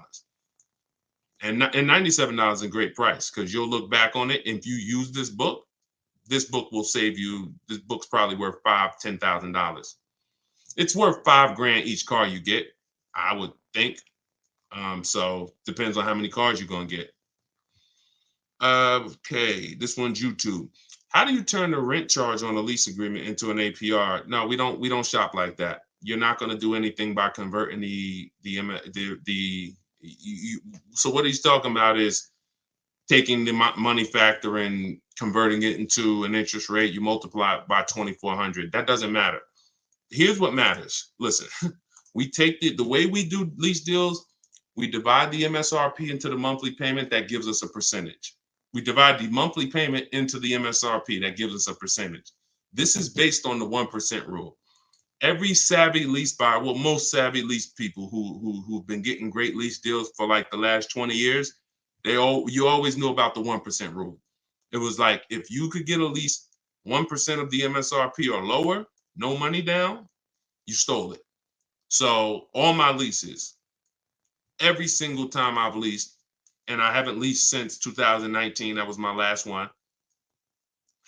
And $97 is a great price because you'll look back on it. If you use this book will save you. This book's probably worth $5,000, $10,000. It's worth $5,000 each car you get, I would think. So depends on how many cars you're gonna get. Okay, this one's YouTube. How do you turn the rent charge on a lease agreement into an APR? No, we don't shop like that. You're not gonna do anything by converting so what he's talking about is taking the money factor and converting it into an interest rate. You multiply it by 2,400. That doesn't matter. Here's what matters. Listen, we take the way we do lease deals, we divide the MSRP into the monthly payment. That gives us a percentage. We divide the monthly payment into the MSRP. That gives us a percentage. This is based on the 1% rule. Every savvy lease buyer, well, most savvy lease people who've been getting great lease deals for like the last 20 years, you always knew about the 1% rule. It was like, if you could get at least 1% of the MSRP or lower, no money down, you stole it. So all my leases, every single time I've leased, and I haven't leased since 2019, that was my last one,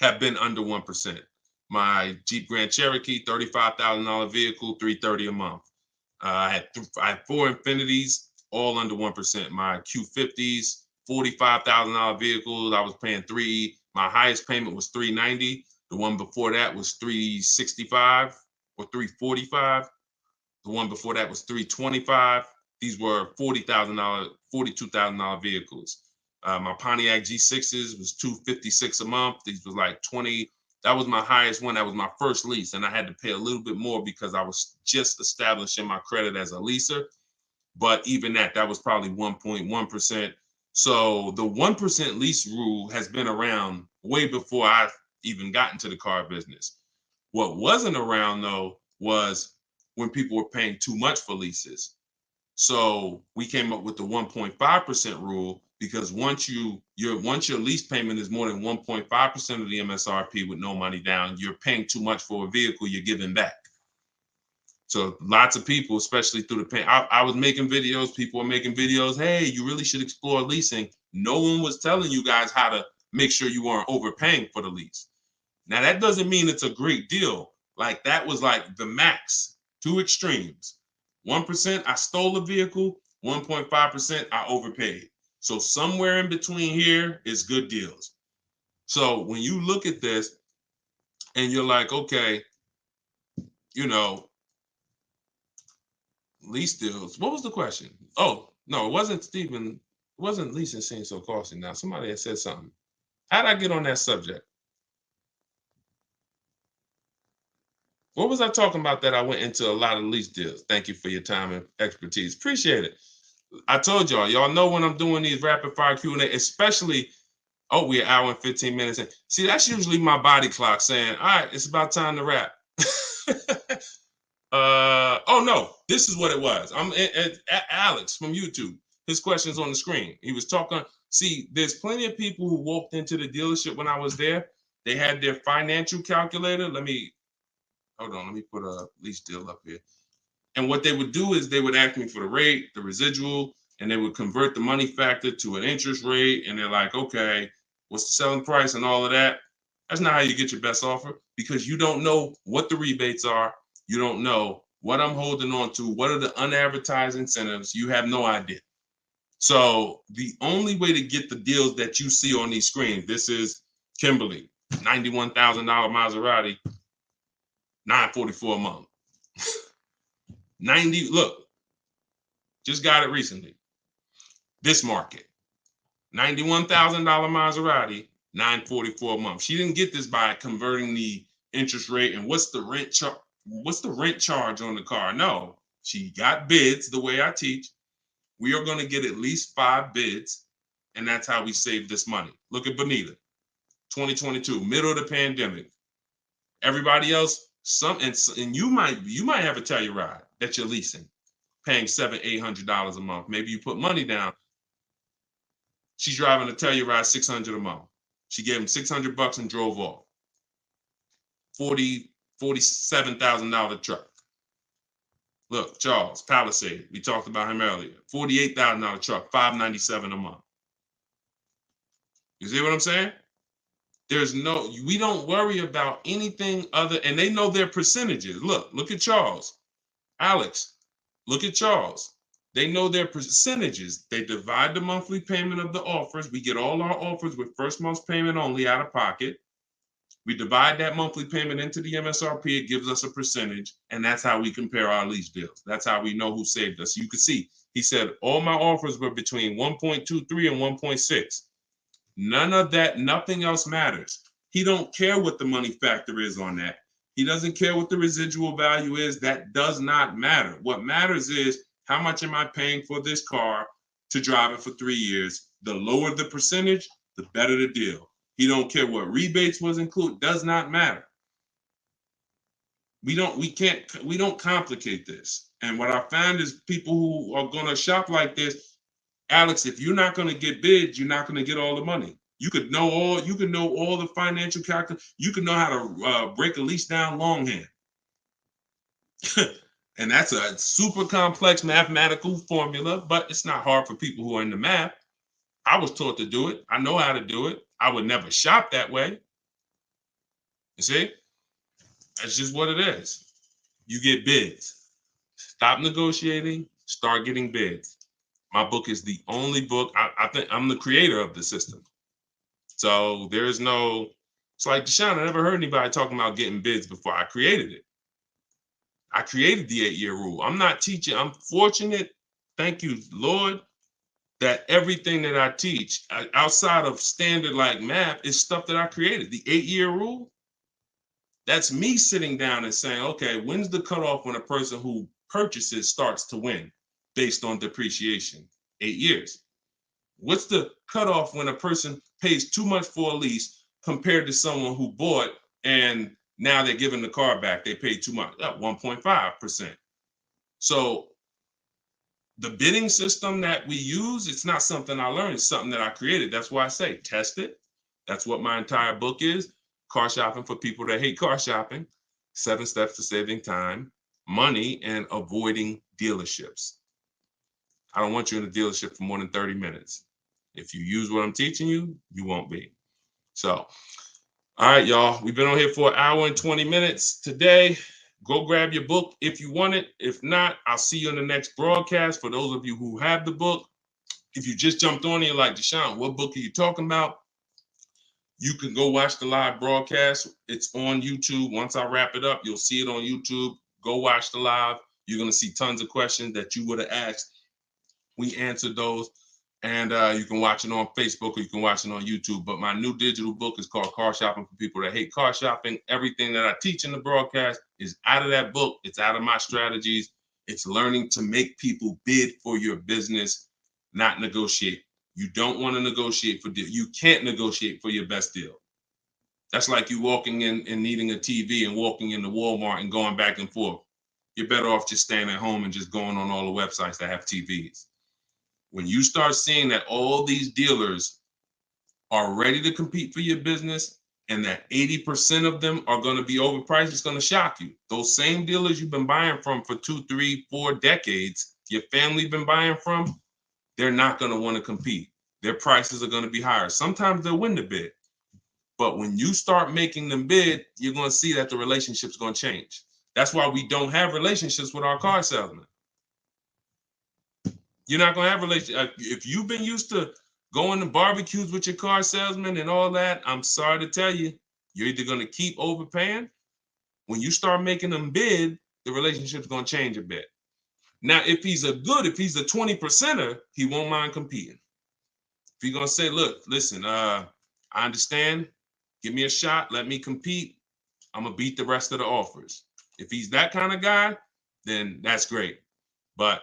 have been under 1%. My Jeep Grand Cherokee, $35,000 vehicle, $330 a month. I had 4 Infinities, all under 1%. My Q50s, $45,000 vehicles, I was paying $3. My highest payment was $390. The one before that was $365 or $345. The one before that was $325. These were $40,000, $42,000 vehicles. My Pontiac G6s was $256 a month. These was like 20. That was my highest one. That was my first lease, and I had to pay a little bit more because I was just establishing my credit as a leaser. But even that was probably 1.1%. So the 1% lease rule has been around way before I even got into the car business. What wasn't around though was when people were paying too much for leases. So we came up with the 1.5% rule, because once your lease payment is more than 1.5% of the MSRP with no money down, you're paying too much for a vehicle you're giving back. So lots of people, especially through the I was making videos, people were making videos, hey, you really should explore leasing. No one was telling you guys how to make sure you weren't overpaying for the lease. Now, that doesn't mean it's a great deal. Like, that was like the max, 2 extremes. 1%, I stole a vehicle. 1.5%, I overpaid. So somewhere in between here is good deals. So when you look at this and you're like, okay, lease deals. What was the question? Oh, no, it wasn't Stephen. It wasn't leasing seems so costly now. Somebody had said something. How'd I get on that subject? What was I talking about that I went into a lot of lease deals? Thank you for your time and expertise. Appreciate it. I told y'all know when I'm doing these rapid fire Q&A, especially, we're an hour and 15 minutes in. See, that's usually my body clock saying, all right, it's about time to wrap. Oh no, this is what it was. I'm at Alex from YouTube. His question's on the screen. He was talking. See, there's plenty of people who walked into the dealership when I was there. They had their financial calculator. Hold on, let me put a lease deal up here. And what they would do is they would ask me for the rate, the residual, and they would convert the money factor to an interest rate. And they're like, okay, what's the selling price and all of that? That's not how you get your best offer, because you don't know what the rebates are. You don't know what I'm holding on to. What are the unadvertised incentives? You have no idea. So the only way to get the deals that you see on these screens, this is Kimberly, $91,000 Maserati, $944 a month. 90, look, Just got it recently. This market, $91,000 Maserati, $944 a month. She didn't get this by converting the interest rate and what's the rent charge on the car. No, she got bids the way I teach. We are going to get at least 5 bids, and that's how we save this money. Look at Bonita, 2022, middle of the pandemic. Everybody else, and you might have a Telluride that you're leasing, paying $700-800 a month. Maybe you put money down. She's driving a Telluride $600 a month. She gave him $600 and drove off. $47,000 truck. Look, Charles, Palisade. We talked about him earlier. $48,000 truck, $597 a month. You see what I'm saying? We don't worry about anything other, and they know their percentages. Look at Charles. Alex, look at Charles. They know their percentages. They divide the monthly payment of the offers. We get all our offers with first month's payment only out of pocket. We divide that monthly payment into the MSRP. It gives us a percentage, and that's how we compare our lease deals. That's how we know who saved us. You can see, he said, all my offers were between 1.23 and 1.6. None of that, nothing else matters. He don't care what the money factor is on that. He doesn't care what the residual value is. That does not matter. What matters is, how much am I paying for this car to drive it for 3 years? The lower the percentage, the better the deal. He don't care what rebates was included. Does not matter. We don't complicate this. And what I found is people who are going to shop like this, Alex, if you're not going to get bids, you're not going to get all the money. You could know all the financial calculations. You could know how to break a lease down longhand. And that's a super complex mathematical formula, but it's not hard for people who are into math. I was taught to do it. I know how to do it. I would never shop that way. You see? That's just what it is. You get bids. Stop negotiating, start getting bids. My book is the only book. I think I'm the creator of the system. So it's like Deshone, I never heard anybody talking about getting bids before. I created it. I created the 8-year rule. I'm not teaching. I'm fortunate, thank you, Lord, that everything that I teach outside of standard like math is stuff that I created. The 8-year rule, that's me sitting down and saying, okay, when's the cutoff when a person who purchases starts to win based on depreciation? 8 years. What's the cutoff when a person pays too much for a lease compared to someone who bought and now they're giving the car back? They paid too much, 1.5%. So the bidding system that we use, it's not something I learned, it's something that I created. That's why I say test it. That's what my entire book is. Car shopping for people that hate car shopping. 7 steps to saving time, money, and avoiding dealerships. I don't want you in a dealership for more than 30 minutes. If you use what I'm teaching you, you won't be. So, all right, y'all. We've been on here for 1 hour and 20 minutes today. Go grab your book if you want it. If not, I'll see you in the next broadcast. For those of you who have the book, if you just jumped on here like, Deshone, what book are you talking about? You can go watch the live broadcast. It's on YouTube. Once I wrap it up, you'll see it on YouTube. Go watch the live. You're going to see tons of questions that you would have asked. We answered those. And you can watch it on Facebook or you can watch it on YouTube. But my new digital book is called Car Shopping for People That Hate Car Shopping. Everything that I teach in the broadcast is out of that book. It's out of my strategies. It's learning to make people bid for your business, not negotiate. You don't want to negotiate for deal. You can't negotiate for your best deal. That's like you walking in and needing a TV and walking into Walmart and going back and forth. You're better off just staying at home and just going on all the websites that have TVs. When you start seeing that all these dealers are ready to compete for your business and that 80% of them are going to be overpriced, it's going to shock you. Those same dealers you've been buying from for 2, 3, 4 decades, your family been buying from, they're not going to want to compete. Their prices are going to be higher. Sometimes they'll win the bid. But when you start making them bid, you're going to see that the relationship's going to change. That's why we don't have relationships with our car salesmen. You're not going to have relationships. If you've been used to going to barbecues with your car salesman and all that, I'm sorry to tell you, you're either going to keep overpaying. When you start making them bid, the relationship's going to change a bit. Now, if he's a 20%er, he won't mind competing. If you're gonna say, look, listen, I understand, give me a shot, let me compete, I'm gonna beat the rest of the offers. If he's that kind of guy, then that's great. But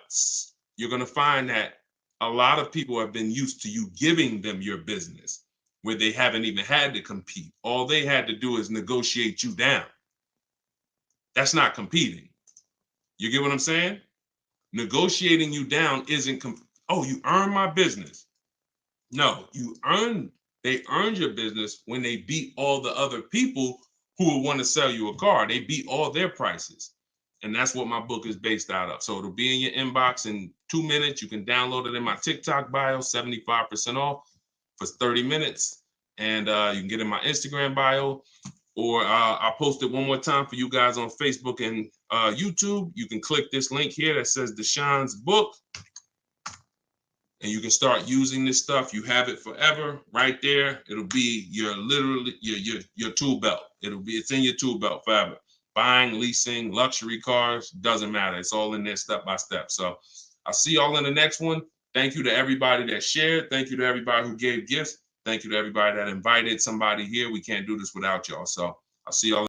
you're gonna find that a lot of people have been used to you giving them your business where they haven't even had to compete. All they had to do is negotiate you down. That's not competing. You get what I'm saying? Negotiating you down isn't, oh, you earn my business. No, they earned your business when they beat all the other people who would want to sell you a car. They beat all their prices. And that's what my book is based out of. So it'll be in your inbox in 2 minutes. You can download it in my TikTok bio, 75% off for 30 minutes. And you can get in my Instagram bio, or I'll post it one more time for you guys on Facebook and YouTube. You can click this link here that says Deshone's book, and you can start using this stuff. You have it forever right there. It'll be your tool belt. It's in your tool belt forever. Buying, leasing, luxury cars, doesn't matter. It's all in there step by step. So I'll see y'all in the next one. Thank you to everybody that shared. Thank you to everybody who gave gifts. Thank you to everybody that invited somebody here. We can't do this without y'all. So I'll see y'all.